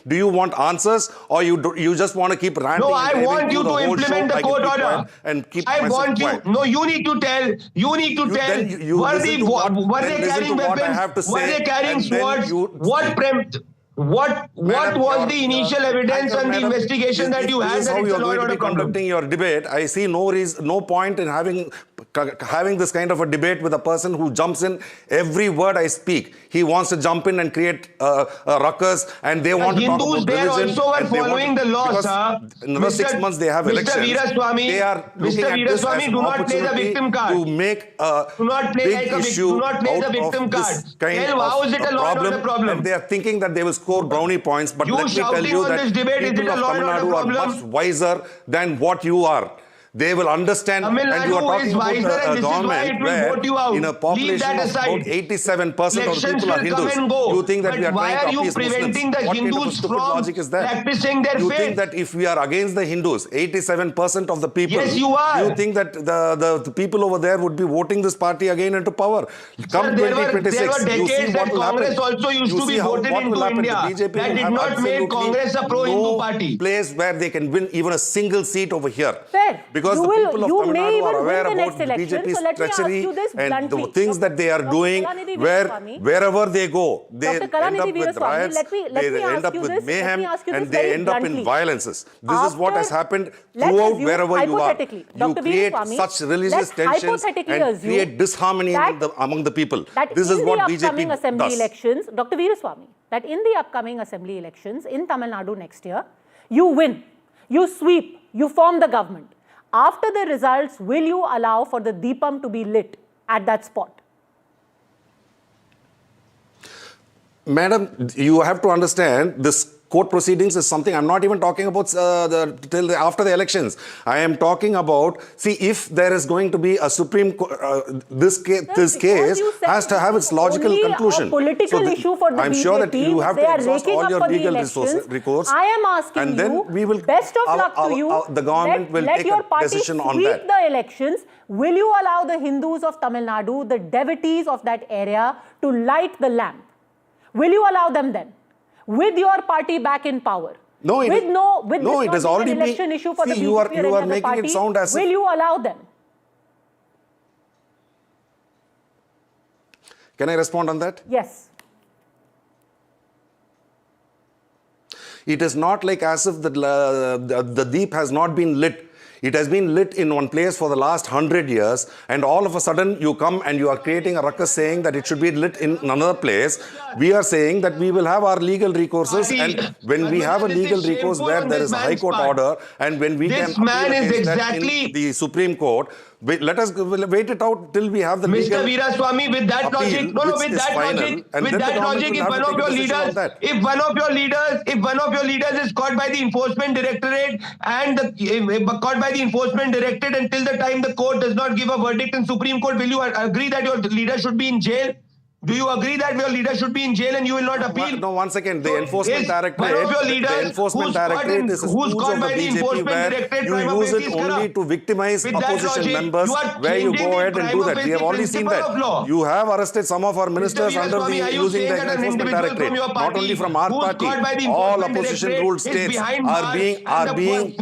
Do you want answers, or you just want to keep ranting? No, I want you to implement the court order. And keep I want you. Quiet. No, you need to tell. You need to tell. Were they carrying weapons? Were they carrying swords? What was the initial evidence and the investigation that you had that it's a law and order problem? Conducting your debate, I see no point in having this kind of a debate with a person who jumps in every word I speak. He wants to jump in and create a ruckus, and they want to talk about religion. Hindus there also were following the law, sir. In another 6 months they have elections. They are looking at this as an opportunity to make a big issue out of this kind of problem. And they are thinking that they will score brownie points, but let me tell you that people of Tamil Nadu are much wiser than what you are. They will understand, and you are talking about a government where in a population of about 87% of the people are Hindus. You think that we are trying to appease Muslims. What kind of a stupid logic is that? You think that if we are against the Hindus, 87% of the people, yes, you are. You think that the people over there would be voting this party again into power? Come 2026, you see what will happen. Congress also used to be voted into India. That did not make Congress a pro-Hindu party. Place where they can win even a single seat over here. Fair. Because the people of Tamil Nadu are aware about BJP's treachery and the things that they are doing, wherever they go, they end up with riots, they end up with mayhem, and they end up in violences. This is what has happened throughout wherever you are. You create such religious tensions and create disharmony among the people. This is what BJP does. Dr. Veeraswamy, that in the upcoming assembly elections in Tamil Nadu next year, you win, you sweep, you form the government. After the results, will you allow for the Deepam to be lit at that spot? Madam, you have to understand this court proceedings is something, I'm not even talking about till after the elections. I am talking about, see, if there is going to be a Supreme Court, this case has to have its logical conclusion. A political issue for the I'm BJP, sure that you have to exhaust all your legal recourse. I am asking and then we will, best of luck to you. The government will take a decision on that. Let your party sweep the elections. Will you allow the Hindus of Tamil Nadu, the devotees of that area, to light the lamp? Will you allow them then? With your party back in power? No, it is already an election issue for the BJP you are making party, it sound as will you allow them? Can I respond on that? Yes. It is not like as if the deep has not been lit. It has been lit in one place for the last 100 years, and all of a sudden you come and you are creating a ruckus saying that it should be lit in another place. We are saying that we will have our legal recourses, and when we have a legal recourse where there is a High Court order, and when we can appeal against that in the Supreme Court, let us wait it out till we have the legal Mr. Veeraswamy, with that logic, if one of your leaders is caught by the Enforcement Directorate and until the time the court does not give a verdict in Supreme Court, will you agree that your leader should be in jail? Do you agree that your leader should be in jail and you will not appeal? No, one second. The Enforcement Directorate, one of your leaders the Enforcement Directorate is a tool of the BJP where you use it only to victimize opposition members, where you go ahead and do that. We have already seen that. You have arrested some of our ministers using the Enforcement Directorate. Not only from our party, all opposition-ruled states are being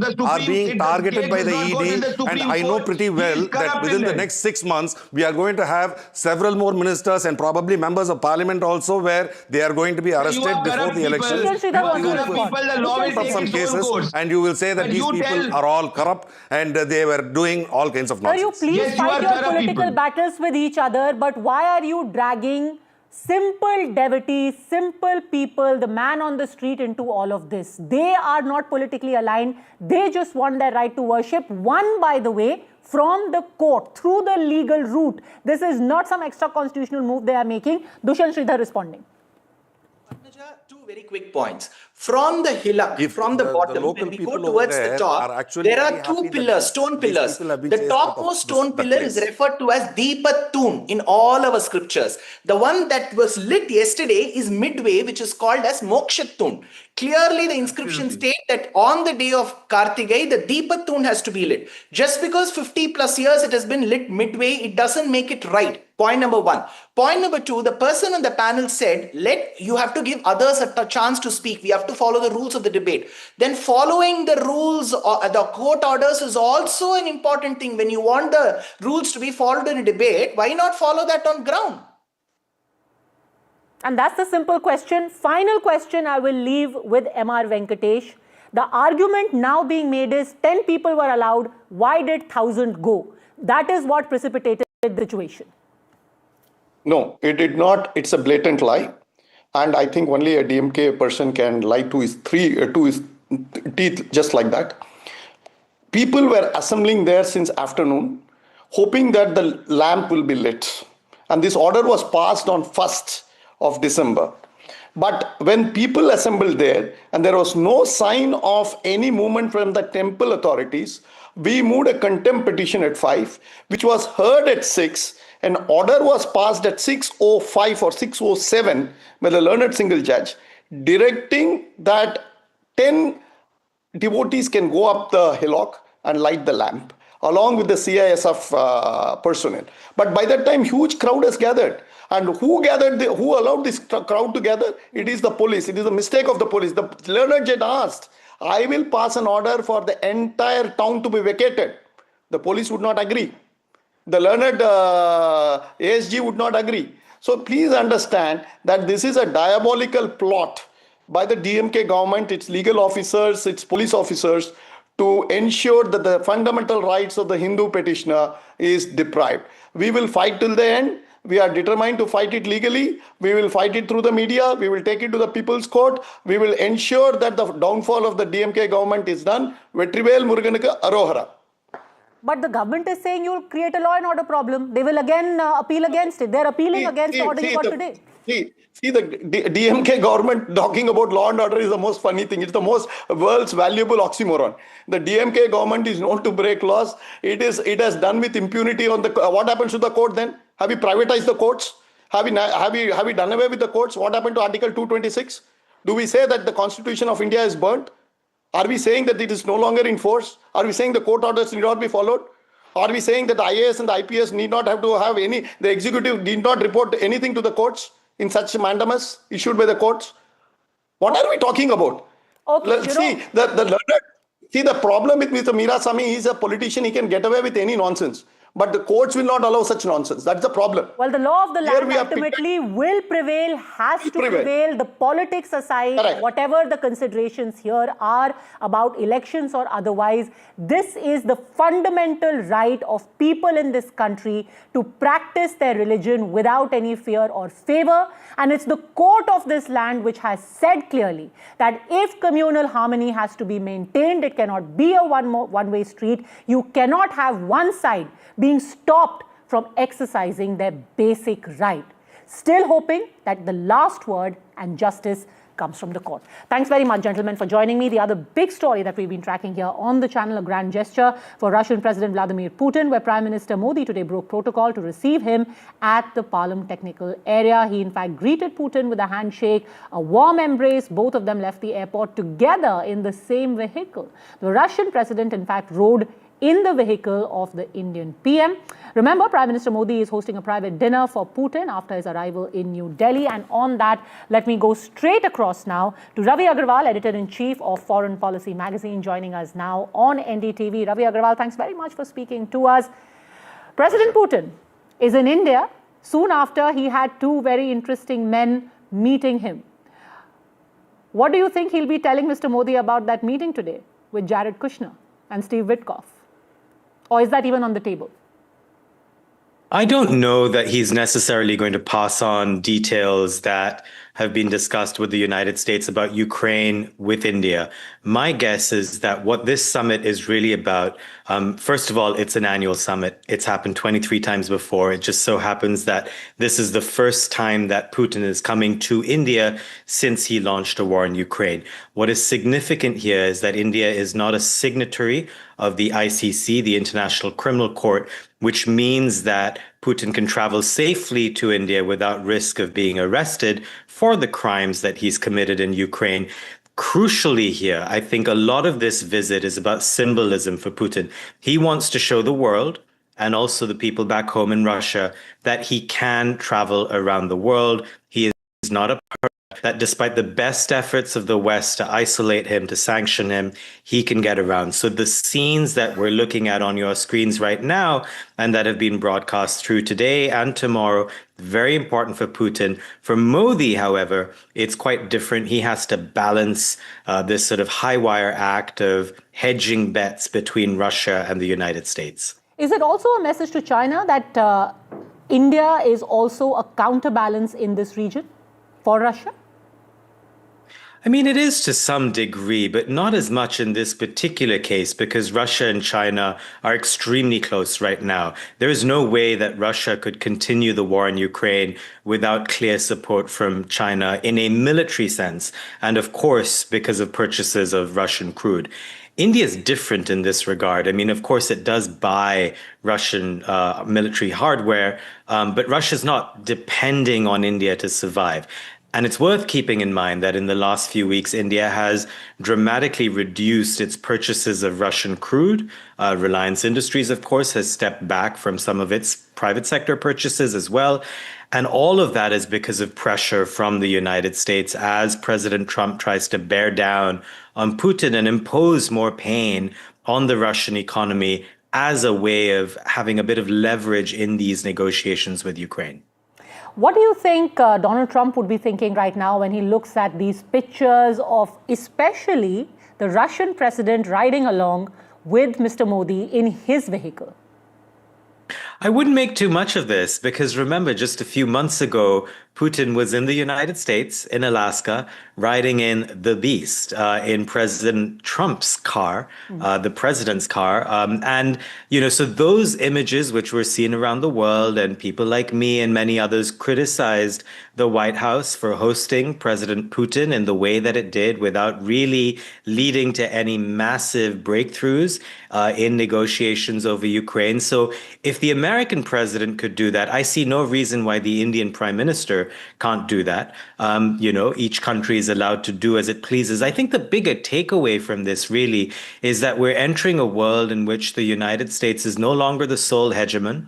targeted by the ED, and I know pretty well that within the next 6 months, we are going to have several more ministers and probably members of parliament also, where they are going to be arrested before the election. You will put up some cases and you will say that these people are all corrupt and they were doing all kinds of nonsense. Sir, you please fight your political battles with each other, but why are you dragging simple devotees, simple people, the man on the street into all of this? They are not politically aligned. They just want their right to worship. One, by the way, from the court, through the legal route. This is not some extra constitutional move they are making. Dushyant Sridhar responding. Two very quick points. From the hillock, from the bottom, when we go towards the top, there are two pillars, stone pillars. The topmost stone pillar is referred to as Deepatun in all our scriptures. The one that was lit yesterday is midway, which is called as Mokshatun. Clearly, the inscription states that on the day of Kartigai, the Deepatun has to be lit. Just because 50 plus years it has been lit midway, it doesn't make it right. Point number one. Point number two, the person on the panel said, you have to give others a chance to speak. We have to follow the rules of the debate. Then following the rules, the court orders is also an important thing. When you want the rules to be followed in a debate, why not follow that on ground? And that's the simple question. Final question I will leave with M.R. Venkatesh. The argument now being made is 10 people were allowed. Why did 1,000 go? That is what precipitated the situation. No, it did not. It's a blatant lie. And I think only a DMK person can lie to his teeth just like that. People were assembling there since afternoon, hoping that the lamp will be lit. And this order was passed on 1st of December. But when people assembled there and there was no sign of any movement from the temple authorities, we moved a contempt petition at 5, which was heard at 6. An order was passed at 6:05 or 6:07 by the learned single judge, directing that 10 devotees can go up the hillock and light the lamp, along with the CISF personnel. But by that time, huge crowd has gathered. And who allowed this crowd to gather? It is the police. It is a mistake of the police. The learned judge asked, I will pass an order for the entire town to be vacated. The police would not agree. The learned ASG would not agree. So please understand that this is a diabolical plot by the DMK government, its legal officers, its police officers, to ensure that the fundamental rights of the Hindu petitioner is deprived. We will fight till the end. We are determined to fight it legally. We will fight it through the media. We will take it to the People's Court. We will ensure that the downfall of the DMK government is done. Vetrivel Muruganuku Arohara. But the government is saying you'll create a law and order problem. They will again appeal against it. They're appealing against the order you got today. See, the DMK government talking about law and order is the most funny thing. It's the most world's valuable oxymoron. The DMK government is known to break laws. It has done with impunity on the. What happens to the court then? Have you privatized the courts? Have you done away with the courts? What happened to Article 226? Do we say that the Constitution of India is burnt? Are we saying that it is no longer in force? Are we saying the court orders need not be followed? Are we saying that the IAS and the IPS need not have to have any, the executive need not report anything to the courts in such mandamus issued by the courts? What are we talking about? Okay, the problem with Mr. Meerasamy, he's a politician, he can get away with any nonsense. But the courts will not allow such nonsense. That's the problem. Well, the law of the land ultimately will prevail, has to prevail. The politics aside, Correct. whatever the considerations here are about elections or otherwise, this is the fundamental right of people in this country to practice their religion without any fear or favor. And it's the court of this land which has said clearly that if communal harmony has to be maintained, it cannot be a one-way street. You cannot have one side being stopped from exercising their basic right. Still hoping that the last word and justice comes from the court. Thanks very much, gentlemen, for joining me. The other big story that we've been tracking here on the channel, a grand gesture for Russian President Vladimir Putin, where Prime Minister Modi today broke protocol to receive him at the Parliament technical area. He, in fact, greeted Putin with a handshake, a warm embrace. Both of them left the airport together in the same vehicle. The Russian president, in fact, rode in the vehicle of the Indian PM. Remember, Prime Minister Modi is hosting a private dinner for Putin after his arrival in New Delhi. And on that, let me go straight across now to Ravi Agarwal, Editor-in-Chief of Foreign Policy Magazine, joining us now on NDTV. Ravi Agarwal, thanks very much for speaking to us. President Putin is in India soon after he had two very interesting men meeting him. What do you think he'll be telling Mr. Modi about that meeting today with Jared Kushner and Steve Witkoff? Or is that even on the table? I don't know that he's necessarily going to pass on details that have been discussed with the United States about Ukraine with India. My guess is that what this summit is really about, first of all, it's an annual summit. It's happened 23 times before. It just so happens that this is the first time that Putin is coming to India since he launched a war in Ukraine. What is significant here is that India is not a signatory of the ICC, the International Criminal Court, which means that Putin can travel safely to India without risk of being arrested for the crimes that he's committed in Ukraine. Crucially here, I think a lot of this visit is about symbolism for Putin. He wants to show the world and also the people back home in Russia that he can travel around the world. He is not a that despite the best efforts of the West to isolate him, to sanction him, he can get around. So the scenes that we're looking at on your screens right now and that have been broadcast through today and tomorrow, very important for Putin. For Modi, however, it's quite different. He has to balance this sort of high wire act of hedging bets between Russia and the United States. Is it also a message to China that India is also a counterbalance in this region for Russia? I mean, it is to some degree, but not as much in this particular case because Russia and China are extremely close right now. There is no way that Russia could continue the war in Ukraine without clear support from China in a military sense. And of course, because of purchases of Russian crude. India is different in this regard. I mean, of course, it does buy Russian military hardware, but Russia's not depending on India to survive. And it's worth keeping in mind that in the last few weeks, India has dramatically reduced its purchases of Russian crude. Reliance Industries, of course, has stepped back from some of its private sector purchases as well. And all of that is because of pressure from the United States as President Trump tries to bear down on Putin and impose more pain on the Russian economy as a way of having a bit of leverage in these negotiations with Ukraine. What do you think Donald Trump would be thinking right now when he looks at these pictures of especially the Russian president riding along with Mr. Modi in his vehicle? I wouldn't make too much of this because remember, just a few months ago, Putin was in the United States, in Alaska, riding in the Beast, in President Trump's car, the president's car. So those images, which were seen around the world, and people like me and many others criticized the White House for hosting President Putin in the way that it did without really leading to any massive breakthroughs in negotiations over Ukraine. So if the American president could do that, I see no reason why the Indian prime minister can't do that. Each country is allowed to do as it pleases. I think the bigger takeaway from this really is that we're entering a world in which the United States is no longer the sole hegemon,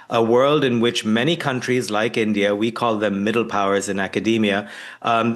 a world in which many countries like India, we call them middle powers in academia,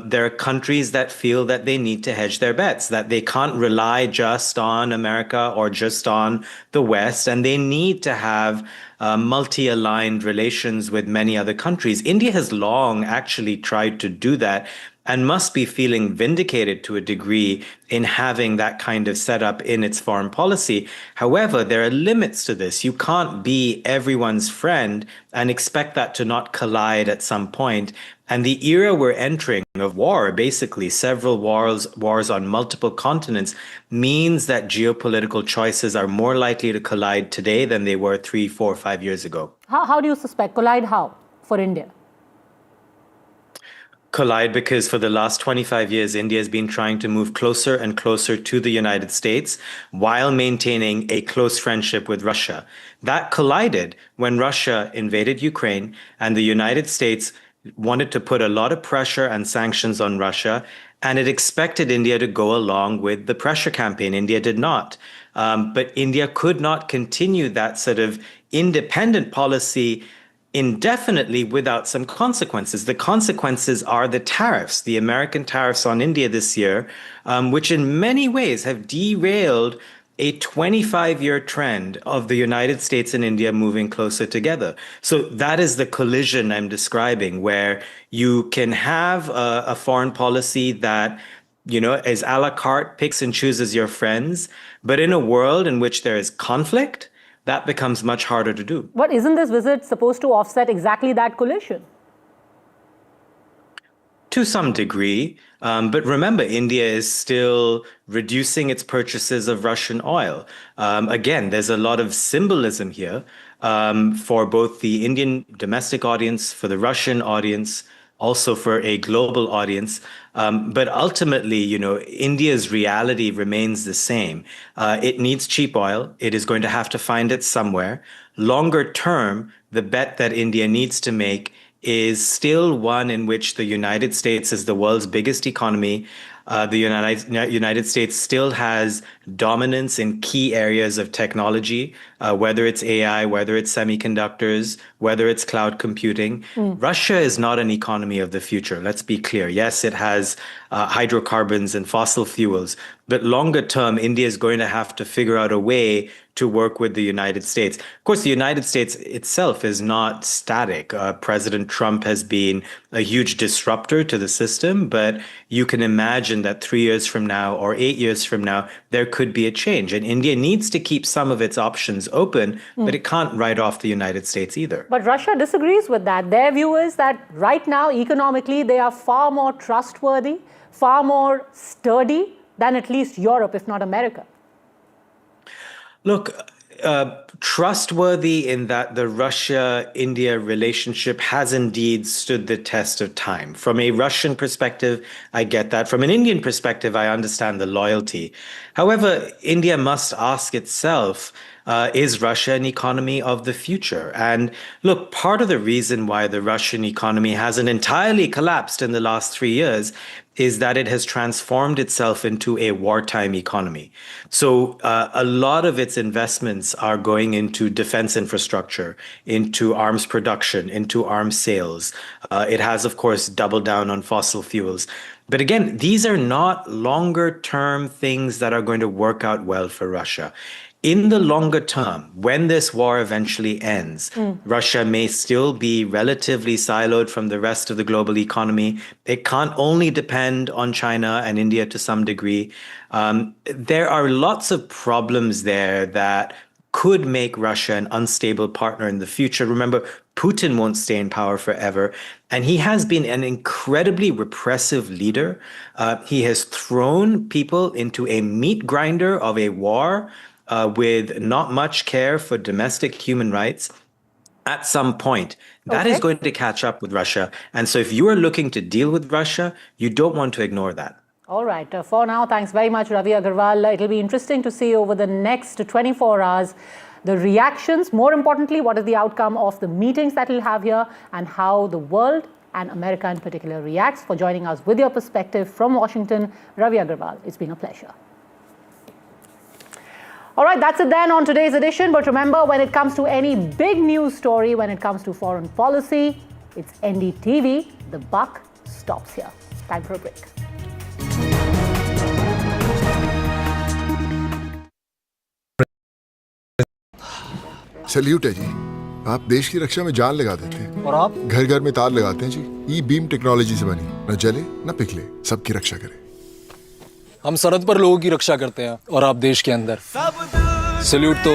there are countries that feel that they need to hedge their bets, that they can't rely just on America or just on the West, and they need to have multi-aligned relations with many other countries. India has long actually tried to do that and must be feeling vindicated to a degree in having that kind of setup in its foreign policy. However, there are limits to this. You can't be everyone's friend and expect that to not collide at some point. And the era we're entering of war, basically several wars on multiple continents, means that geopolitical choices are more likely to collide today than they were 3, 4, 5 years ago. How do you suspect? Collide how for India? Collide because for the last 25 years, India has been trying to move closer and closer to the United States while maintaining a close friendship with Russia. That collided when Russia invaded Ukraine and the United States wanted to put a lot of pressure and sanctions on Russia, and it expected India to go along with the pressure campaign. India did not. But India could not continue that sort of independent policy indefinitely without some consequences. The consequences are the tariffs, the American tariffs on India this year, which in many ways have derailed a 25-year trend of the United States and India moving closer together. So that is the collision I'm describing, where you can have a foreign policy that is a la carte, picks and chooses your friends, but in a world in which there is conflict, that becomes much harder to do. But isn't this visit supposed to offset exactly that collision? To some degree. But remember, India is still reducing its purchases of Russian oil. Again, there's a lot of symbolism here for both the Indian domestic audience, for the Russian audience, also for a global audience. But ultimately, India's reality remains the same. It needs cheap oil. It is going to have to find it somewhere. Longer term, the bet that India needs to make is still one in which the United States is the world's biggest economy. The United States still has dominance in key areas of technology, whether it's AI, whether it's semiconductors, whether it's cloud computing. Russia is not an economy of the future. Let's be clear. Yes, it has hydrocarbons and fossil fuels, but longer term, India is going to have to figure out a way to work with the United States. Of course, the United States itself is not static. President Trump has been a huge disruptor to the system, but you can imagine that 3 years from now or 8 years from now, there could be a change. And India needs to keep some of its options open, but it can't write off the United States either. But Russia disagrees with that. Their view is that right now, economically, they are far more trustworthy, far more sturdy than at least Europe, if not America. Look, trustworthy in that the Russia-India relationship has indeed stood the test of time. From a Russian perspective, I get that. From an Indian perspective, I understand the loyalty. However, India must ask itself, is Russia an economy of the future? And look, part of the reason why the Russian economy hasn't entirely collapsed in the last 3 years is that it has transformed itself into a wartime economy. So a lot of its investments are going into defense infrastructure, into arms production, into arms sales. It has, of course, doubled down on fossil fuels. But again, these are not longer term things that are going to work out well for Russia. In the longer term, when this war eventually ends, Russia may still be relatively siloed from the rest of the global economy. It can't only depend on China and India to some degree. There are lots of problems there that could make Russia an unstable partner in the future. Remember, Putin won't stay in power forever, and he has been an incredibly repressive leader. He has thrown people into a meat grinder of a war with not much care for domestic human rights. At some point, that is going to catch up with Russia. And so if you are looking to deal with Russia, you don't want to ignore that. All right. For now, thanks very much, Ravi Agarwal. It'll be interesting to see over the next 24 hours the reactions. More importantly, what is the outcome of the meetings that we'll have here and how the world and America in particular reacts. For joining us with your perspective from Washington, Ravi Agarwal, it's been a pleasure. All right, that's it then on today's edition. But remember, when it comes to any big news story, when it comes to foreign policy, it's NDTV. The buck stops here. Time for a break. Salute है जी, आप देश की रक्षा में जान लगा देते हैं और आप घर घर में तार लगाते हैं जी। ई बीम टेक्नोलॉजी से बनी, न जले न पिघले, सबकी रक्षा करे। हम सरहद पर लोगों की रक्षा करते हैं और आप देश के अंदर। सैल्यूट तो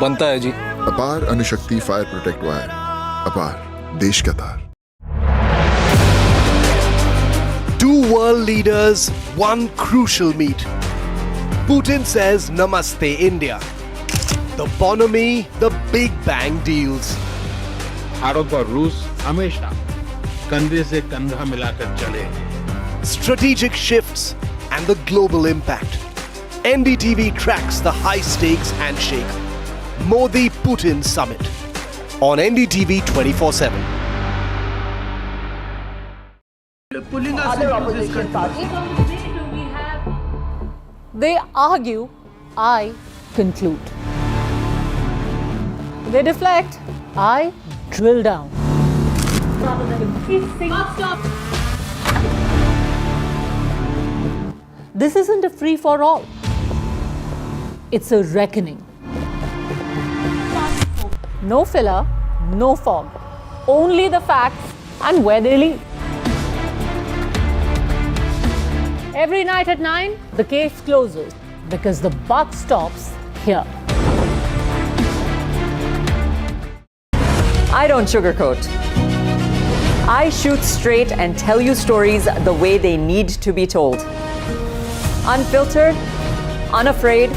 बनता है जी। अपार अणुशक्ति फायर प्रोटेक्ट वायर, अपार देश का तार। Two world leaders, one crucial meet. Putin says Namaste India. The bonhomie, the Big Bang deals. Bharat और रूस हमेशा कंधे से कंधा मिलाकर चले. Strategic shifts and the global impact. NDTV tracks the high-stakes handshake. Modi-Putin summit on NDTV 24/7. Pulling us into this country. They argue, I conclude. They deflect, I drill down. This isn't a free-for-all. It's a reckoning. No filler, no fog. Only the facts and where they lead. Every night at 9, the case closes because the buck stops here. I don't sugarcoat. I shoot straight and tell you stories the way they need to be told. Unfiltered, unafraid,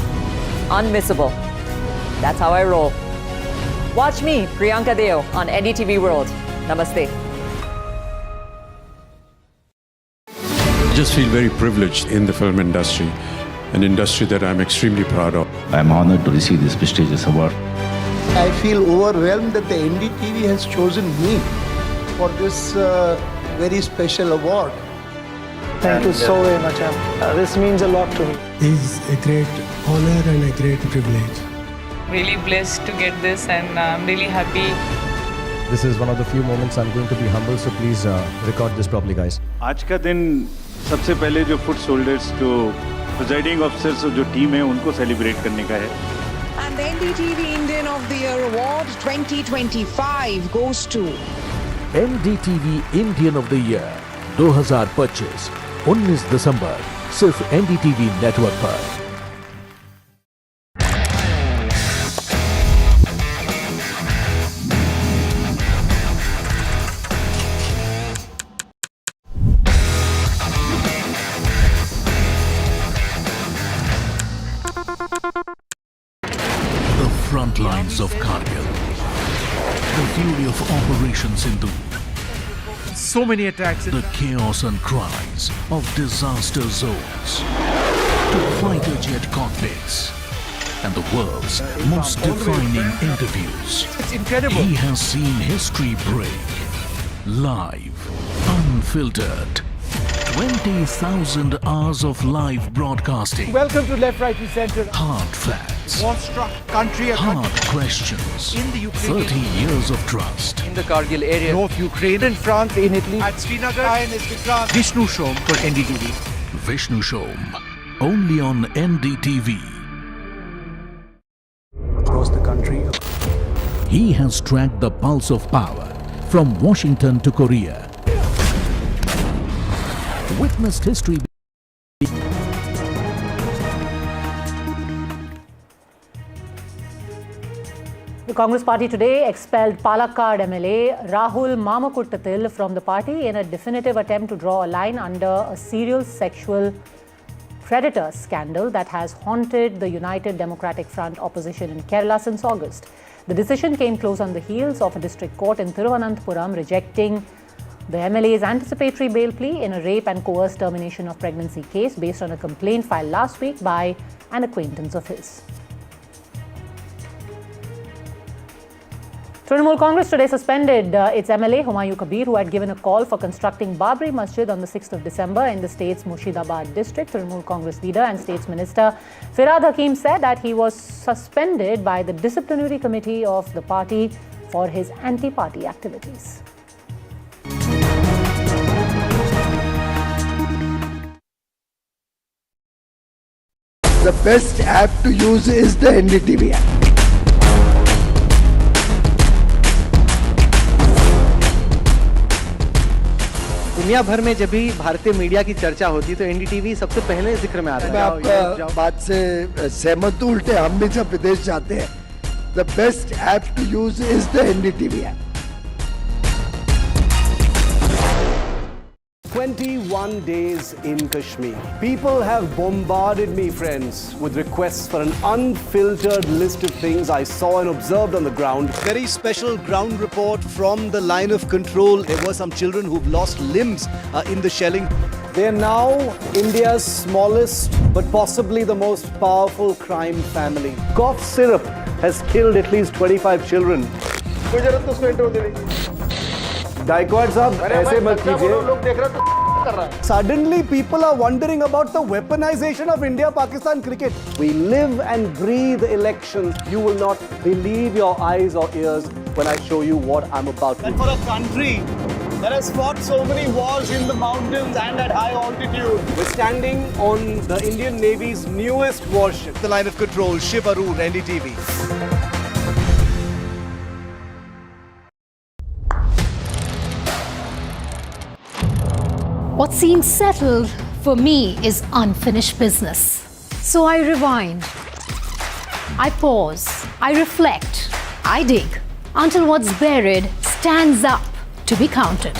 unmissable. That's how I roll. Watch me, Priyanka Deo, on NDTV World. Namaste. I just feel very privileged in the film industry, an industry that I'm extremely proud of. I'm honored to receive this prestigious award. I feel overwhelmed that the NDTV has chosen me for this very special award. Thank you so very much. This means a lot to me. It's a great honor and a great privilege. Really blessed to get this, and I'm really happy. This is one of the few moments I'm going to be humble, so please record this properly, guys. आज का दिन सबसे पहले जो foot soldiers, जो presiding officers, जो team है, उनको सेलिब्रेट करने का है. And the NDTV Indian of the Year Award 2025 goes to NDTV Indian of the Year 2025 19 दिसंबर सिर्फ NDTV नेटवर्क पर. The front lines of Kargil, the fury of Operation Sindhu, so many attacks, the chaos and cries of disaster zones, to fighter jet cockpits, and the world's most defining interviews. It's incredible. He has seen history break, live, unfiltered. 20,000 hours of live broadcasting. Welcome to Left, Right and Centre. Hard facts. War-struck country. Hard questions. In the Ukraine. 30 years of trust. In the Kargil area. North Ukraine. In France, in Italy. At Srinagar. Vishnu Shom for NDTV. Vishnu Shom. Only on NDTV. Across the country. He has tracked the pulse of power from Washington to Korea. Witnessed history. Congress party today expelled Palakkad MLA Rahul Mamakuttathil from the party in a definitive attempt to draw a line under a serial sexual predator scandal that has haunted the United Democratic Front opposition in Kerala since August. The decision came close on the heels of a district court in Thiruvananthapuram rejecting the MLA's anticipatory bail plea in a rape and coerced termination of pregnancy case based on a complaint filed last week by an acquaintance of his. Trinamool Congress today suspended its MLA Humayun Kabir, who had given a call for constructing Babri Masjid on the 6th of December in the state's Murshidabad district. Trinamool Congress leader and States Minister Firad Hakim said that he was suspended by the disciplinary committee of the party for his anti-party activities. The best app to use is the NDTV app. दुनिया भर में जब भी भारतीय media की चर्चा होती है तो एनडीटीवी सबसे पहले जिक्र में आता है। मैं आपका बात से सहमत हूं, उल्टे हम भी जब विदेश जाते हैं, the best app to use is the NDTV app. 21 days in Kashmir. People have bombarded me, friends, with requests for an unfiltered list of things I saw and observed on the ground. Very special ground report from the line of control. There were some children who've lost limbs in the shelling. They are now India's smallest but possibly the most powerful crime family. Cough syrup has killed at least 25 children. Gaikwad sahab, aise mat kijiye. Suddenly people are wondering about the weaponization of India-Pakistan cricket. We live and breathe elections. You will not believe your eyes or ears when I show you what I'm about to do. And for a country that has fought so many wars in the mountains and at high altitude. We're standing on the Indian Navy's newest warship. The line of control, Shiv Arur, NDTV. What seems settled for me is unfinished business. So I rewind, I pause, I reflect, I dig until what's buried stands up to be counted.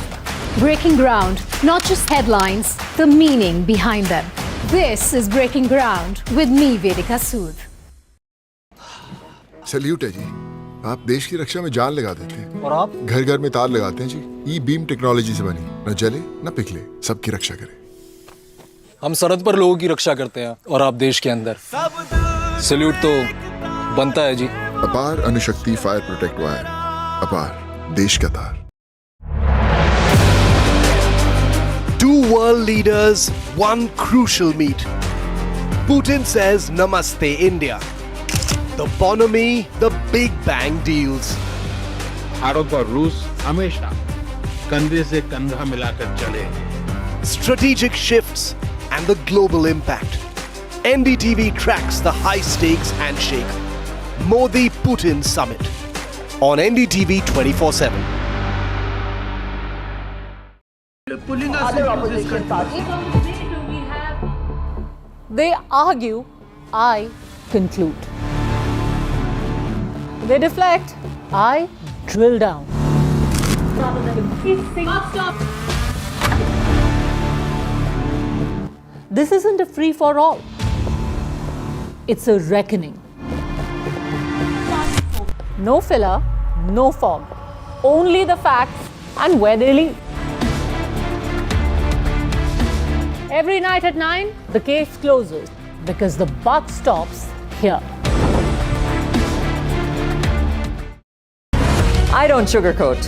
Breaking ground, not just headlines, the meaning behind them. This is Breaking Ground with me, Vedika Sood. Salute है जी, आप देश की रक्षा में जान लगा देते हैं। और आप? घर घर में तार लगाते हैं जी। ई बीम टेक्नोलॉजी से बनी, न जले न पिघले, सबकी रक्षा करे। हम सरहद पर लोगों की रक्षा करते हैं और आप देश के अंदर। सल्यूट तो बनता है जी। अपार अणुशक्ति फायर प्रोटेक्ट वायर, अपार देश का तार। Two world leaders, one crucial meet. Putin says Namaste India. The bonhomie, the Big Bang deals. Bharat और रूस हमेशा कंधे से कंधा मिलाकर चले. Strategic shifts and the global impact. NDTV tracks the high-stakes handshake. Modi-Putin summit on NDTV 24/7. Other opposition parties. They argue, I conclude. They deflect, I drill down. This isn't a free-for-all. It's a reckoning. No filler, no fog. Only the facts and where they lead. Every night at 9, the case closes because the buck stops here. I don't sugarcoat.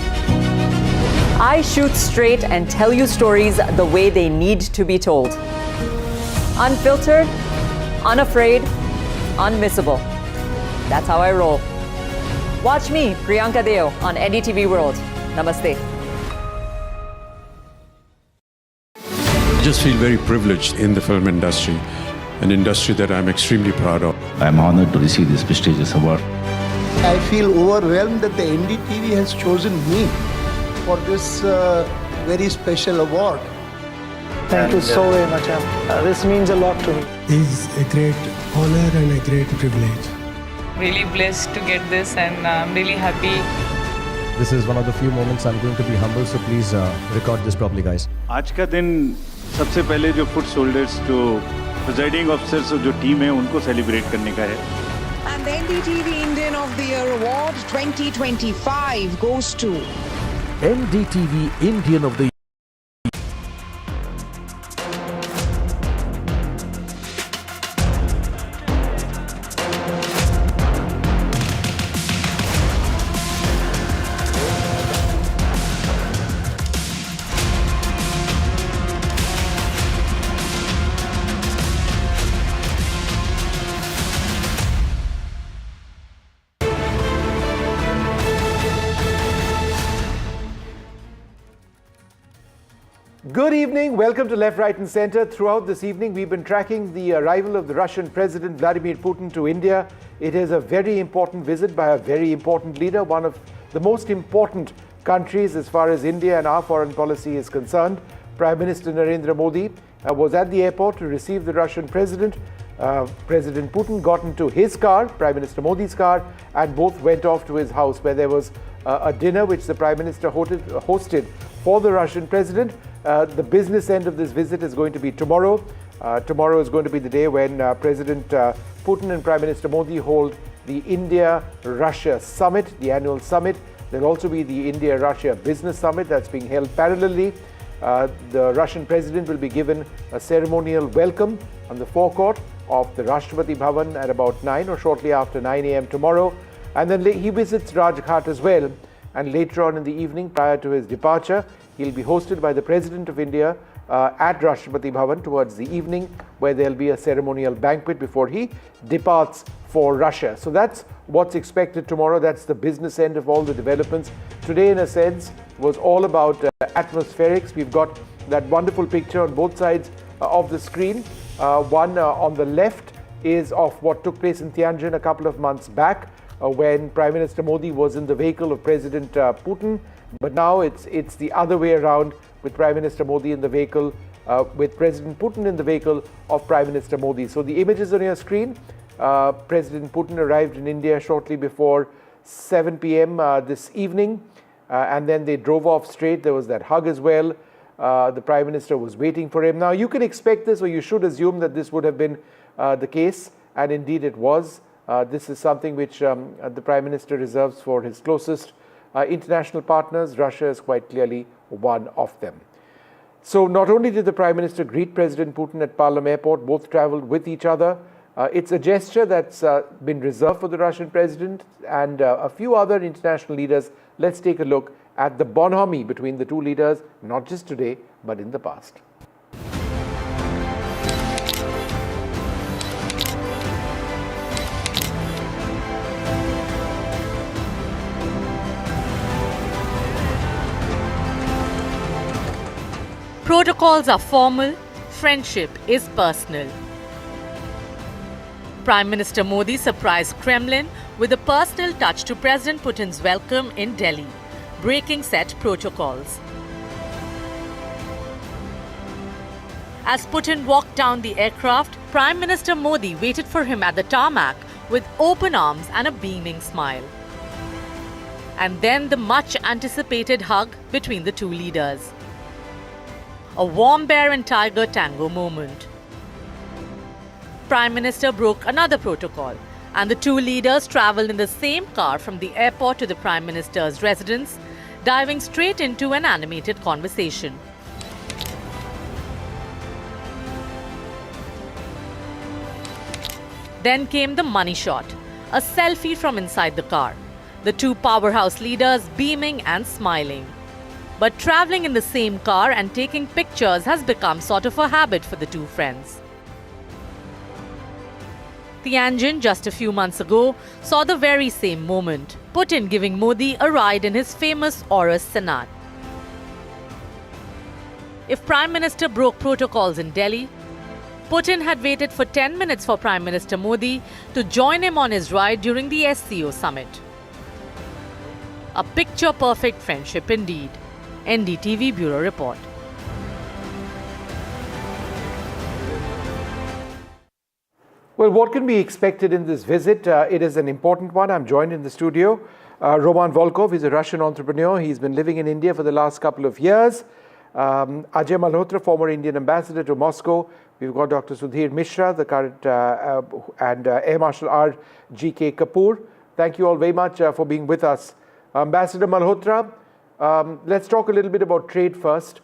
I shoot straight and tell you stories the way they need to be told. Unfiltered, unafraid, unmissable. That's how I roll. Watch me, Priyanka Deo, on NDTV World. Namaste. I just feel very privileged in the film industry, an industry that I'm extremely proud of. I'm honored to receive this prestigious award. I feel overwhelmed that the NDTV has chosen me for this very special award. Thank you so very much. This means a lot to me. Is a great honor and a great privilege. really blessed to get this, and I'm really happy. This is one of the few moments I'm going to be humble, so please record this properly, guys. आज का दिन सबसे पहले जो foot soldiers, जो presiding officers और जो team है उनको सेलिब्रेट करने का है. And the NDTV Indian of the Year Award 2025 goes to NDTV Indian of the Year. Good evening. Welcome to Left, Right and Centre. Throughout this evening, we've been tracking the arrival of the Russian President Vladimir Putin to India. It is a very important visit by a very important leader, one of the most important countries as far as India and our foreign policy is concerned. Prime Minister Narendra Modi was at the airport to receive the Russian President. President Putin got into his car, Prime Minister Modi's car, and both went off to his house where there was a dinner which the Prime Minister hosted for the Russian President. The business end of this visit is going to be tomorrow. Tomorrow is going to be the day when President Putin and Prime Minister Modi hold the India-Russia Summit, the annual summit. There will also be the India-Russia Business Summit that's being held parallelly. The Russian President will be given a ceremonial welcome on the forecourt of the Rashtrapati Bhavan at about 9 or shortly after 9 a.m. tomorrow. And then he visits Rajghat as well. And later on in the evening, prior to his departure, he'll be hosted by the President of India at Rashtrapati Bhavan towards the evening, where there'll be a ceremonial banquet before he departs for Russia. So that's what's expected tomorrow. That's the business end of all the developments. Today, in a sense, was all about atmospherics. We've got that wonderful picture on both sides of the screen. One on the left is of what took place in Tianjin a couple of months back, when Prime Minister Modi was in the vehicle of President Putin. But now it's the other way around, with Prime Minister Modi in the vehicle, with President Putin in the vehicle of Prime Minister Modi. So the images on your screen, President Putin arrived in India shortly before 7 p.m. This evening, and then they drove off straight. There was that hug as well. The Prime Minister was waiting for him. Now you can expect this, or you should assume that this would have been the case, and indeed it was. This is something which the Prime Minister reserves for his closest international partners. Russia is quite clearly one of them. So not only did the Prime Minister greet President Putin at Palam Airport, both travelled with each other. It's a gesture that's been reserved for the Russian President and a few other international leaders. Let's take a look at the bonhomie between the two leaders, not just today, but in the past. Protocols are formal, friendship is personal. Prime Minister Modi surprised Kremlin with a personal touch to President Putin's welcome in Delhi, breaking set protocols. As Putin walked down the aircraft, Prime Minister Modi waited for him at the tarmac with open arms and a beaming smile. And then the much anticipated hug between the two leaders. A warm bear and tiger tango moment. Prime Minister broke another protocol, and the two leaders travelled in the same car from the airport to the Prime Minister's residence, diving straight into an animated conversation. Then came the money shot, a selfie from inside the car. The two powerhouse leaders beaming and smiling. But travelling in the same car and taking pictures has become sort of a habit for the two friends. Tianjin, just a few months ago, saw the very same moment, Putin giving Modi a ride in his famous Aurus Senat. If Prime Minister broke protocols in Delhi, Putin had waited for 10 minutes for Prime Minister Modi to join him on his ride during the SCO summit. A picture-perfect friendship indeed. NDTV Bureau Report. Well, what can be expected in this visit? It is an important one. I'm joined in the studio. Roman Volkov is a Russian entrepreneur. He's been living in India for the last couple of years. Ajay Malhotra, former Indian ambassador to Moscow. We've got Dr. Sudhir Mishra, the current, and Air Marshal R. G.K. Kapoor. Thank you all very much for being with us. Ambassador Malhotra, let's talk a little bit about trade first,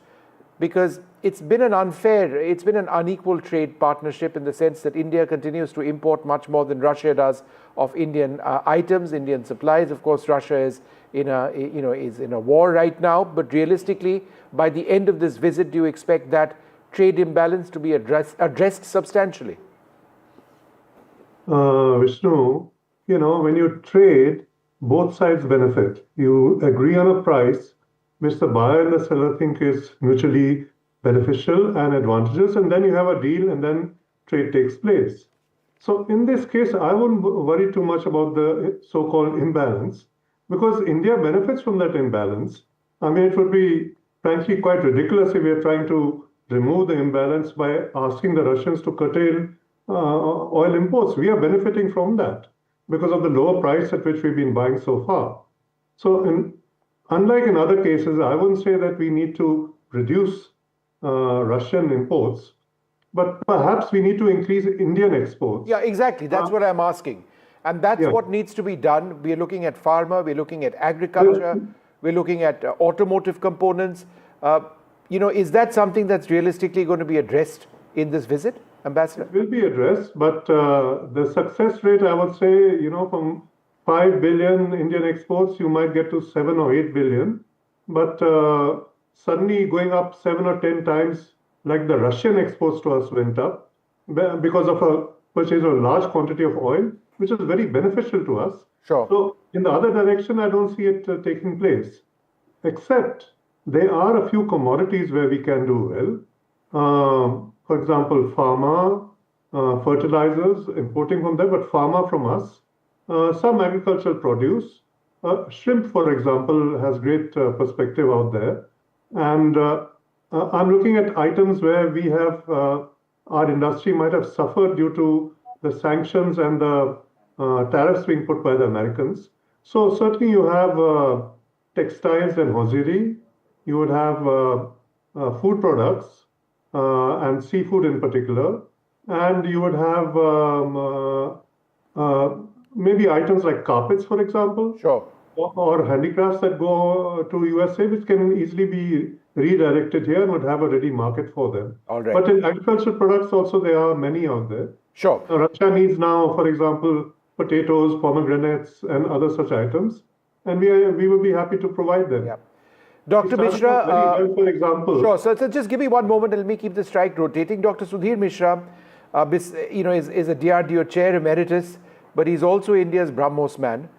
because it's been an unequal trade partnership in the sense that India continues to import much more than Russia does of Indian items, Indian supplies. Of course, Russia is in a war right now, but realistically, by the end of this visit, do you expect that trade imbalance to be addressed substantially? Vishnu, when you trade, both sides benefit. You agree on a price which the buyer and the seller think is mutually beneficial and advantageous, and then you have a deal, and then trade takes place. So in this case, I wouldn't worry too much about the so-called imbalance, because India benefits from that imbalance. I mean, it would be frankly quite ridiculous if we are trying to remove the imbalance by asking the Russians to curtail oil imports. We are benefiting from that because of the lower price at which we've been buying so far. So unlike in other cases, I wouldn't say that we need to reduce Russian imports, but perhaps we need to increase Indian exports. Yeah, exactly. That's what I'm asking. And that's what needs to be done. We're looking at pharma, we're looking at agriculture, we're looking at automotive components. Is that something that's realistically going to be addressed in this visit, Ambassador? It will be addressed, but the success rate, I would say, from 5 billion Indian exports, you might get to 7 or 8 billion. But suddenly going up 7 or 10 times, like the Russian exports to us went up because of a purchase of a large quantity of oil, which is very beneficial to us. Sure. So in the other direction, I don't see it taking place, except there are a few commodities where we can do well. For example, pharma, fertilizers, importing from them, but pharma from us. Some agricultural produce. Shrimp, for example, has great perspective out there. And I'm looking at items where we have, our industry might have suffered due to the sanctions and the tariffs being put by the Americans. So certainly you have textiles and hosiery. You would have food products and seafood in particular. And you would have maybe items like carpets, for example. Sure. Or handicrafts that go to USA, which can easily be redirected here and would have a ready market for them. All right. But in agricultural products also, there are many out there. Sure. Russia needs now, for example, potatoes, pomegranates, and other such items. And we will be happy to provide them. Yeah. Dr. Mishra, for example. Sure. So just give me one moment and let me keep the strike rotating. Dr. Sudhir Mishra, is a DRDO chair emeritus, but he's also India's BrahMos man.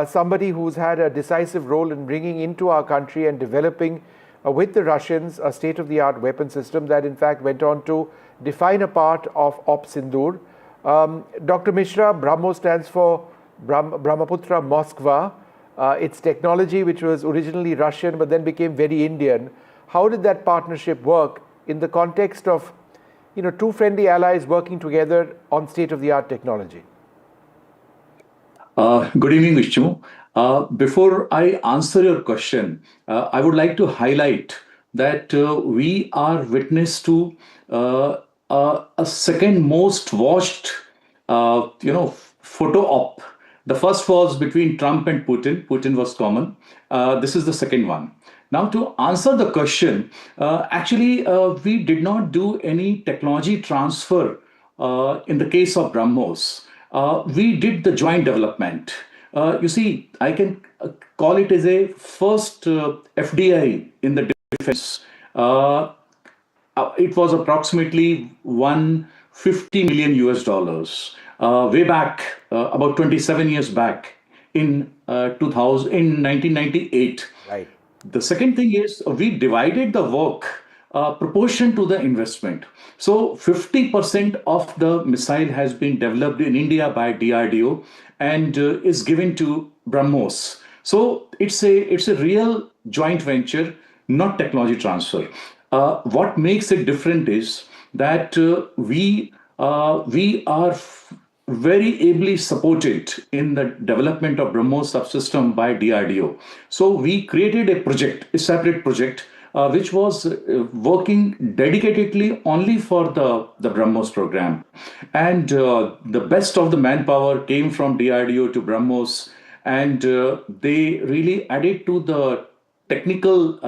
Somebody who's had a decisive role in bringing into our country and developing with the Russians a state-of-the-art weapon system that in fact went on to define a part of Op Sindoor. Dr. Mishra, BrahMos stands for Brahmaputra Moskva. It's technology which was originally Russian but then became very Indian. How did that partnership work in the context of two friendly allies working together on state-of-the-art technology? Good evening, Vishnu. Before I answer your question, I would like to highlight that we are witness to a second most watched, photo op. The first was between Trump and Putin. Putin was common. This is the second one. Now, to answer the question, we did not do any technology transfer in the case of BrahMos. We did the joint development. You see, I can call it as a first FDI in the defense. It was approximately $150 million way back, about 27 years back in 1998. Right. The second thing is we divided the work proportion to the investment. So 50% of the missile has been developed in India by DRDO and is given to BrahMos. So it's a real joint venture, not technology transfer. What makes it different is that we we are very ably supported in the development of BrahMos subsystem by DRDO. So we created a project, a separate project, which was working dedicatedly only for the BrahMos program. And the best of the manpower came from DRDO to BrahMos, and they really added to the technical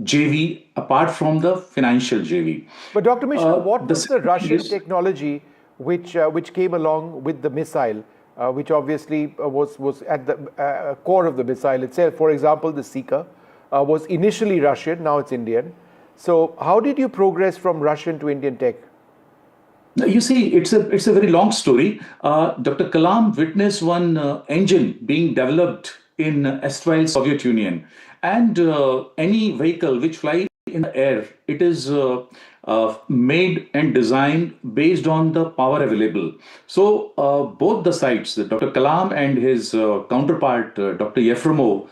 JV apart from the financial JV. But Dr. Mishra, what was the Russian technology which came along with the missile, which obviously was at the core of the missile itself? For example, the Seeker was initially Russian, now it's Indian. So how did you progress from Russian to Indian tech? You see, it's a very long story. Dr. Kalam witnessed one engine being developed in erstwhile Soviet Union, and any vehicle which flies in the air, it is made and designed based on the power available. So both the sides, Dr. Kalam and his counterpart, Dr. Yefremov,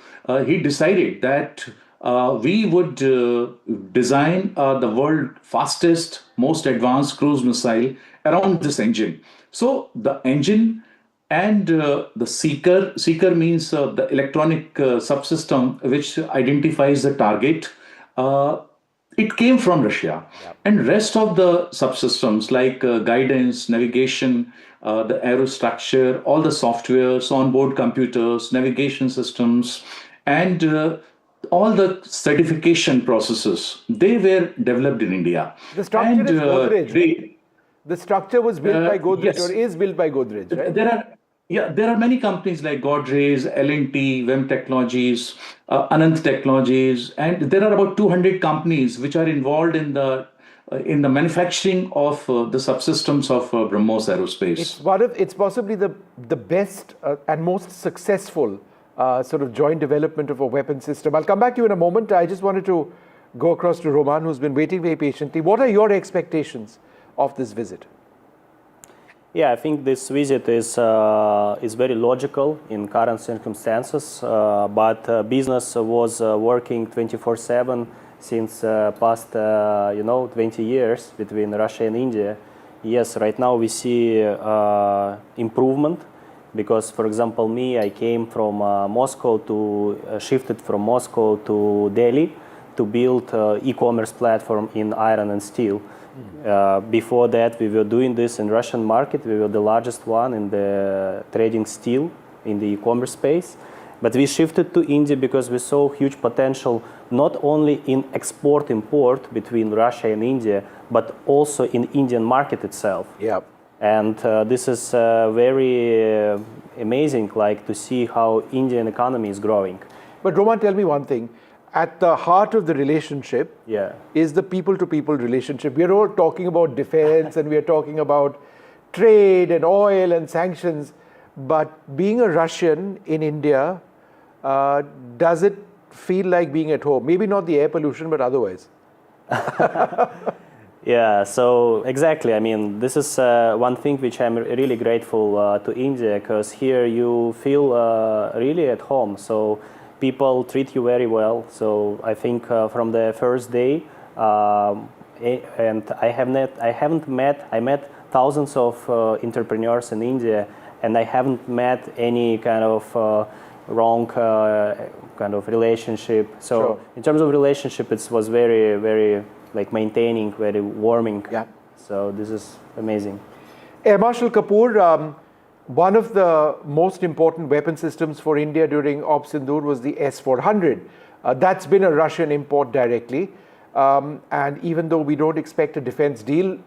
he decided that we would design the world's fastest, most advanced cruise missile around this engine. So the engine and the seeker means the electronic subsystem which identifies the target. It came from Russia. Yep. And rest of the subsystems like guidance, navigation, the aerostructure, all the softwares, onboard computers, navigation systems, and all the certification processes, they were developed in India. The structure is Godrej, right? The structure was built by Godrej, yes, or is built by Godrej, right? There are many companies like Godrej, L&T, WEM Technologies, Anant Technologies, and there are about 200 companies which are involved in the manufacturing of the subsystems of BrahMos Aerospace. It's possibly the best and most successful sort of joint development of a weapon system. I'll come back to you in a moment. I just wanted to go across to Roman, who's been waiting very patiently. What are your expectations of this visit? Yeah, I think this visit is very logical in current circumstances, but business was working 24/7 since past 20 years between Russia and India. Yes, right now we see improvement because, for example, I came from Moscow shifted from Moscow to Delhi to build e-commerce platform in iron and steel. Before that, we were doing this in Russian market. We were the largest one in the trading steel in the e-commerce space. But we shifted to India because we saw huge potential not only in export-import between Russia and India, but also in Indian market itself. Yeah. And this is very amazing, like to see how Indian economy is growing. But Roman, tell me one thing. At the heart of the relationship is the people-to-people relationship. We are all talking about defense and we are talking about trade and oil and sanctions. But being a Russian in India, does it feel like being at home? Maybe not the air pollution, but otherwise. Yeah, so exactly. I mean, this is one thing which I'm really grateful to India, because here you feel really at home. So people treat you very well. So I think from the first day, and I met thousands of entrepreneurs in India, and I haven't met any kind of wrong kind of relationship. So in terms of relationship, it was very, very like maintaining, very warming. Yeah. So this is amazing. Air Marshal Kapoor, one of the most important weapon systems for India during Op Sindoor was the S-400. That's been a Russian import directly. And even though we don't expect a defense deal,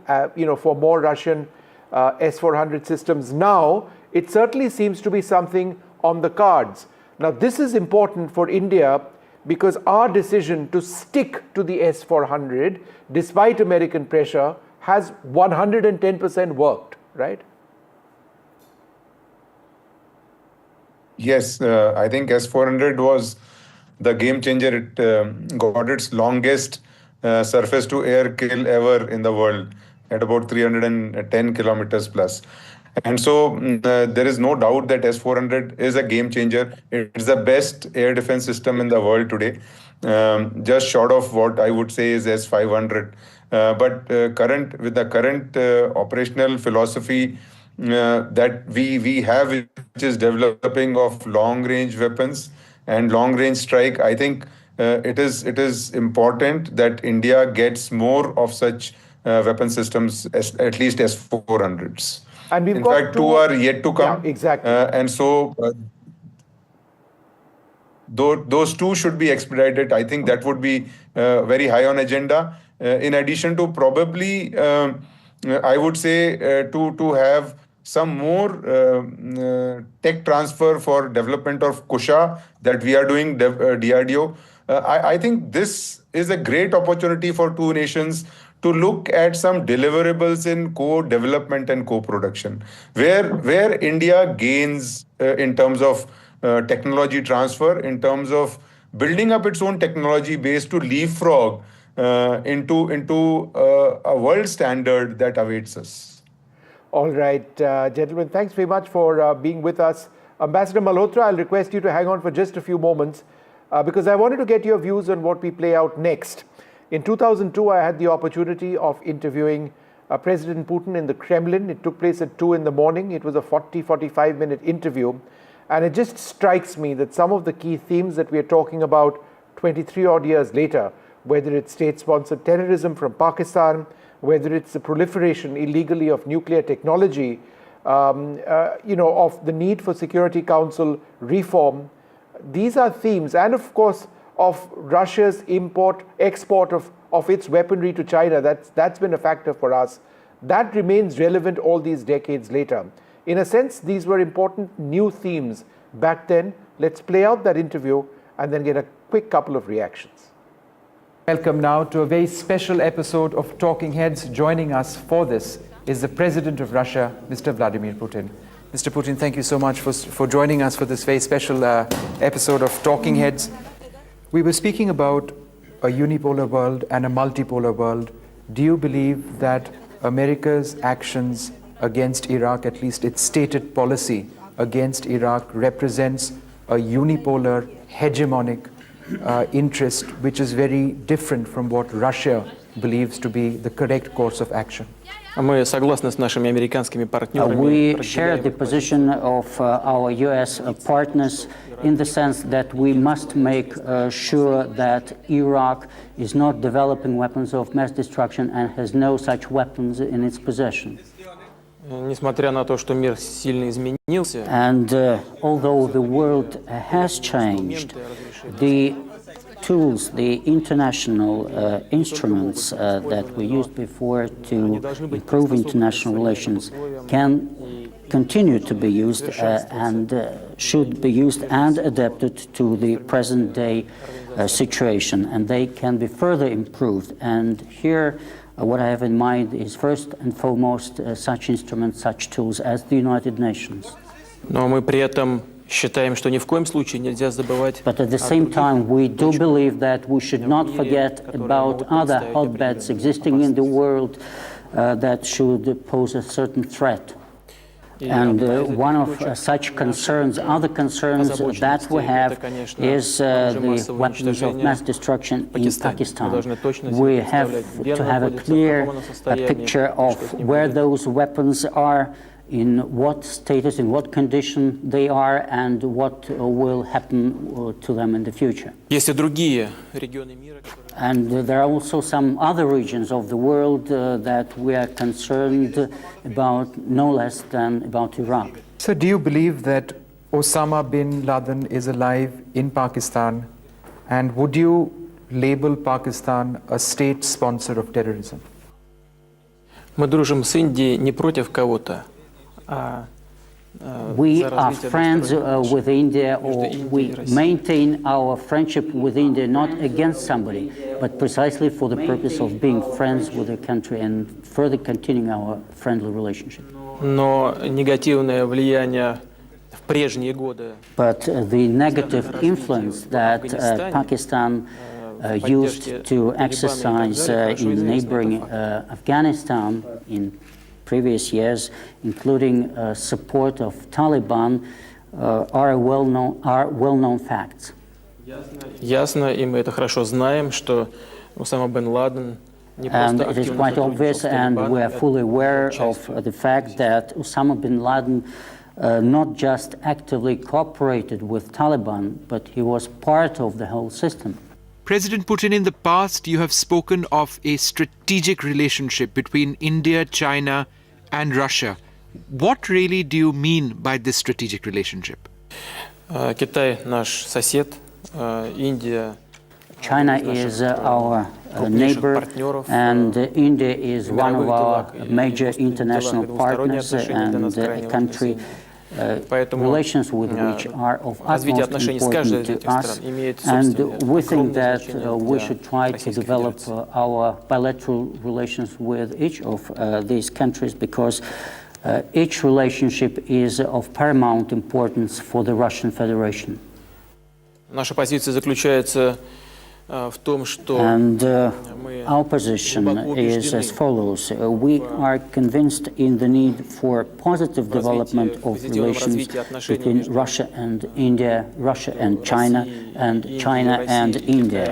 for more Russian S-400 systems now, it certainly seems to be something on the cards. Now, this is important for India because our decision to stick to the S-400, despite American pressure, has 110% worked, right? Yes, I think S-400 was the game changer. It got its longest surface-to-air kill ever in the world at about 310 kilometers plus. And so there is no doubt that S-400 is a game changer. It's the best air defense system in the world today, just short of what I would say is S-500. But with the current operational philosophy that we have, which is developing of long-range weapons and long-range strike, I think it is important that India gets more of such weapon systems, at least S-400s. And we've in got fact, two are yet to come. Yeah, exactly. And so those two should be expedited. I think that would be very high on agenda. In addition to probably, I would say to have some more tech transfer for development of Kusha that we are doing, DRDO. I think this is a great opportunity for two nations to look at some deliverables in co-development and co-production, where India gains in terms of technology transfer, in terms of building up its own technology base to leapfrog into a world standard that awaits us. All right, gentlemen, thanks very much for being with us. Ambassador Malhotra, I'll request you to hang on for just a few moments because I wanted to get your views on what we play out next. In 2002, I had the opportunity of interviewing President Putin in the Kremlin. It took place at 2 in the morning. It was a 45-minute interview. And it just strikes me that some of the key themes that we are talking about 23 odd years later, whether it's state-sponsored terrorism from Pakistan, whether it's the proliferation illegally of nuclear technology, of the need for Security Council reform, these are themes. And of course, of Russia's export of its weaponry to China. That's been a factor for us. That remains relevant all these decades later. In a sense, these were important new themes back then. Let's play out that interview and then get a quick couple of reactions. Welcome now to a very special episode of Talking Heads. Joining us for this is the President of Russia, Mr. Vladimir Putin. Mr. Putin, thank you so much for joining us for this very special episode of Talking Heads. We were speaking about a unipolar world and a multipolar world. Do you believe that America's actions against Iraq, at least its stated policy against Iraq, represents a unipolar, hegemonic interest, which is very different from what Russia believes to be the correct course of action? We share the position of our US partners in the sense that we must make sure that Iraq is not developing weapons of mass destruction and has no such weapons in its possession. And although the world has changed, the tools, the international instruments that we used before to improve international relations can continue to be used and should be used and adapted to the present day situation, and they can be further improved. And here what I have in mind is first and foremost such instruments, such tools as the United Nations. But at the same time, we do believe that we should not forget about other hotbeds existing in the world that should pose a certain threat. And one of such concerns, other concerns that we have, is the weapons of mass destruction in Pakistan. We have to have a clear picture of where those weapons are, in what status, in what condition they are, and what will happen to them in the future. And there are also some other regions of the world that we are concerned about, no less than about Iraq. So do you believe that Osama bin Laden is alive in Pakistan? And would you label Pakistan a state sponsor of terrorism? Мы дружим с Индией не против кого-то. We are friends with India, or we maintain our friendship with India not against somebody, but precisely for the purpose of being friends with the country and further continuing our friendly relationship. Но негативное влияние в прежние годы. But the negative influence that Pakistan used to exercise in neighboring Afghanistan in previous years, including support of Taliban, are well-known facts. Ясно, и мы это хорошо знаем, что Осама бен Ладен And it is quite obvious, and we are fully aware of the fact that Osama bin Laden not just actively cooperated with Taliban, but he was part of the whole system. President Putin, in the past, you have spoken of a strategic relationship between India, China, and Russia. What really do you mean by this strategic relationship? Китай наш сосед, Индия. China is our neighbor, and India is one of our major international partners and a country relations with which are of utmost importance to us. And we think that we should try to develop our bilateral relations with each of these countries, because each relationship is of paramount importance for the Russian Federation. Наша позиция заключается в том, что And our position is as follows. We are convinced in the need for positive development of relations between Russia and India, Russia and China and India.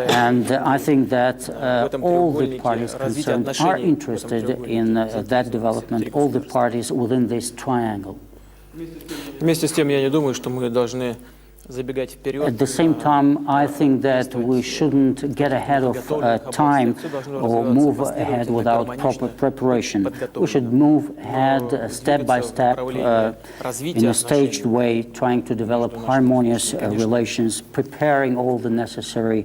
And I think that all the parties concerned are interested in that development, all the parties within this triangle. вместе с тем я не думаю, что мы должны At the same time, I think that we shouldn't get ahead of time or move ahead without proper preparation. We should move ahead step by step in a staged way, trying to develop harmonious relations, preparing all the necessary